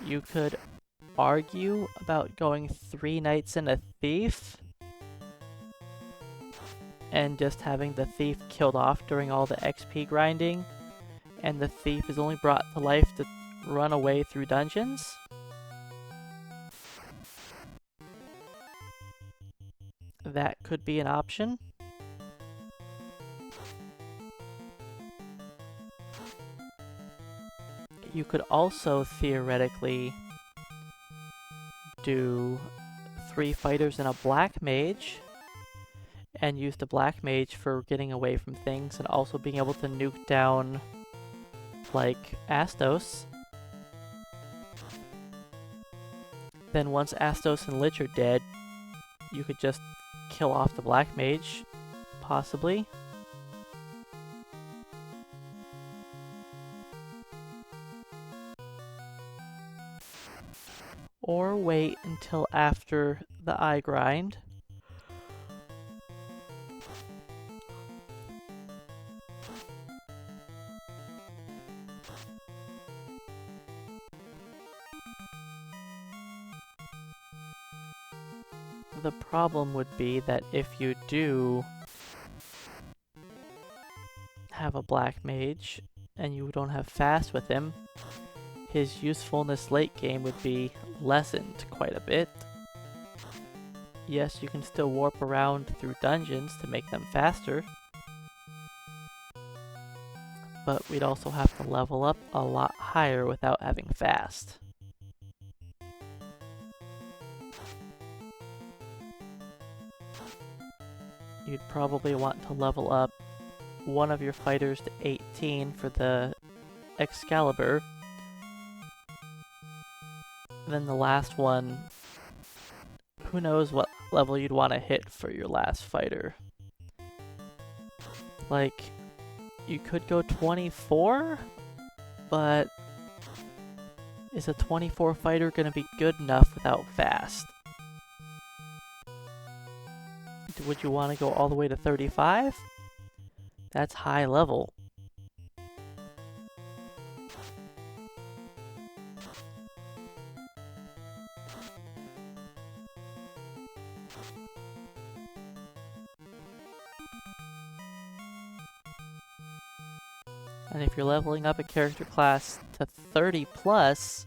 You could argue about going 3 nights in a thief and just having the thief killed off during all the XP grinding, and the thief is only brought to life to run away through dungeons. That could be an option. You could also theoretically do 3 fighters and a black mage, and use the black mage for getting away from things and also being able to nuke down, like, Astos. Then once Astos and Lich are dead, you could just kill off the black mage, possibly. Or wait until after the eye grind. The problem would be that if you do have a black mage and you don't have fast with him, his usefulness late game would be lessened quite a bit. Yes, you can still warp around through dungeons to make them faster, but we'd also have to level up a lot higher without having fast. You'd probably want to level up one of your fighters to 18 for the Excalibur. Then the last one, who knows what level you'd want to hit for your last fighter. Like, you could go 24, but is a 24 fighter going to be good enough without fast? Would you want to go all the way to 35? That's high level. And if you're leveling up a character class to 30 plus,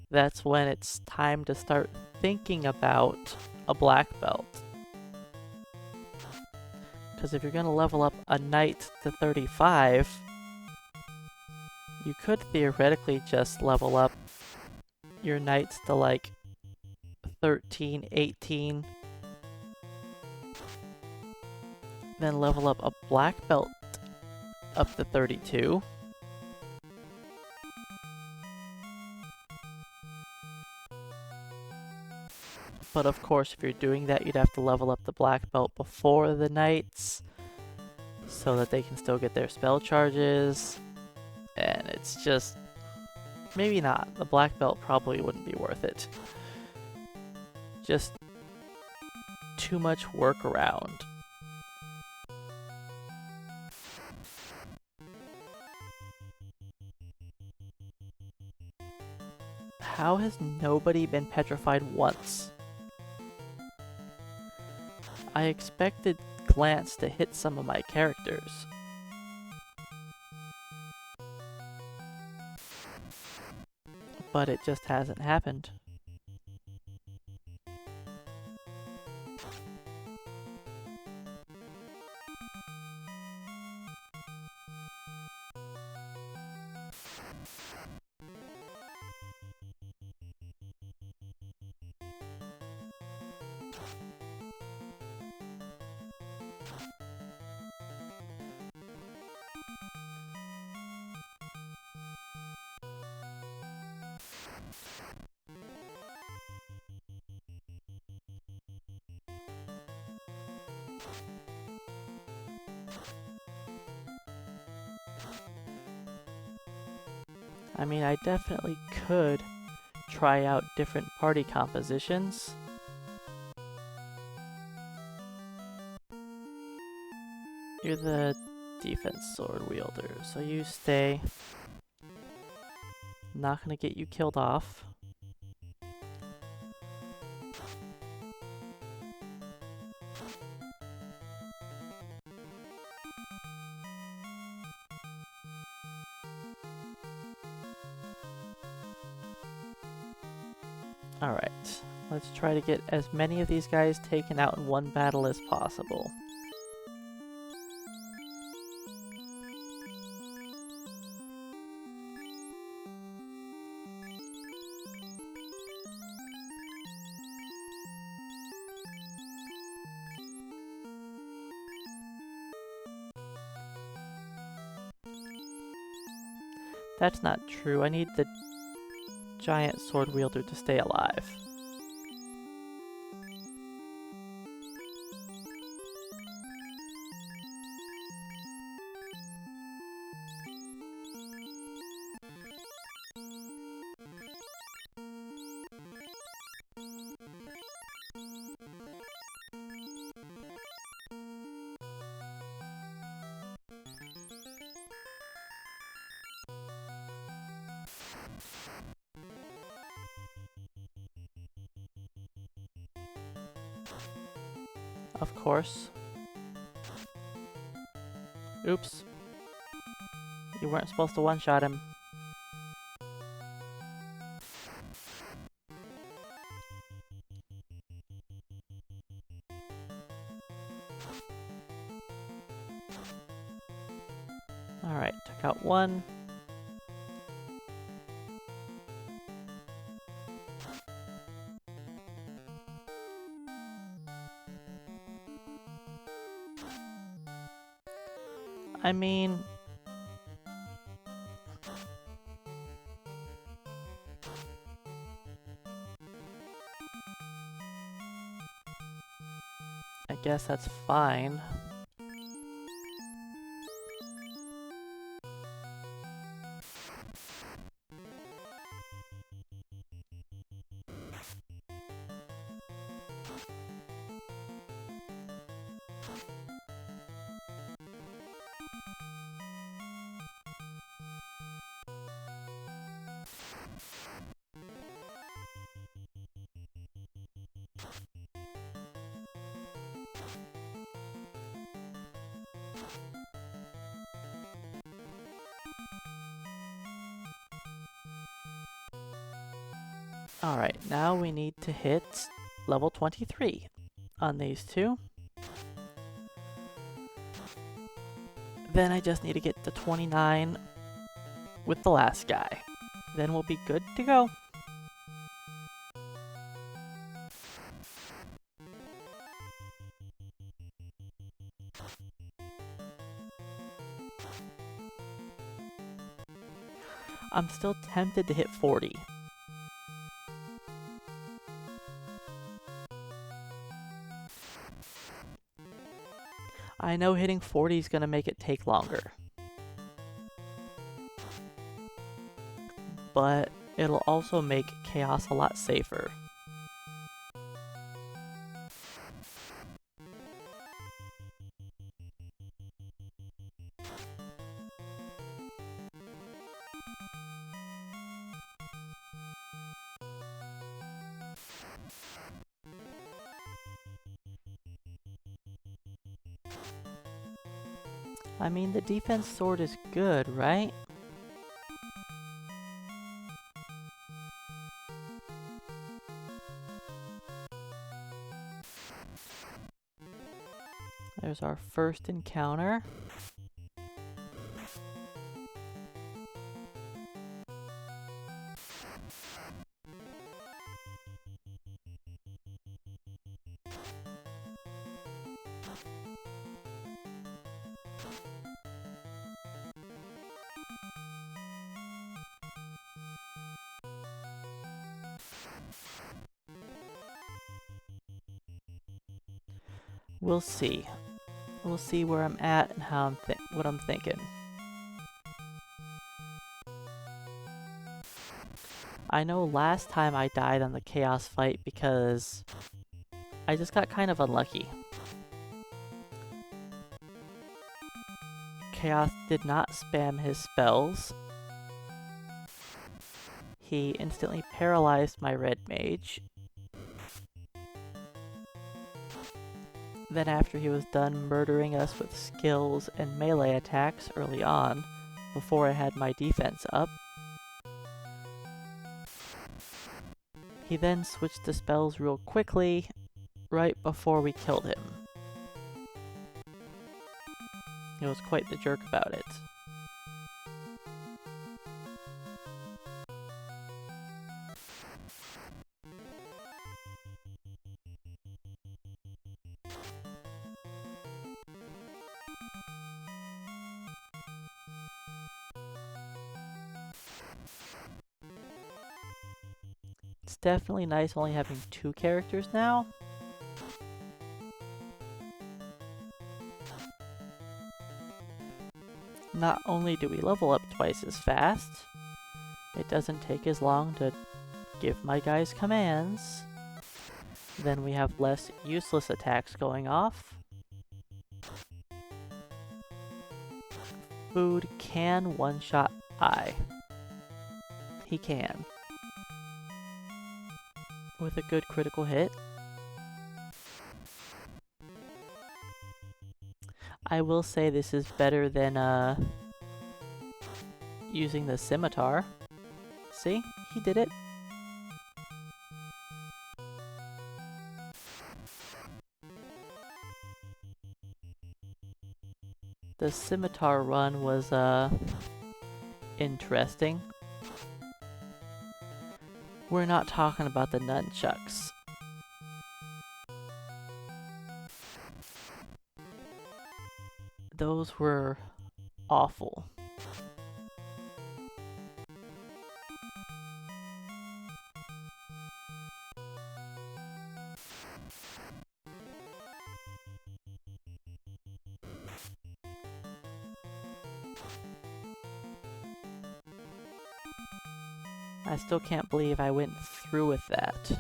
that's when it's time to start thinking about a black belt. Because if you're going to level up a knight to 35, you could theoretically just level up your knights to like 13, 18, then level up a black belt up to 32. But of course, if you're doing that, you'd have to level up the black belt before the knights so that they can still get their spell charges. And it's just, maybe not. The black belt probably wouldn't be worth it. Just too much work around. How has nobody been petrified once? I expected Glance to hit some of my characters. But it just hasn't happened. I mean, I definitely could try out different party compositions. You're the defense sword wielder, so you stay. Not gonna get you killed off. Alright, let's try to get as many of these guys taken out in one battle as possible. That's not true. I need the giant sword wielder to stay alive. Of course. Oops. You weren't supposed to one-shot him. Alright, took out one. I mean... I guess that's fine. Alright, now we need to hit level 23 on these two. Then I just need to get to 29 with the last guy. Then we'll be good to go. I'm still tempted to hit 40. I know hitting 40 is going to make it take longer. But it'll also make chaos a lot safer. I mean, the defense sword is good, right? There's our first encounter. We'll see. We'll see where I'm at and how what I'm thinking. I know last time I died on the chaos fight because I just got kind of unlucky. Chaos did not spam his spells. He instantly paralyzed my red mage. Then after he was done murdering us with skills and melee attacks early on, before I had my defense up, he then switched to spells real quickly, right before we killed him. He was quite the jerk about it. It's definitely nice only having 2 characters now. Not only do we level up twice as fast, it doesn't take as long to give my guys commands. Then we have less useless attacks going off. Food can one-shot I. He can. With a good critical hit. I will say this is better than using the scimitar. See? He did it. The scimitar run was interesting. We're not talking about the nunchucks. Those were awful. I still can't believe I went through with that.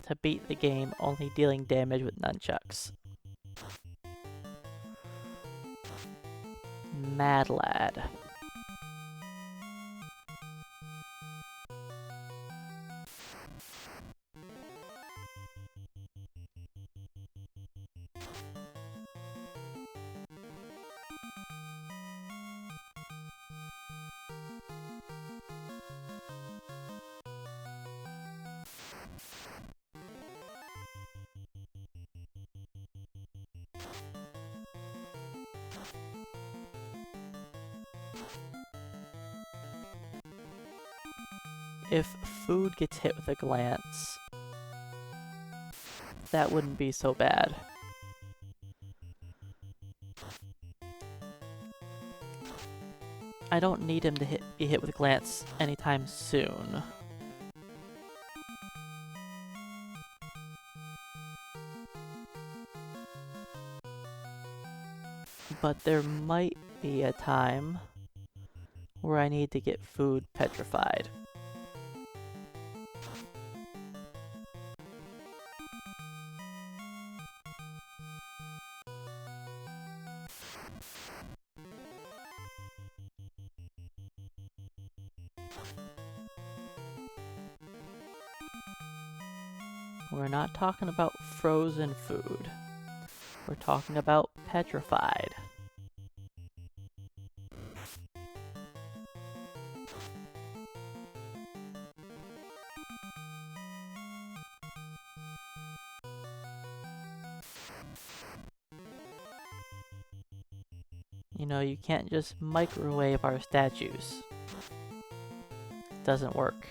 To beat the game only dealing damage with nunchucks. Mad lad. If food gets hit with a glance, that wouldn't be so bad. I don't need him to be hit with a glance anytime soon. But there might be a time where I need to get food petrified. We're not talking about frozen food. We're talking about petrified. You know, you can't just microwave our statues. It doesn't work.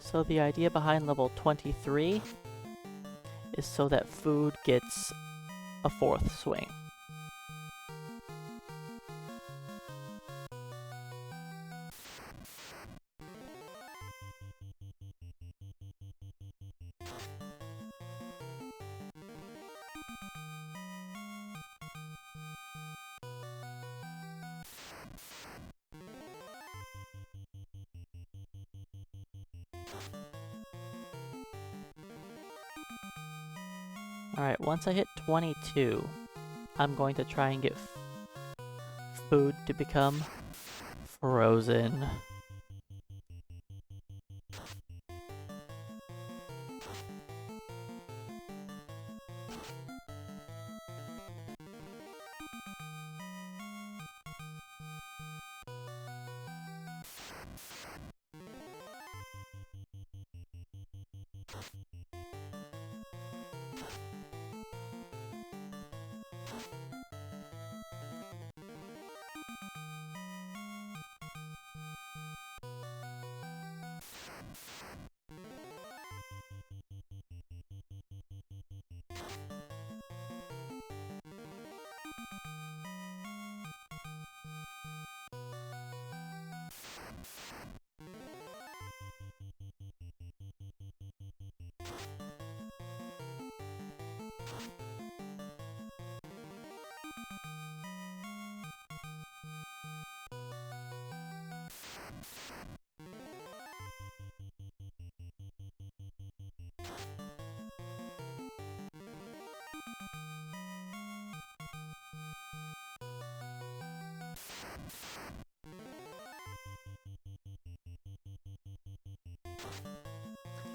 So the idea behind level 23 is so that food gets a 4th swing. Alright, once I hit 22, I'm going to try and get food to become frozen.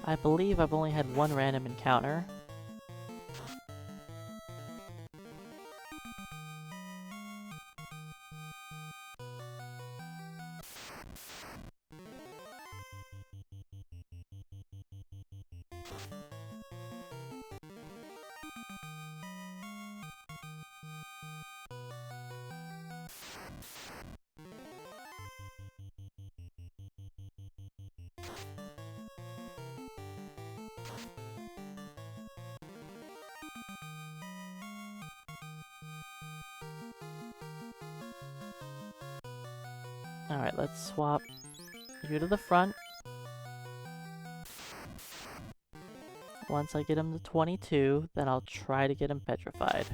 I believe I've only had one random encounter. Alright, let's swap you to the front. Once I get him to 22, then I'll try to get him petrified.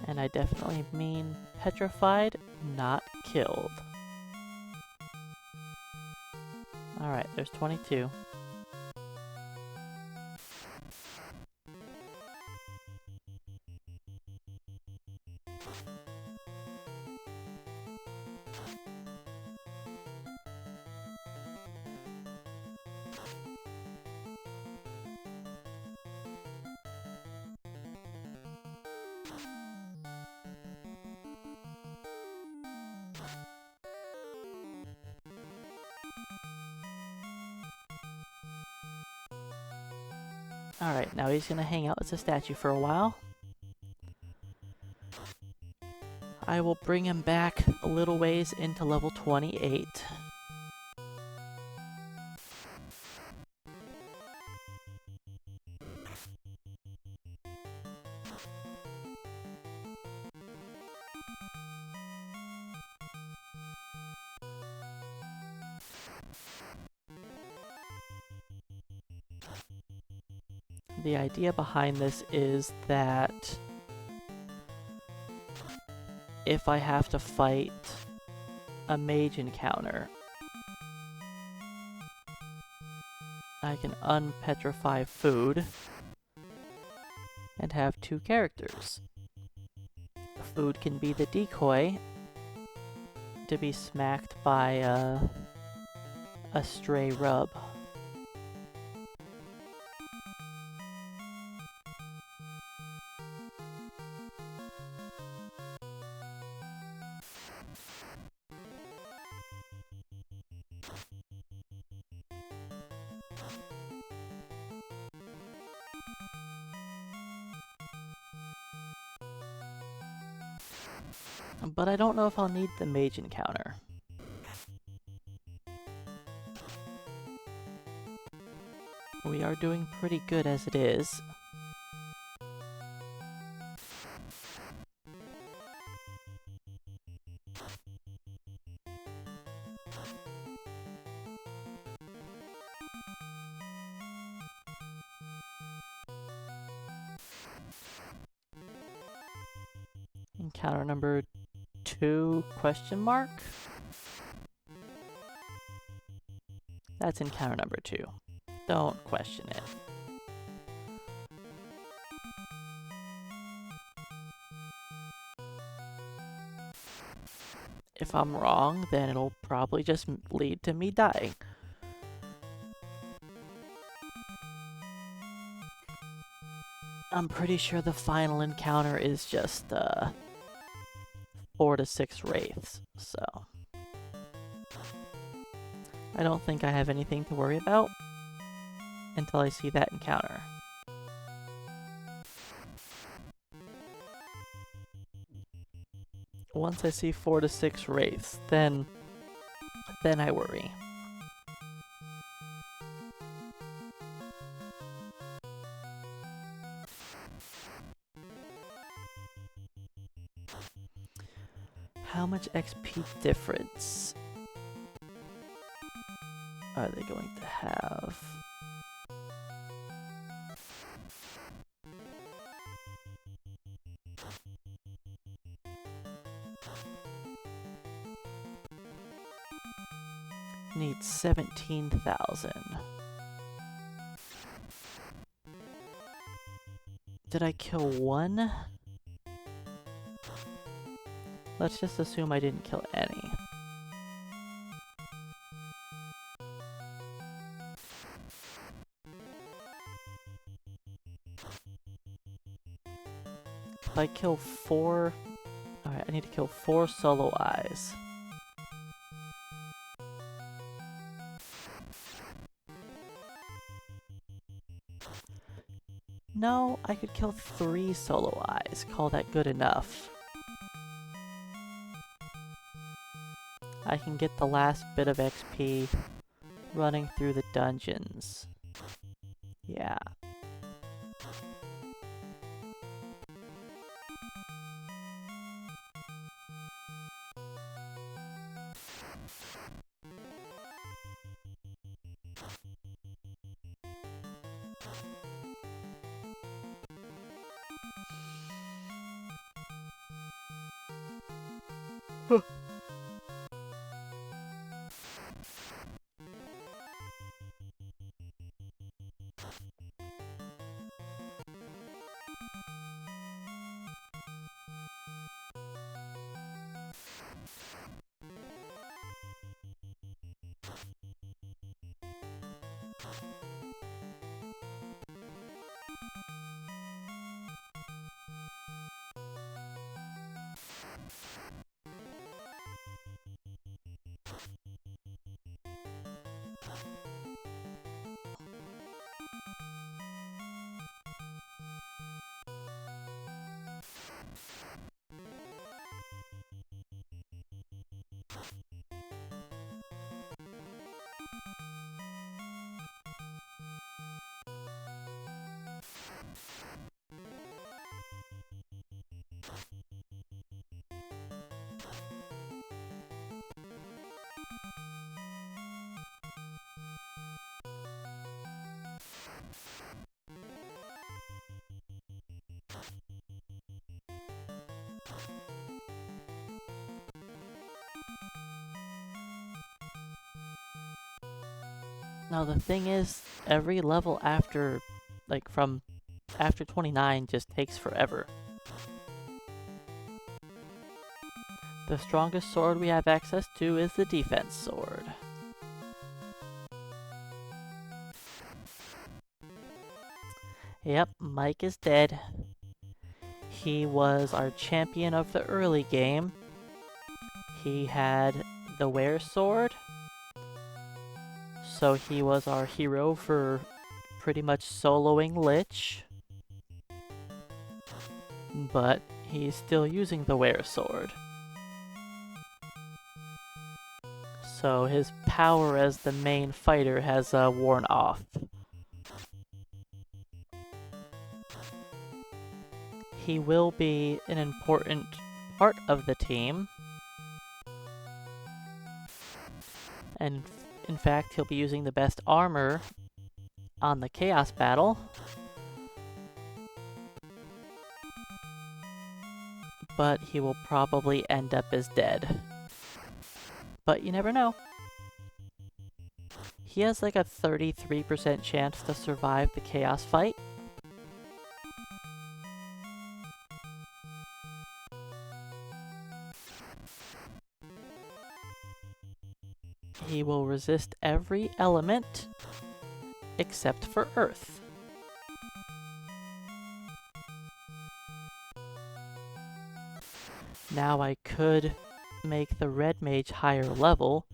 And I definitely mean petrified, not killed. Alright, there's 22. Alright, now he's gonna hang out as a statue for a while. I will bring him back a little ways into level 28. The idea behind this is that if I have to fight a mage encounter, I can unpetrify food and have two characters. Food can be the decoy to be smacked by a stray rub. But I don't know if I'll need the mage encounter. We are doing pretty good as it is. Encounter number 2, question mark? That's encounter number 2. Don't question it. If I'm wrong, then it'll probably just lead to me dying. I'm pretty sure the final encounter is just 4 to 6 wraiths, so I don't think I have anything to worry about until I see that encounter. Once I see 4 to 6 wraiths, then I worry. How much XP difference are they going to have? Need 17,000. Did I kill one? Let's just assume I didn't kill any. If I kill 4... Alright, I need to kill 4 solo eyes. No, I could kill 3 solo eyes. Call that good enough. I can get the last bit of XP running through the dungeons. Yeah. Now the thing is, every level after, like from after 29 just takes forever. The strongest sword we have access to is the defense sword. Yep, Mike is dead. He was our champion of the early game. He had the Were sword, so he was our hero for pretty much soloing Lich. But he's still using the Were sword. So his power as the main fighter has worn off. He will be an important part of the team. And in fact, he'll be using the best armor on the Chaos Battle. But he will probably end up as dead. But you never know. He has like a 33% chance to survive the Chaos fight. He will resist every element except for Earth. Now I could make the Red Mage higher level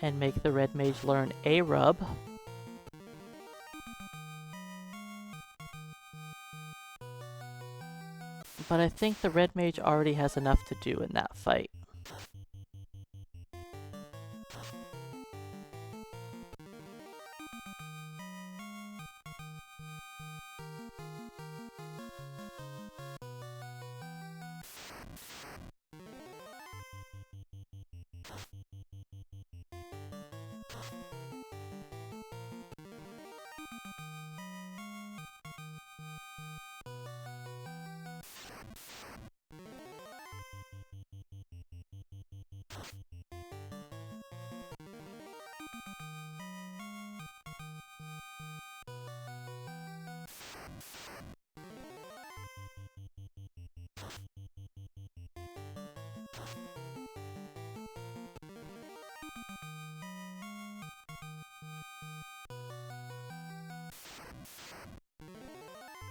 and make the Red Mage learn A-Rub. But I think the Red Mage already has enough to do in that fight.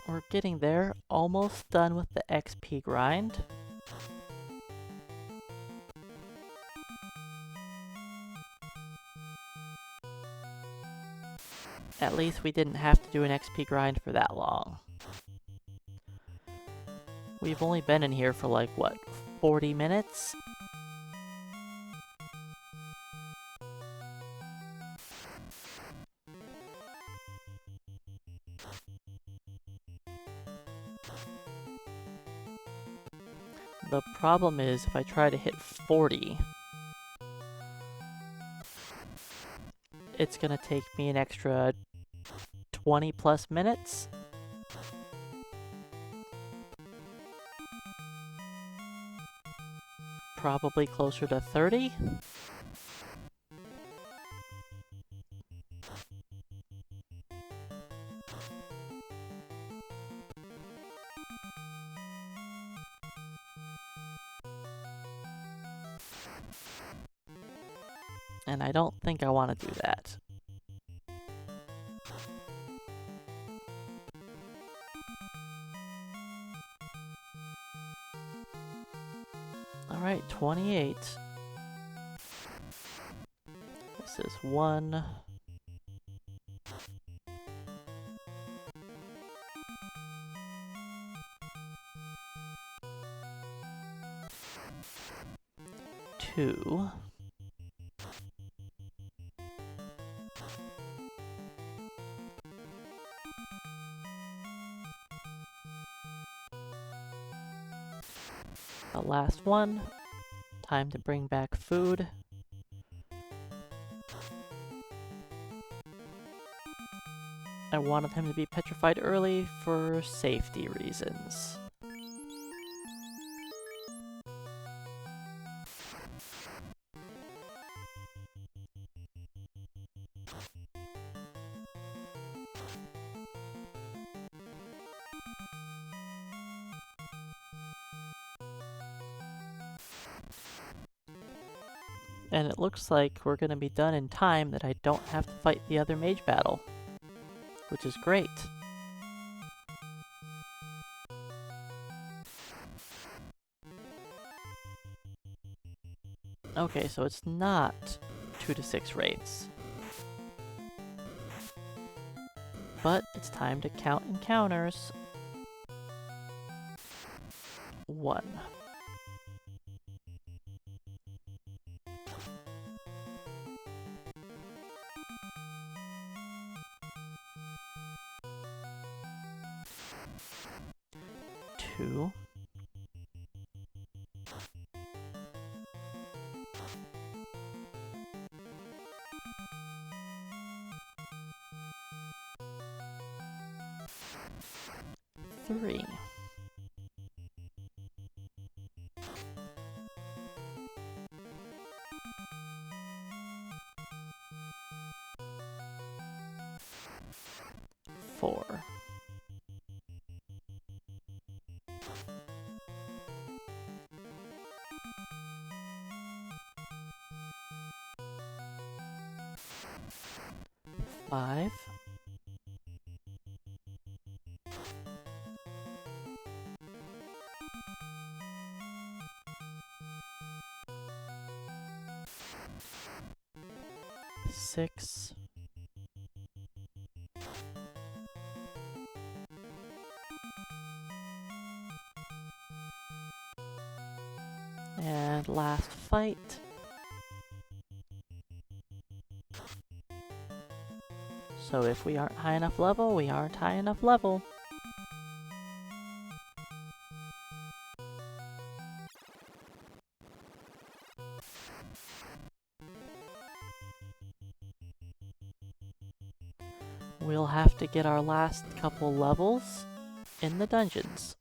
We're getting there, almost done with the XP grind. At least we didn't have to do an XP grind for that long. We've only been in here for like, what, 40 minutes? The problem is, if I try to hit 40, it's gonna take me an extra 20 plus minutes. Probably closer to 30. And I don't think I want to do that. Alright, 28. This is 1. 2. The last one. Time to bring back food. I wanted him to be petrified early for safety reasons. And it looks like we're gonna be done in time that I don't have to fight the other mage battle, which is great. Okay, so it's not 2 to 6 raids. But it's time to count encounters. 1. 2. 3. 4. 5. 6. 'And last fight. So if we aren't high enough level, we aren't high enough level. We'll have to get our last couple levels in the dungeons.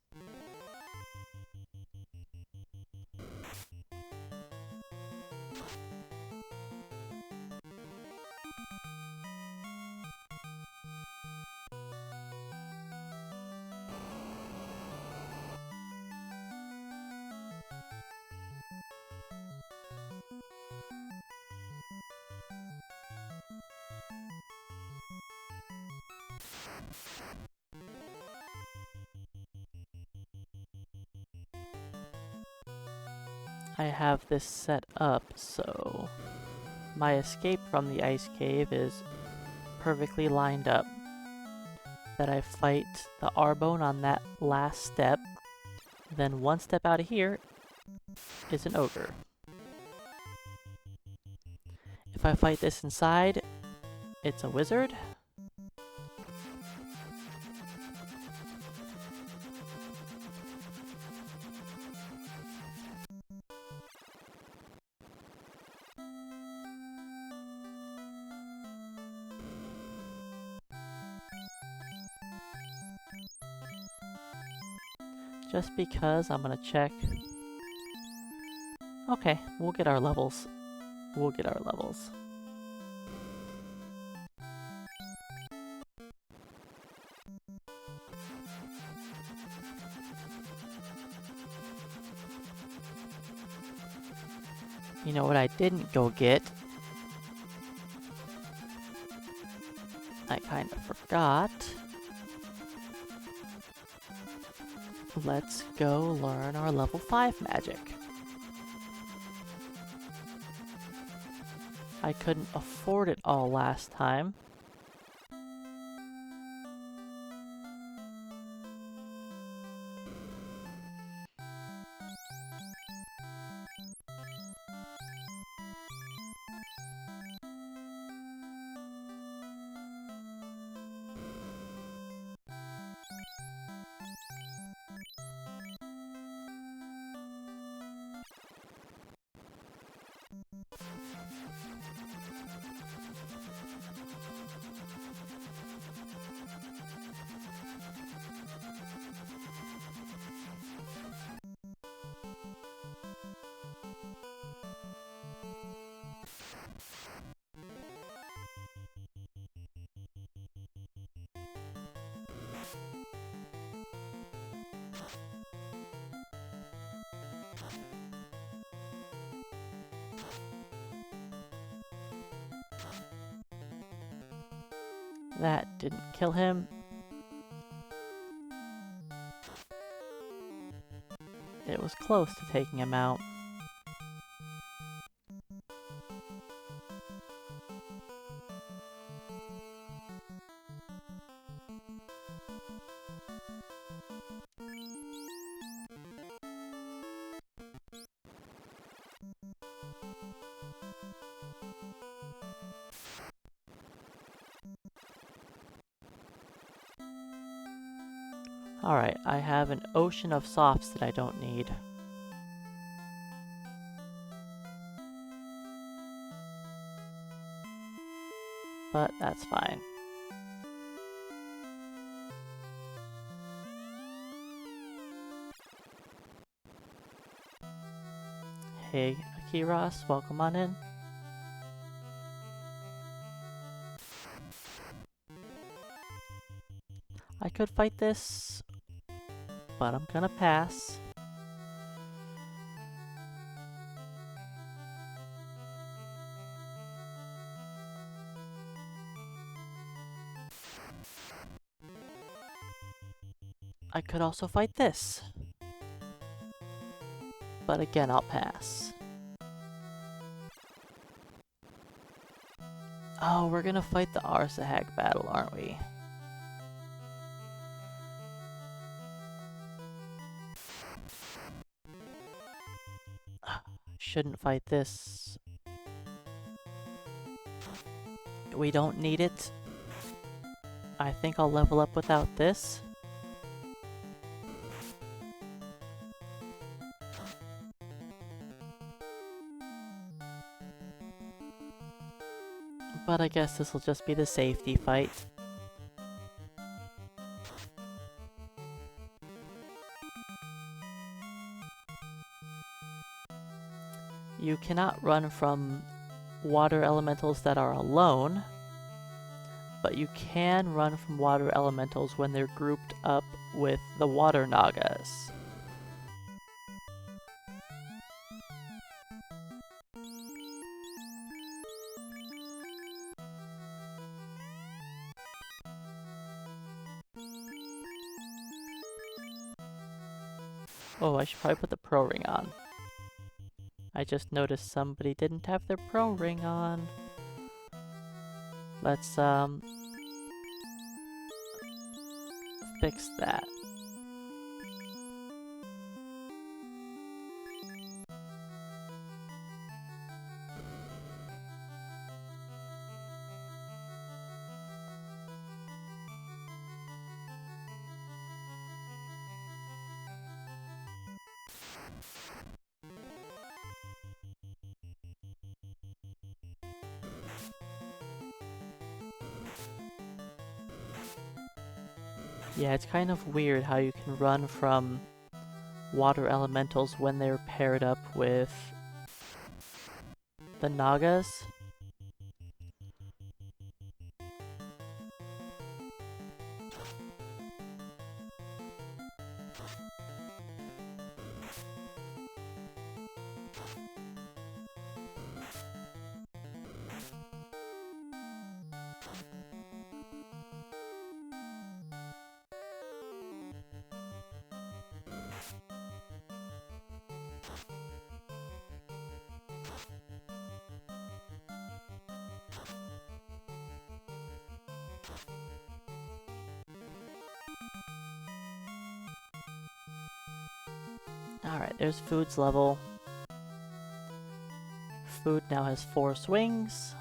I have this set up so my escape from the ice cave is perfectly lined up. That I fight the Arbone on that last step, then one step out of here is an ogre. If I fight this inside, it's a wizard. Just because I'm gonna check. Okay, we'll get our levels. We'll get our levels. You know what I didn't go get? I kind of forgot. Let's go learn our level 5 magic. I couldn't afford it all last time. That didn't kill him. It was close to taking him out. Alright, I have an ocean of softs that I don't need. But that's fine. Hey, Akiras, welcome on in. I could fight this, but I'm gonna pass. I could also fight this, but again, I'll pass. Oh, we're gonna fight the Arsahag battle, aren't we? Shouldn't fight this. We don't need it. I think I'll level up without this. But I guess this will just be the safety fight. You cannot run from water elementals that are alone, but you can run from water elementals when they're grouped up with the water nagas. Oh, I should probably put the pro ring on. I just noticed somebody didn't have their pro ring on. Let's, fix that. Yeah, it's kind of weird how you can run from water elementals when they're paired up with the nagas. Alright, there's Food's level. Food now has 4 swings.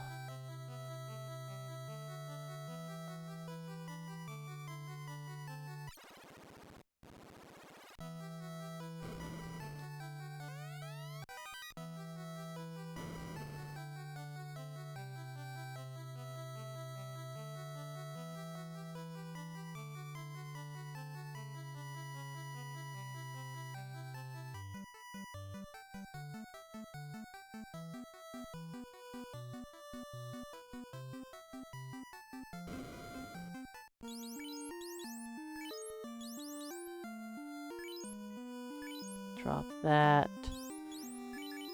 Drop that.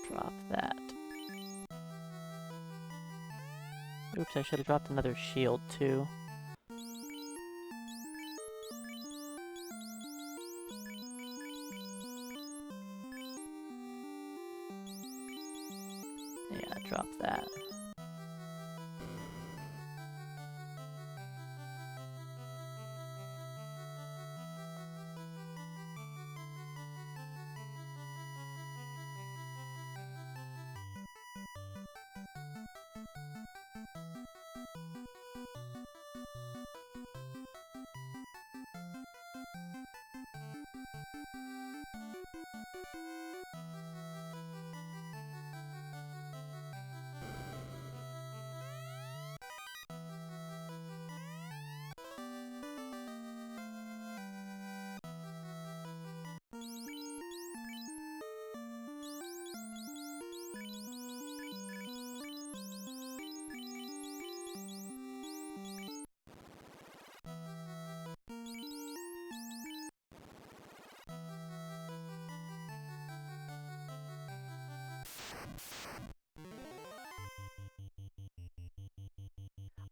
Drop that. Oops, I should have dropped another shield too. that.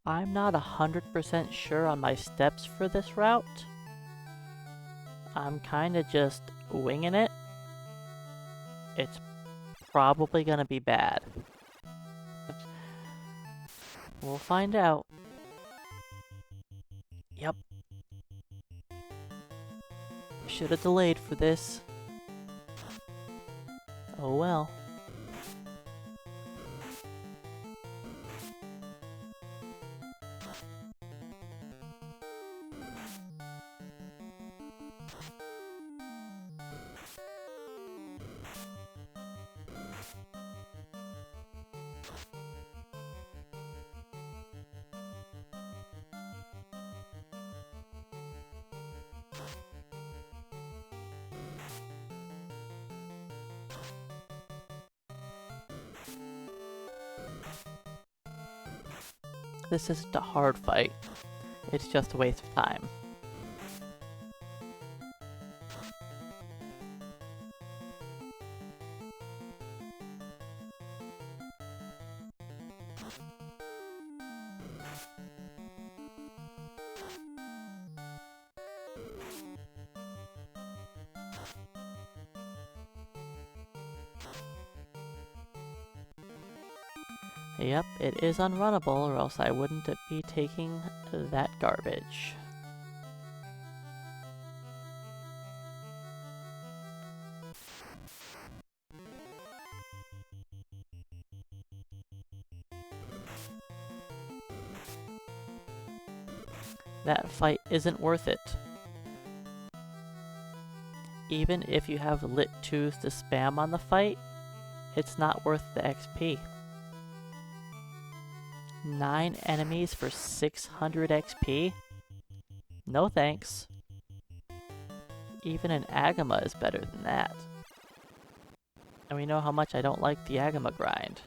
I'm not 100% sure on my steps for this route. I'm kinda just winging it. It's probably gonna be bad. We'll find out. Yep. Should have delayed for this. Oh well. This isn't a hard fight. It's just a waste of time. Yep, it is unrunnable, or else I wouldn't be taking that garbage. That fight isn't worth it. Even if you have lit 2s to spam on the fight, it's not worth the XP. 9 enemies for 600 XP? No thanks. Even an Agama is better than that. And we know how much I don't like the Agama grind.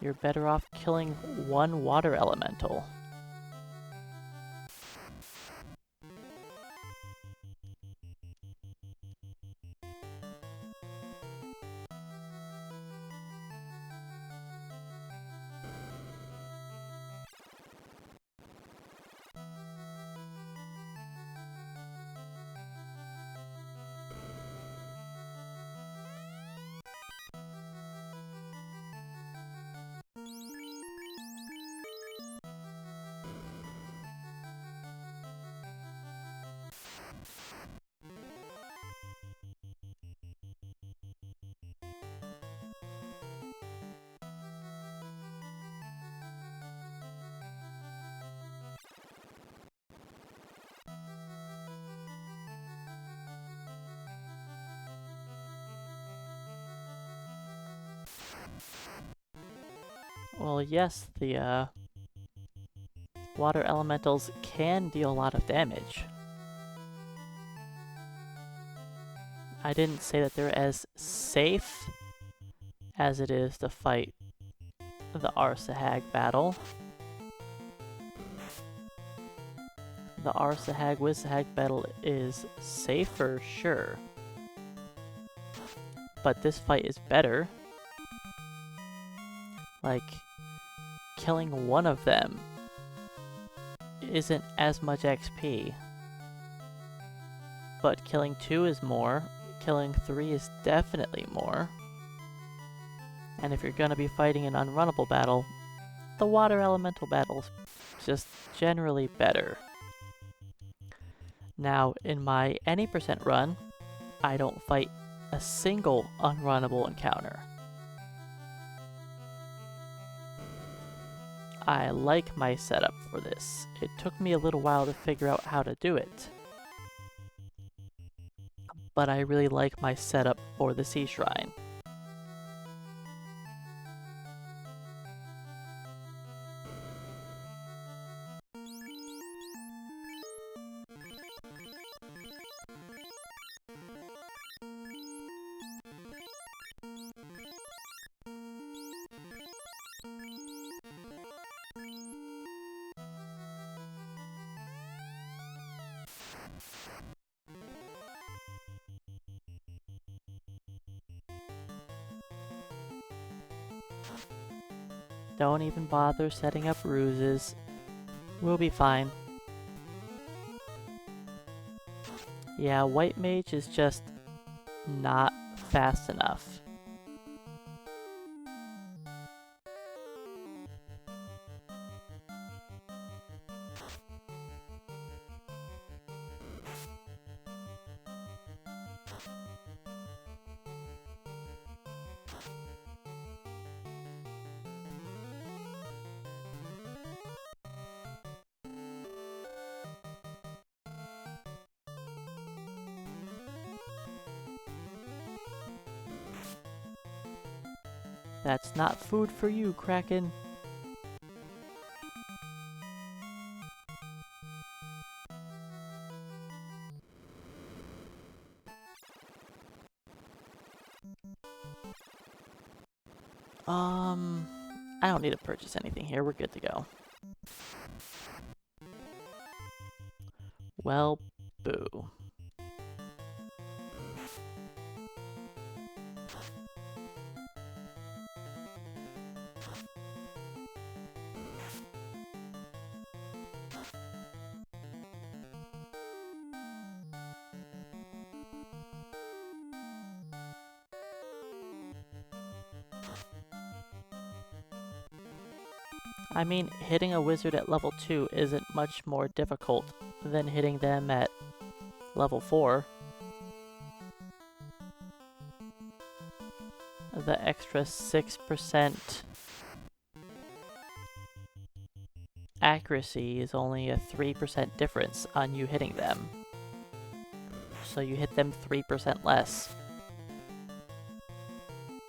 You're better off killing one water elemental. Well, yes, the water elementals can deal a lot of damage. I didn't say that they're as safe as it is to fight the Arsahag battle. The Arsahag Wizahag battle is safer, sure. But this fight is better. Like, killing one of them isn't as much XP. but killing 2 is more. Killing 3 is definitely more. And if you're gonna be fighting an unrunnable battle, the water elemental battle's just generally better. Now, in my any percent run, I don't fight a single unrunnable encounter. I like my setup for this. It took me a little while to figure out how to do it, but I really like my setup for the Sea Shrine. Don't even bother setting up ruses. We'll be fine. Yeah, White Mage is just not fast enough. That's not food for you, Kraken. I don't need to purchase anything here. We're good to go. Well, boo. I mean, hitting a wizard at level 2 isn't much more difficult than hitting them at level 4. The extra 6% accuracy is only a 3% difference on you hitting them. So you hit them 3% less.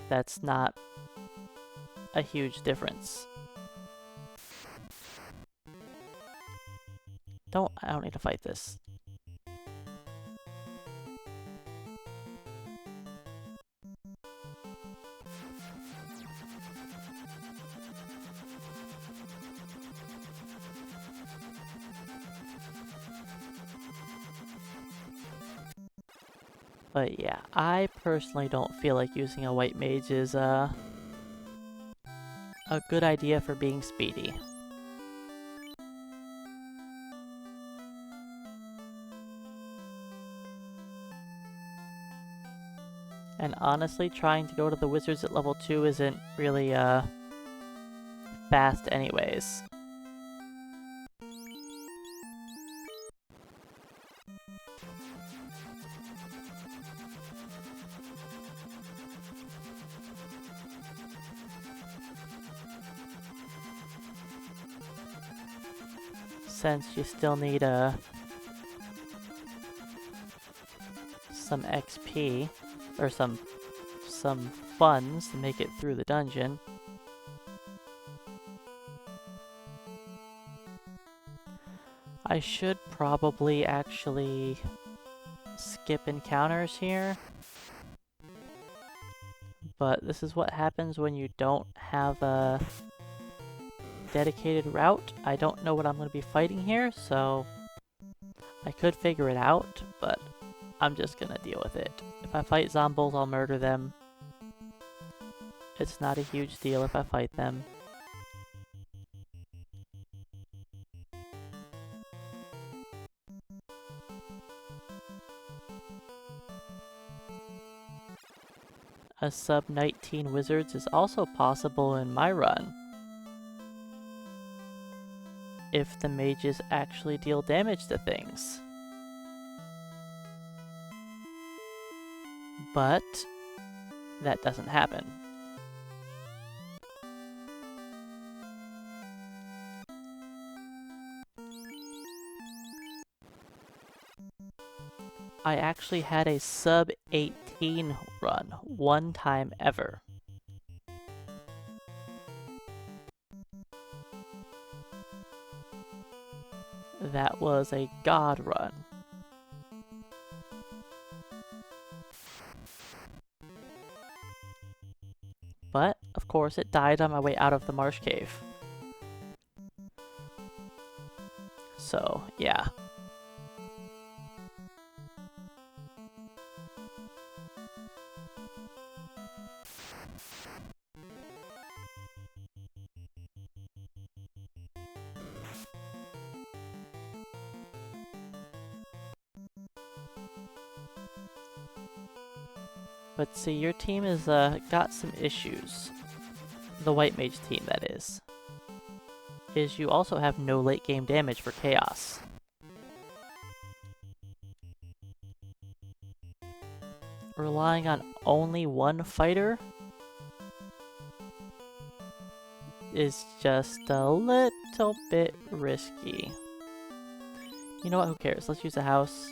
That's not a huge difference. I don't need to fight this. But yeah, I personally don't feel like using a White Mage is a good idea for being speedy. And honestly, trying to go to the wizards at level 2 isn't really fast anyways. Since you still need some XP or some funds to make it through the dungeon. I should probably actually skip encounters here, but this is what happens when you don't have a dedicated route. I don't know what I'm going to be fighting here, so I could figure it out, but I'm just gonna deal with it. If I fight zombies, I'll murder them. It's not a huge deal if I fight them. a sub 19 wizards is also possible in my run, if the mages actually deal damage to things. But that doesn't happen. I actually had a sub 18 run one time ever. That was a god run. But, of course, it died on my way out of the marsh cave. So, yeah. But see, your team has got some issues. The white mage team, that is. Is you also have no late game damage for chaos. Relying on only one fighter is just a little bit risky. You know what, who cares? Let's use a house.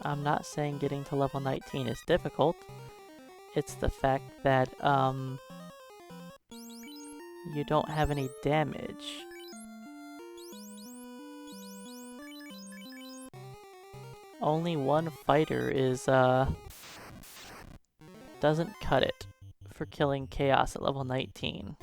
I'm not saying getting to level 19 is difficult. It's the fact that, you don't have any damage. Only one fighter is, doesn't cut it for killing chaos at level 19.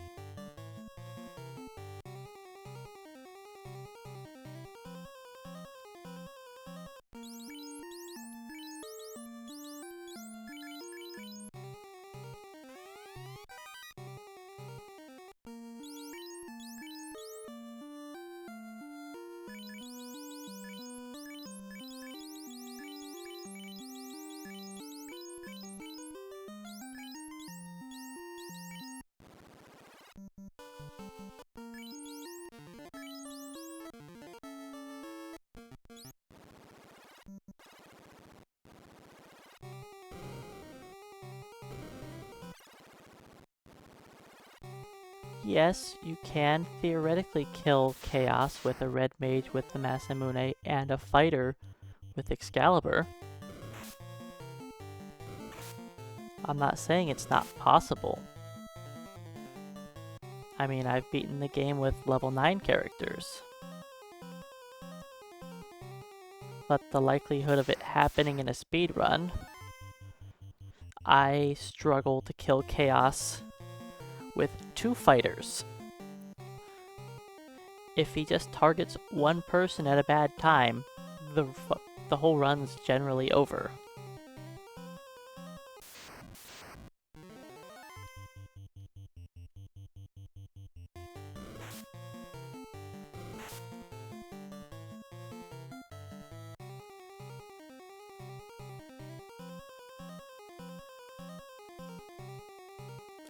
Yes, you can theoretically kill Chaos with a red mage with the Masamune and a fighter with Excalibur. I'm not saying it's not possible. I mean, I've beaten the game with level 9 characters. But the likelihood of it happening in a speedrun, I struggle to kill Chaos with 2 fighters. If he just targets one person at a bad time, the whole run's generally over.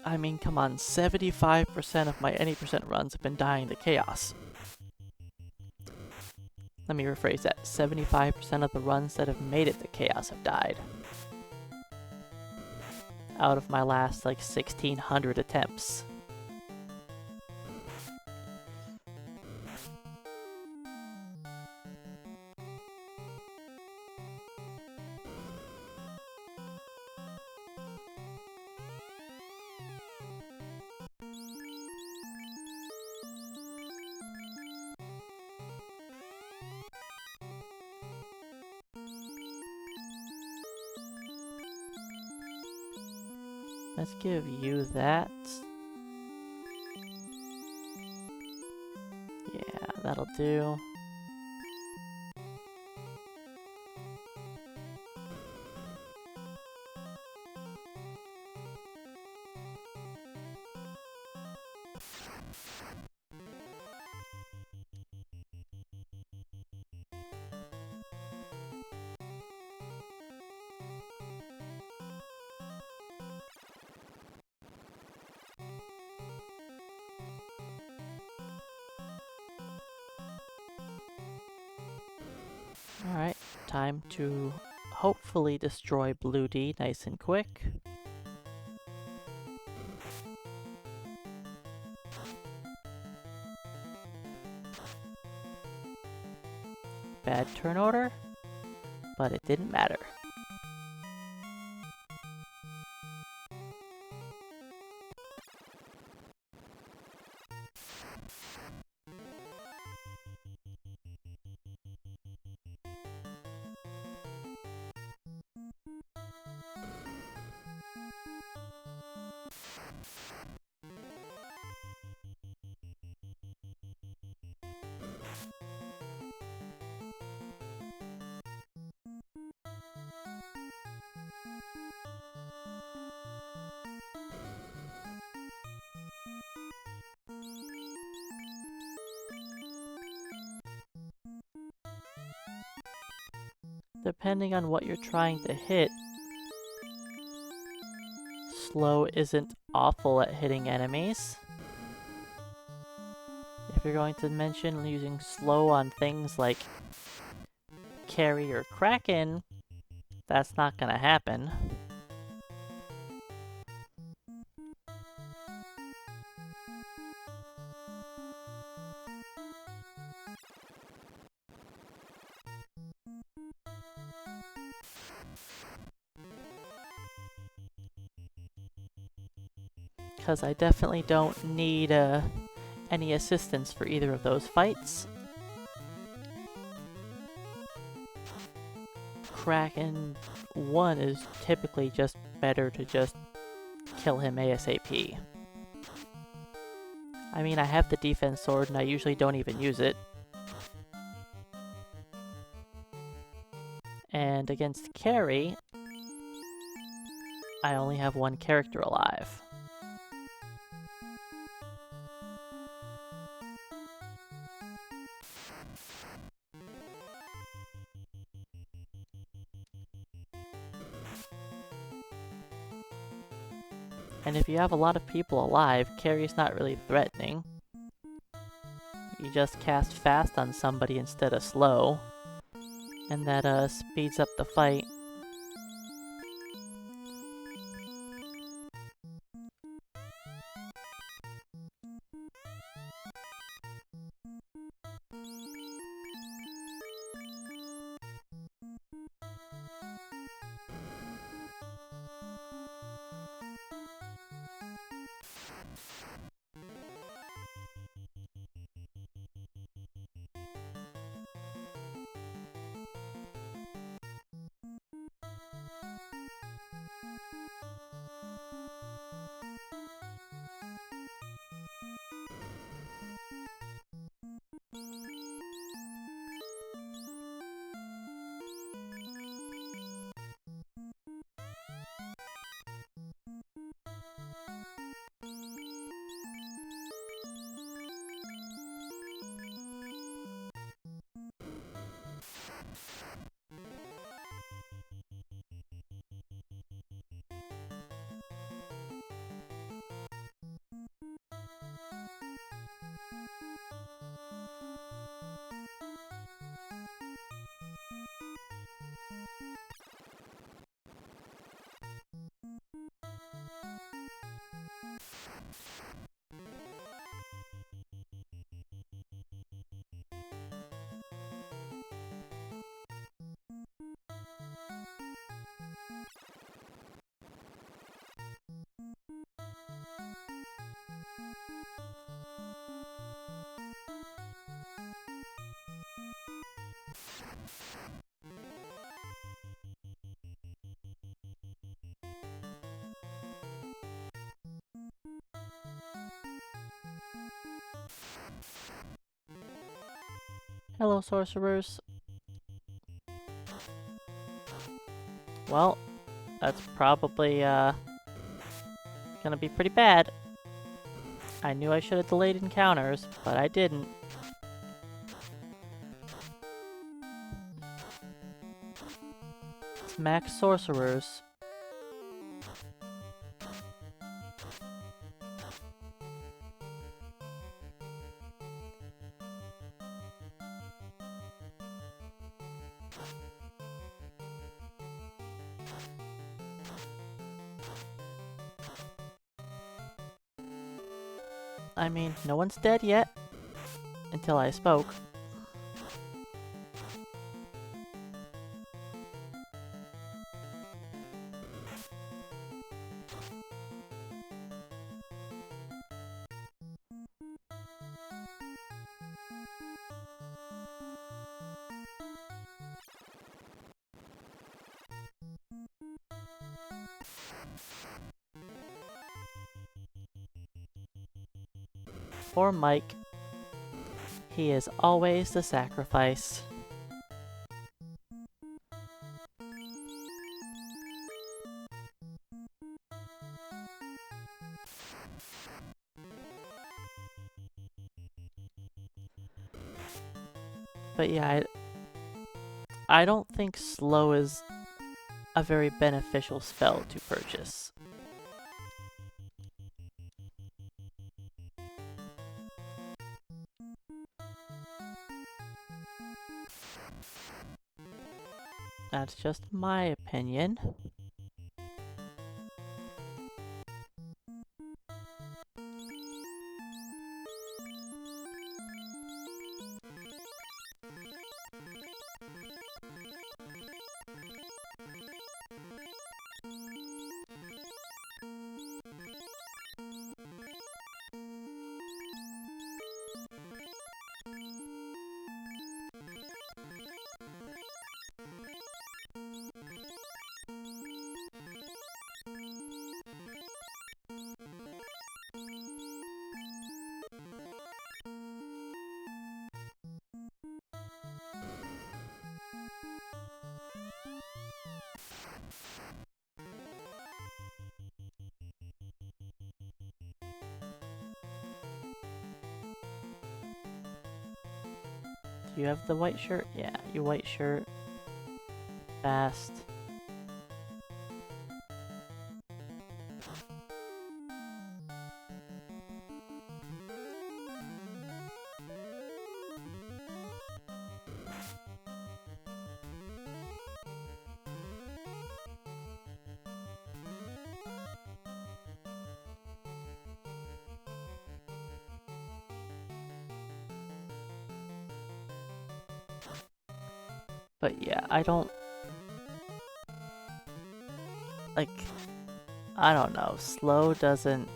I mean, come on, 75% of my any percent runs have been dying to Chaos. Let me rephrase that. 75% of the runs that have made it to Chaos have died. Out of my last, like, 1,600 attempts. Let's give you that. Yeah, that'll do. Alright, time to hopefully destroy Blue D nice and quick. Bad turn order, but it didn't matter. Depending on what you're trying to hit, slow isn't awful at hitting enemies. If you're going to mention using slow on things like Carry or Kraken, that's not gonna happen. Because I definitely don't need any assistance for either of those fights. Kraken 1 is typically just better to just kill him ASAP. I mean, I have the defense sword and I usually don't even use it. And against Carry, I only have one character alive. And if you have a lot of people alive, Carry's not really threatening. You just cast fast on somebody instead of slow, and that speeds up the fight. Hello, sorcerers. Well, that's probably gonna be pretty bad. I knew I should have delayed encounters, but I didn't. It's max sorcerers. I mean, no one's dead yet. Until I spoke. Poor Mike. He is always the sacrifice. But yeah, I don't think slow is a very beneficial spell to purchase. That's just my opinion. Do you have the white shirt? Yeah, you white shirt. Fast. But yeah, I don't... Like, I don't know. Slow doesn't...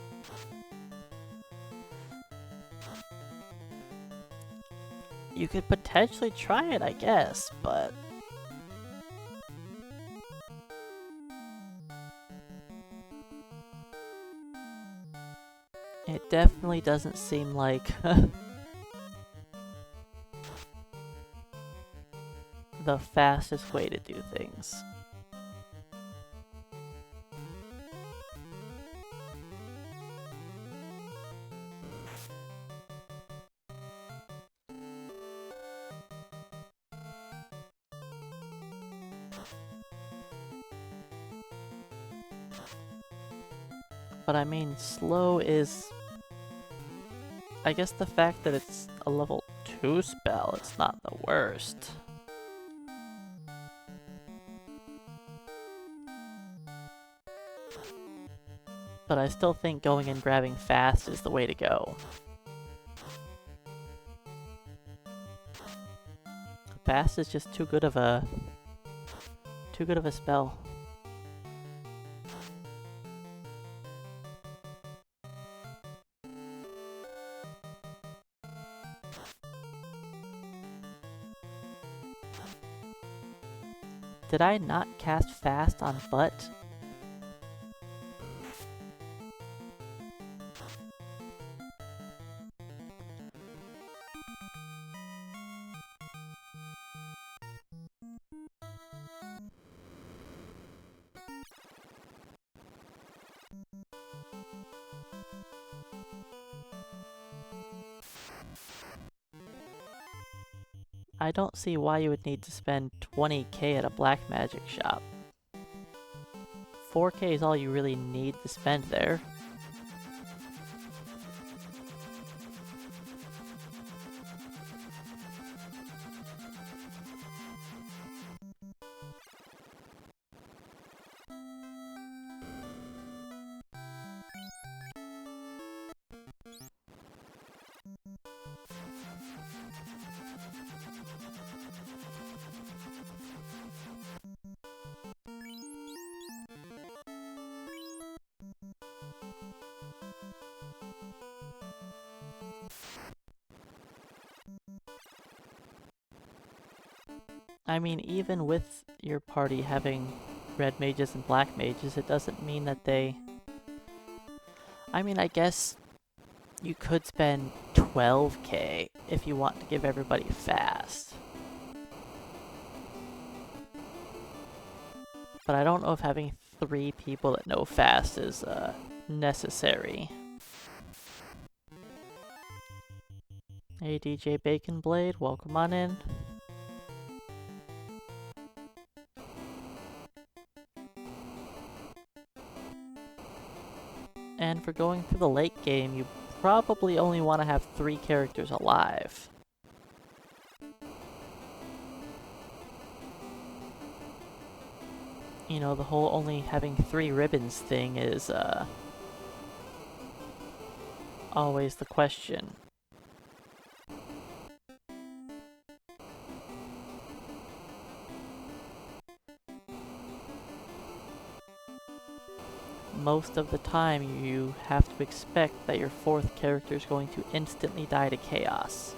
You could potentially try it, I guess, but... It definitely doesn't seem like... the fastest way to do things. But I mean, slow is... I guess the fact that it's a level 2 spell, it's not the worst. But I still think going and grabbing fast is the way to go. Fast is just too good of a spell. Did I not cast fast on butt? I don't see why you would need to spend 20k at a black magic shop. 4k is all you really need to spend there. I mean, even with your party having red mages and black mages, it doesn't mean that they... I mean, I guess you could spend 12k if you want to give everybody fast. But I don't know if having 3 people that know fast is necessary. Hey DJ Bacon Blade, welcome on in. And for going through the late game, you probably only want to have 3 characters alive. You know, the whole only having 3 ribbons thing is always the question. Most of the time, you have to expect that your 4th character is going to instantly die to chaos.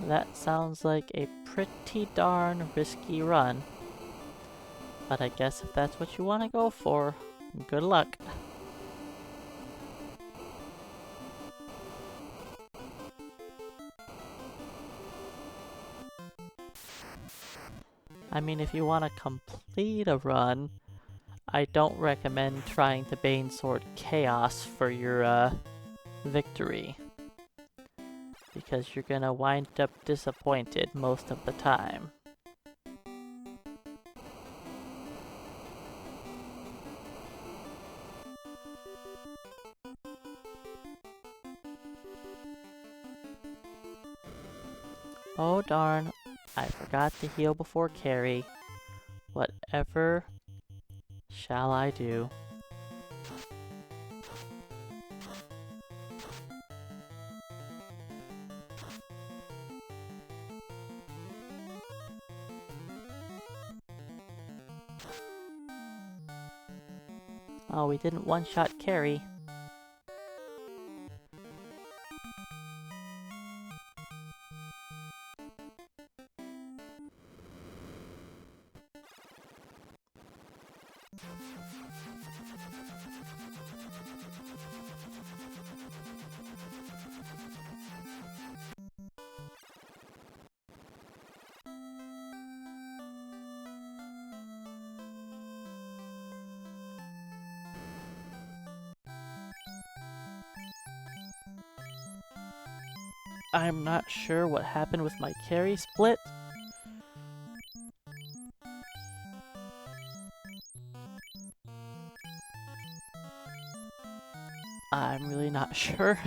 That sounds like a pretty darn risky run. But I guess if that's what you want to go for, good luck. I mean, if you want to complete a run, I don't recommend trying to Bane Sword Chaos for your victory. Because you're gonna wind up disappointed most of the time. Oh darn, I forgot to heal before carry. Whatever shall I do? Oh, we didn't one-shot carry. I'm not sure what happened with my carry split. I'm really not sure.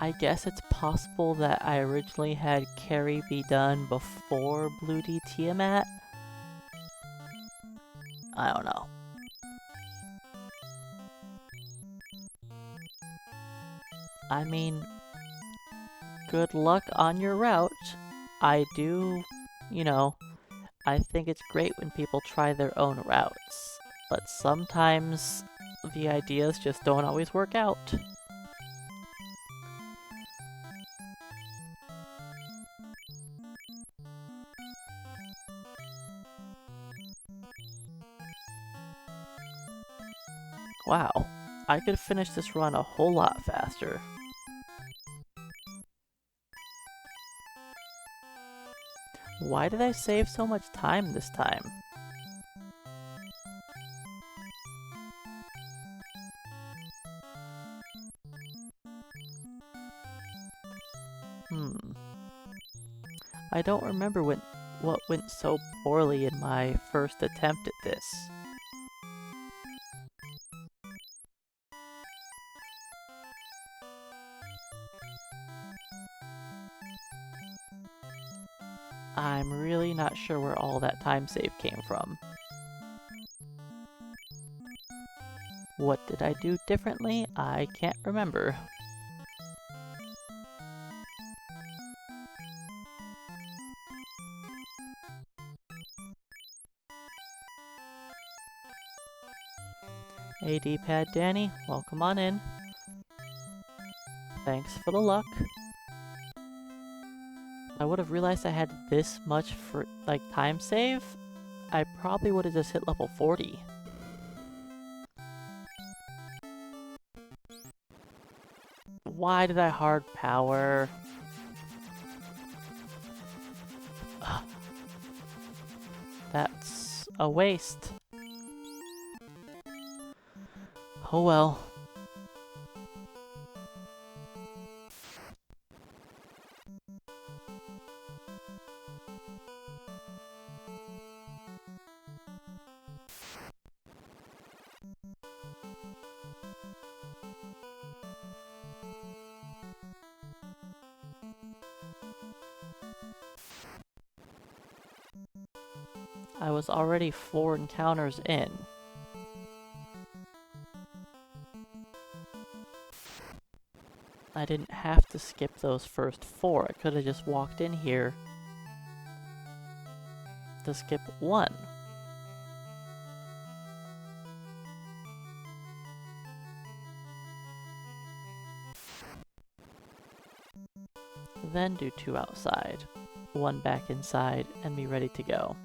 I guess it's possible that I originally had carry be done before Blue D Tiamat. I don't know. I mean, good luck on your route. I do, you know, I think it's great when people try their own routes, but sometimes the ideas just don't always work out. Wow, I could finish this run a whole lot faster. Why did I save so much time this time? I don't remember what went so poorly in my first attempt at this. I'm really not sure where all that time save came from. What did I do differently? I can't remember. Hey D-pad Danny, welcome on in. Thanks for the luck. I would have realized I had this much for like time save, I probably would have just hit level 40. Why did I hard power? That's a waste. Oh well. I was already 4 encounters in. I didn't have to skip those first 4. I could have just walked in here to skip 1. Then do 2 outside, 1 back inside, and be ready to go.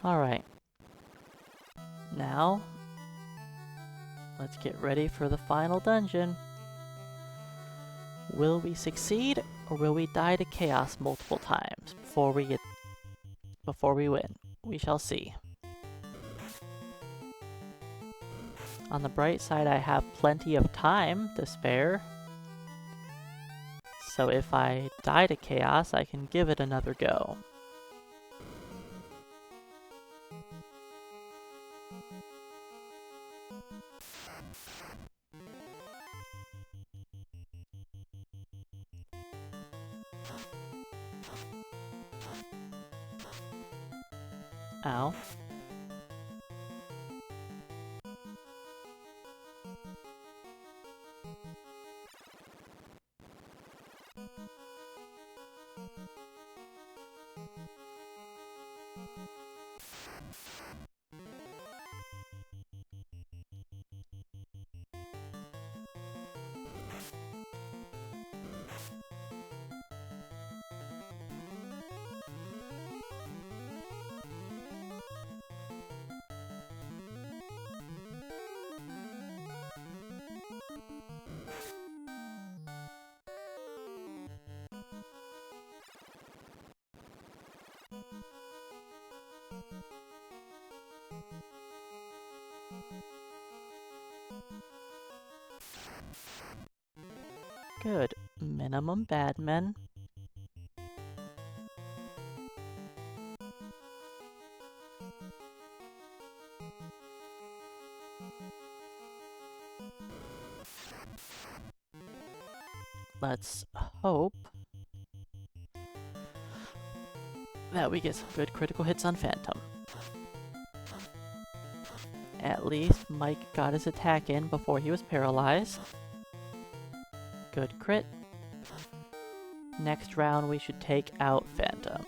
Alright. Now, let's get ready for the final dungeon. Will we succeed, or will we die to chaos multiple times before we win? We shall see. On the bright side, I have plenty of time to spare. So if I die to chaos, I can give it another go. Ow. Good. Minimum bad men. Let's hope that we get some good critical hits on Phantom. At least Mike got his attack in before he was paralyzed. Good crit. Next round we should take out Phantom.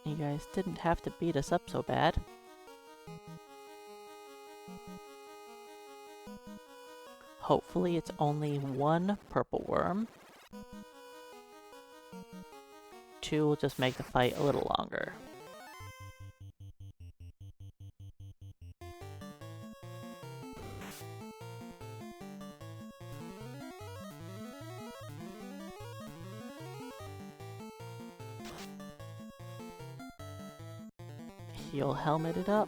You guys didn't have to beat us up so bad. Hopefully it's only one purple worm. 2 will just make the fight a little longer. He'll helmet it up.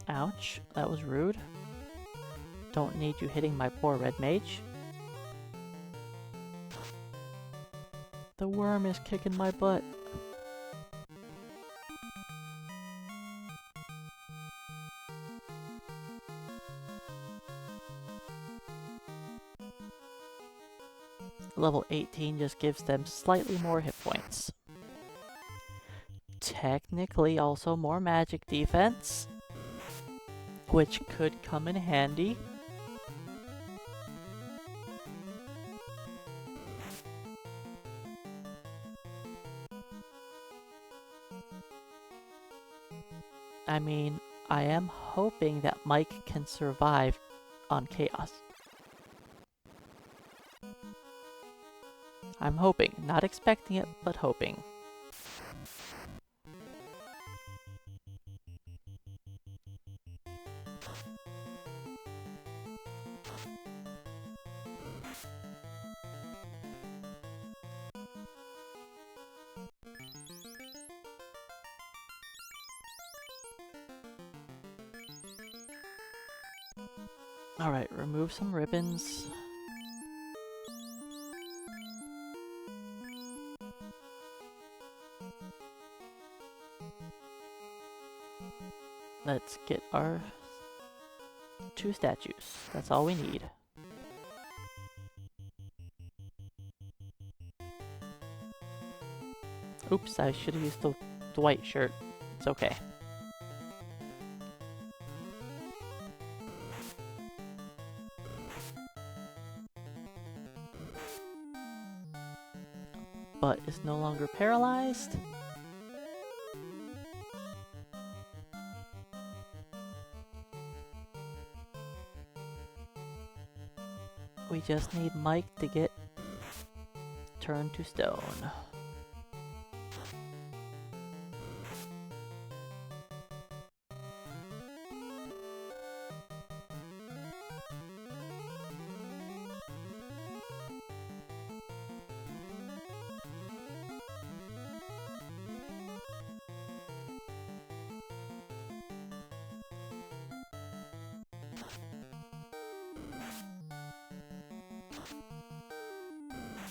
Ouch, that was rude. Don't need you hitting my poor red mage. The worm is kicking my butt. Level 18 just gives them slightly more hit points. Technically also more magic defense, which could come in handy. I mean, I am hoping that Mike can survive on Chaos. I'm hoping, not expecting it, but hoping. Alright, remove some ribbons. Let's get our 2 statues. That's all we need. Oops, I should have used the white shirt. It's okay. But is no longer paralyzed. We just need Mike to get turned to stone.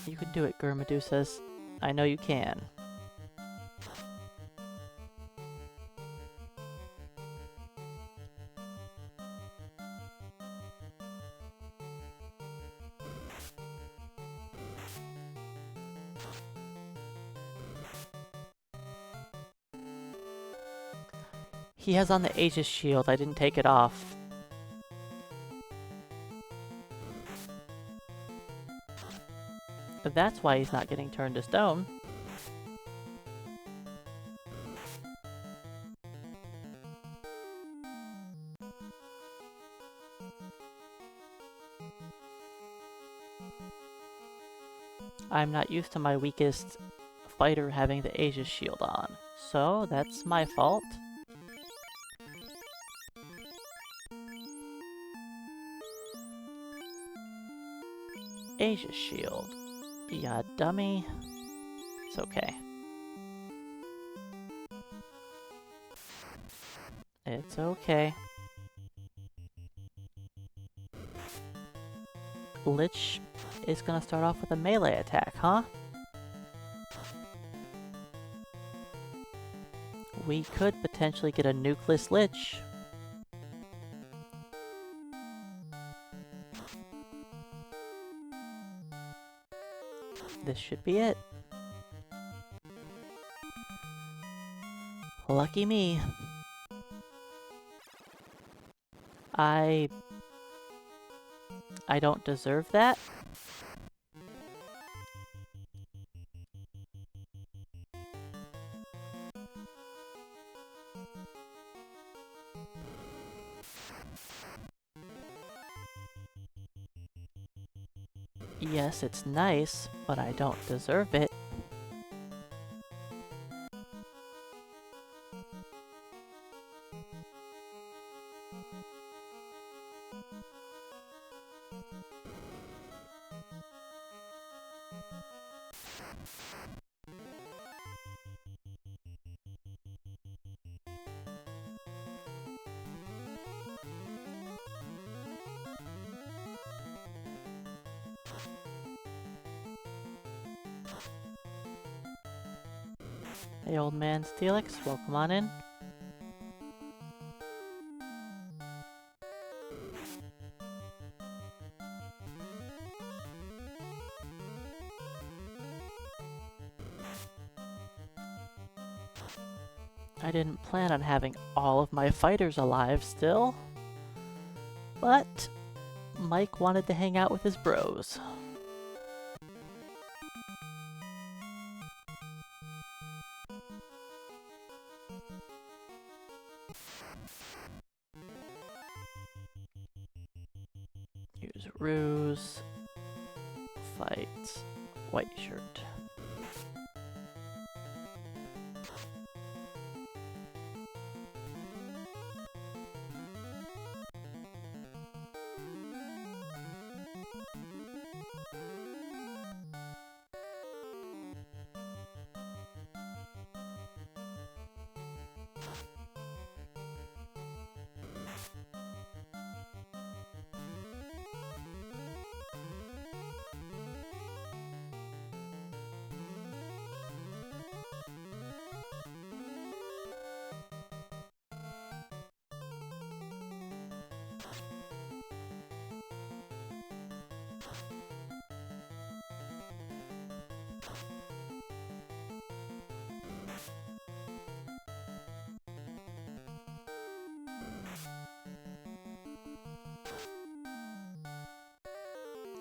You can do it, Gurmadu says. I know you can. He has on the Aegis shield. I didn't take it off. But that's why he's not getting turned to stone. I'm not used to my weakest fighter having the Aegis shield on, so that's my fault. Aegis shield. Yeah, dummy. It's okay. It's okay. Lich is gonna start off with a melee attack, huh? We could potentially get a nucleus lich. This should be it. Lucky me. I don't deserve that. Yes, it's nice, but I don't deserve it. Hey, old man Steelix, welcome on in. I didn't plan on having all of my fighters alive still, but Mike wanted to hang out with his bros. Use ruse. Fight white shirt.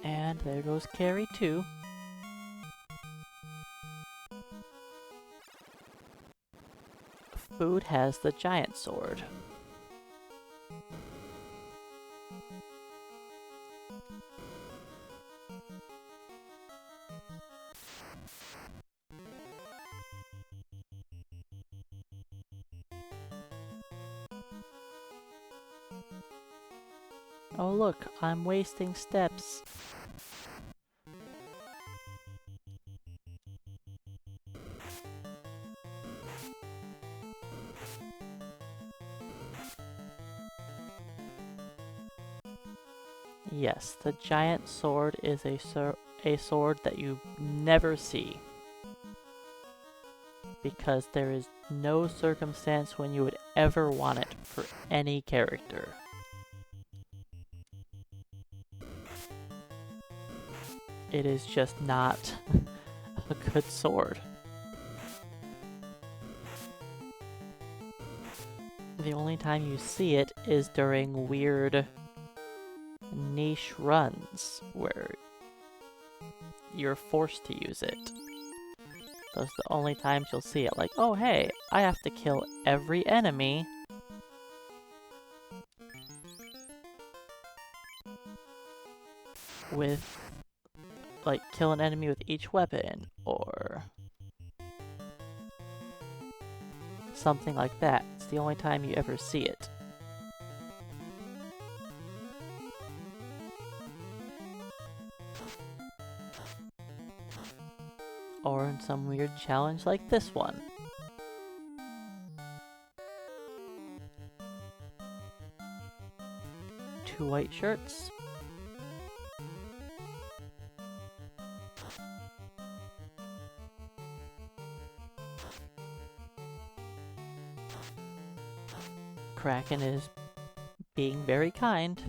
And there goes Carrie too. Food has the giant sword. Oh look, I'm wasting steps. Yes, the giant sword is a sword that you never see. Because there is no circumstance when you would ever want it for any character. It is just not a good sword. The only time you see it is during weird niche runs where you're forced to use it. Those are the only times you'll see it. Like, oh hey, I have to kill every enemy with, like, kill an enemy with each weapon, or something like that. It's the only time you ever see it. Or in some weird challenge like this one. Two white shirts. Kraken is being very kind.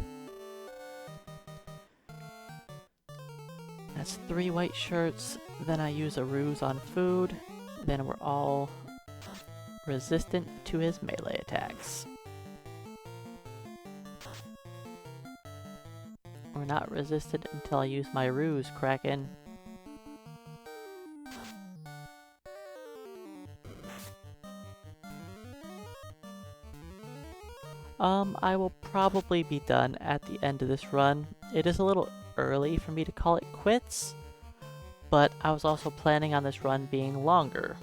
That's 3 white shirts, then I use a ruse on food, then we're all resistant to his melee attacks. We're not resistant until I use my ruse, Kraken. I will probably be done at the end of this run. It is a little early for me to call it quits, but I was also planning on this run being longer.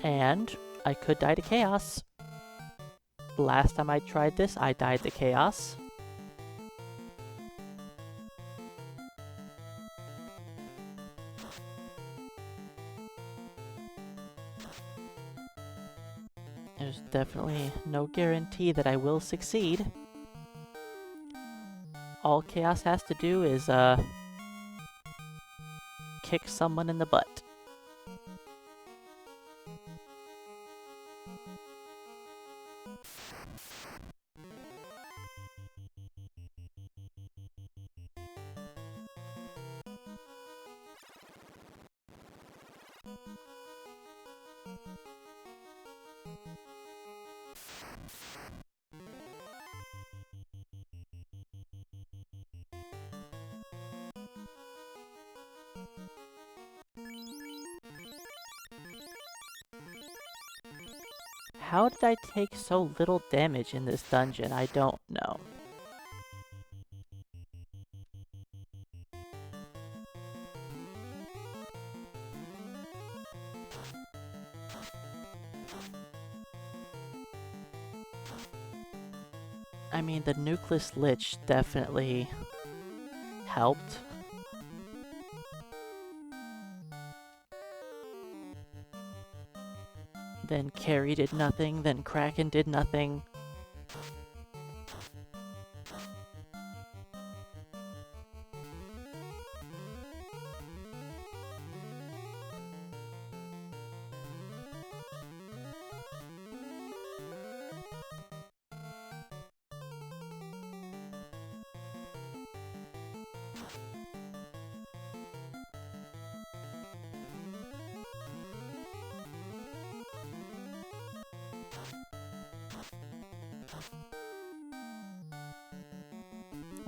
And I could die to chaos. Last time I tried this, I died to chaos. There's definitely no guarantee that I will succeed. All chaos has to do is, kick someone in the butt. How did I take so little damage in this dungeon? I don't know. I mean, the Nucleus Lich definitely helped. Then Carrie did nothing, then Kraken did nothing.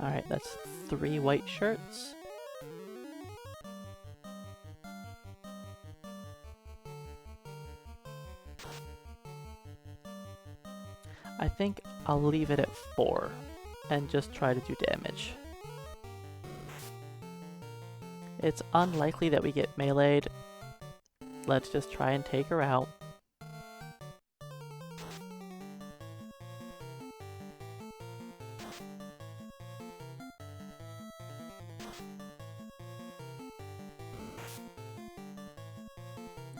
Alright, that's 3 white shirts. I think I'll leave it at 4 and just try to do damage. It's unlikely that we get meleeed. Let's just try and take her out.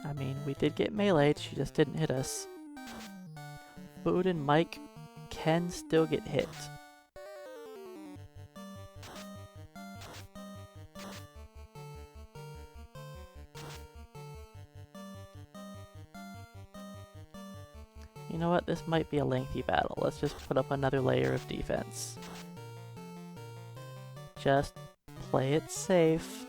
I mean, we did get meleeed, she just didn't hit us. Food and Mike can still get hit. You know what? This might be a lengthy battle. Let's just put up another layer of defense. Just play it safe.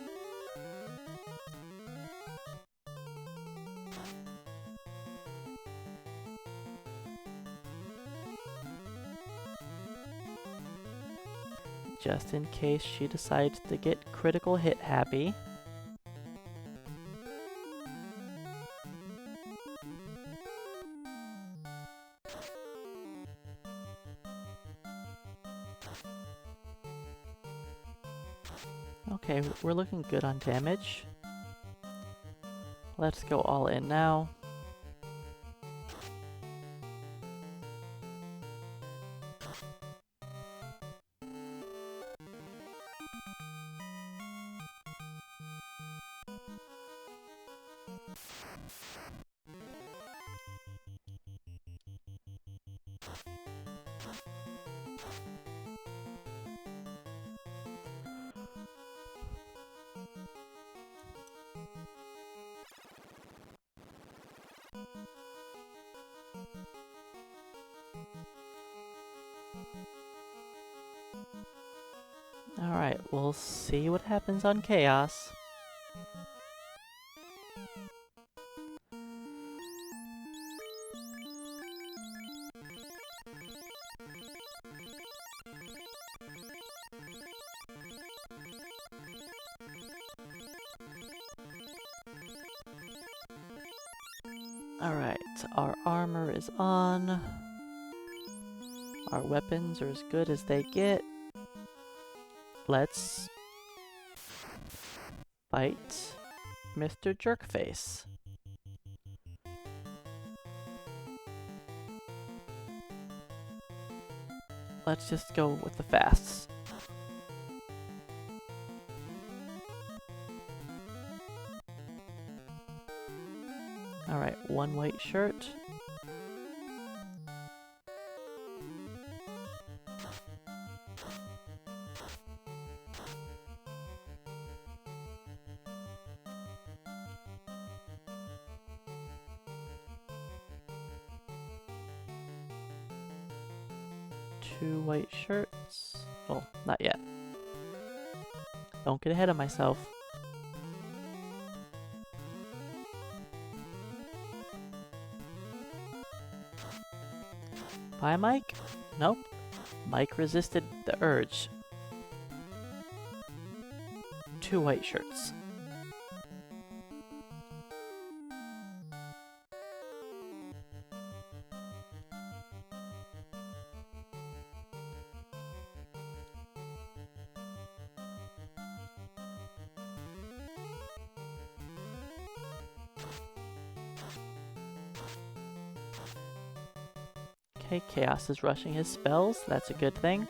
Just in case she decides to get critical hit happy. Okay, we're looking good on damage. Let's go all in now. Alright, we'll see what happens on Chaos. Alright, our armor is on. Our weapons are as good as they get. Let's fight Mr. Jerkface. Let's just go with the fasts. Alright, one white shirt. Two white shirts. Oh, not yet. Don't get ahead of myself. Bye, Mike? Nope. Mike resisted the urge. Two white shirts. Okay, Chaos is rushing his spells. That's a good thing.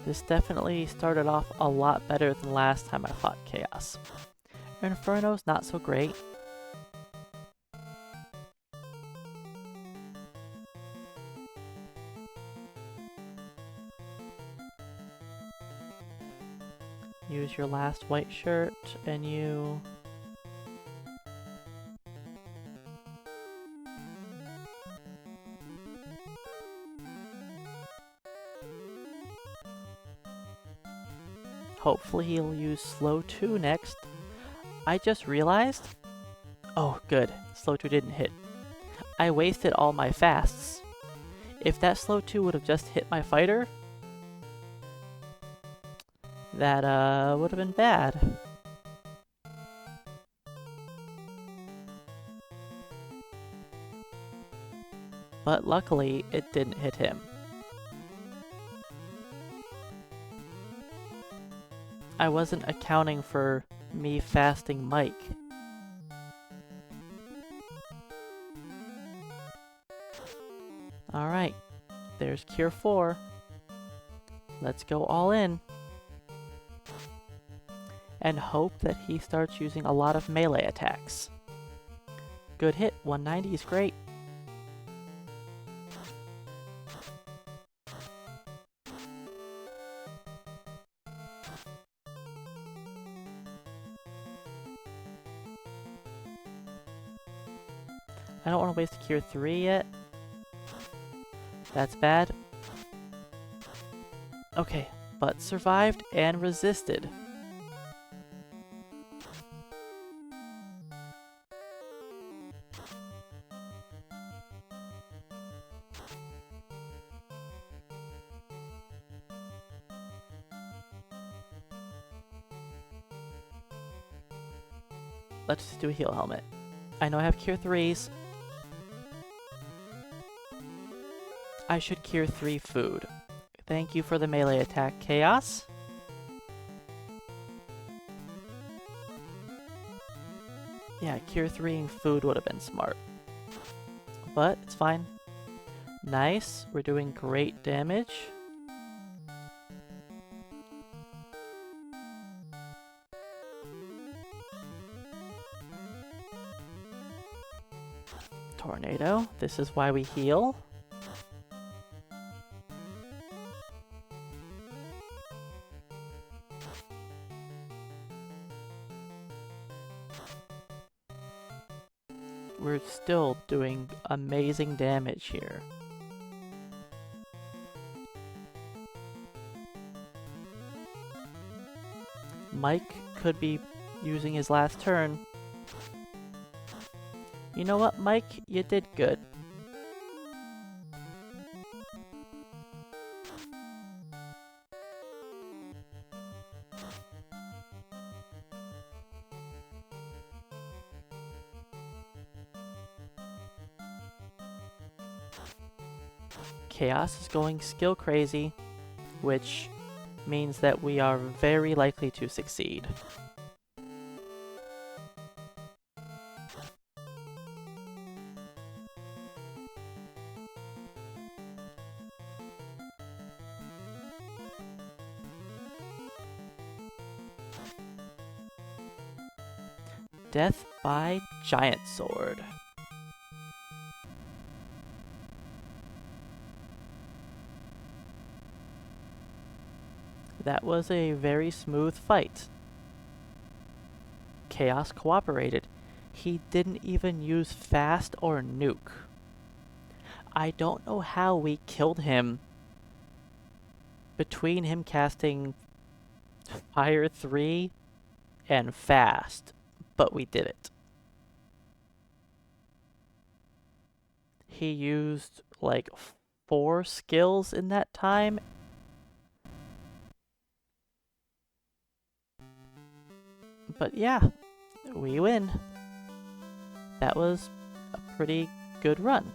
This definitely started off a lot better than last time I fought Chaos. Inferno's not so great. Use your last white shirt and you... Hopefully he'll use slow 2 next. I just realized... Oh, good. Slow 2 didn't hit. I wasted all my fasts. If that slow 2 would have just hit my fighter, that would have been bad. But luckily, it didn't hit him. I wasn't accounting for me fasting Mike. Alright, there's Cure 4. Let's go all in. And hope that he starts using a lot of melee attacks. Good hit, 190 is great. I don't want to waste a Cure 3 yet. That's bad. Okay, but survived and resisted. Let's just do a heal helmet. I know I have Cure 3s. I should Cure 3 food. Thank you for the melee attack, Chaos. Yeah, Cure 3ing food would have been smart. But it's fine. Nice. We're doing great damage. Tornado. This is why we heal. We're still doing amazing damage here. Mike could be using his last turn. You know what, Mike? You did good. Chaos is going skill crazy, which means that we are very likely to succeed. Death by Giant Sword. That was a very smooth fight. Chaos cooperated. He didn't even use fast or nuke. I don't know how we killed him between him casting Fire 3 and fast, but we did it. He used like 4 skills in that time. But yeah, we win. That was a pretty good run.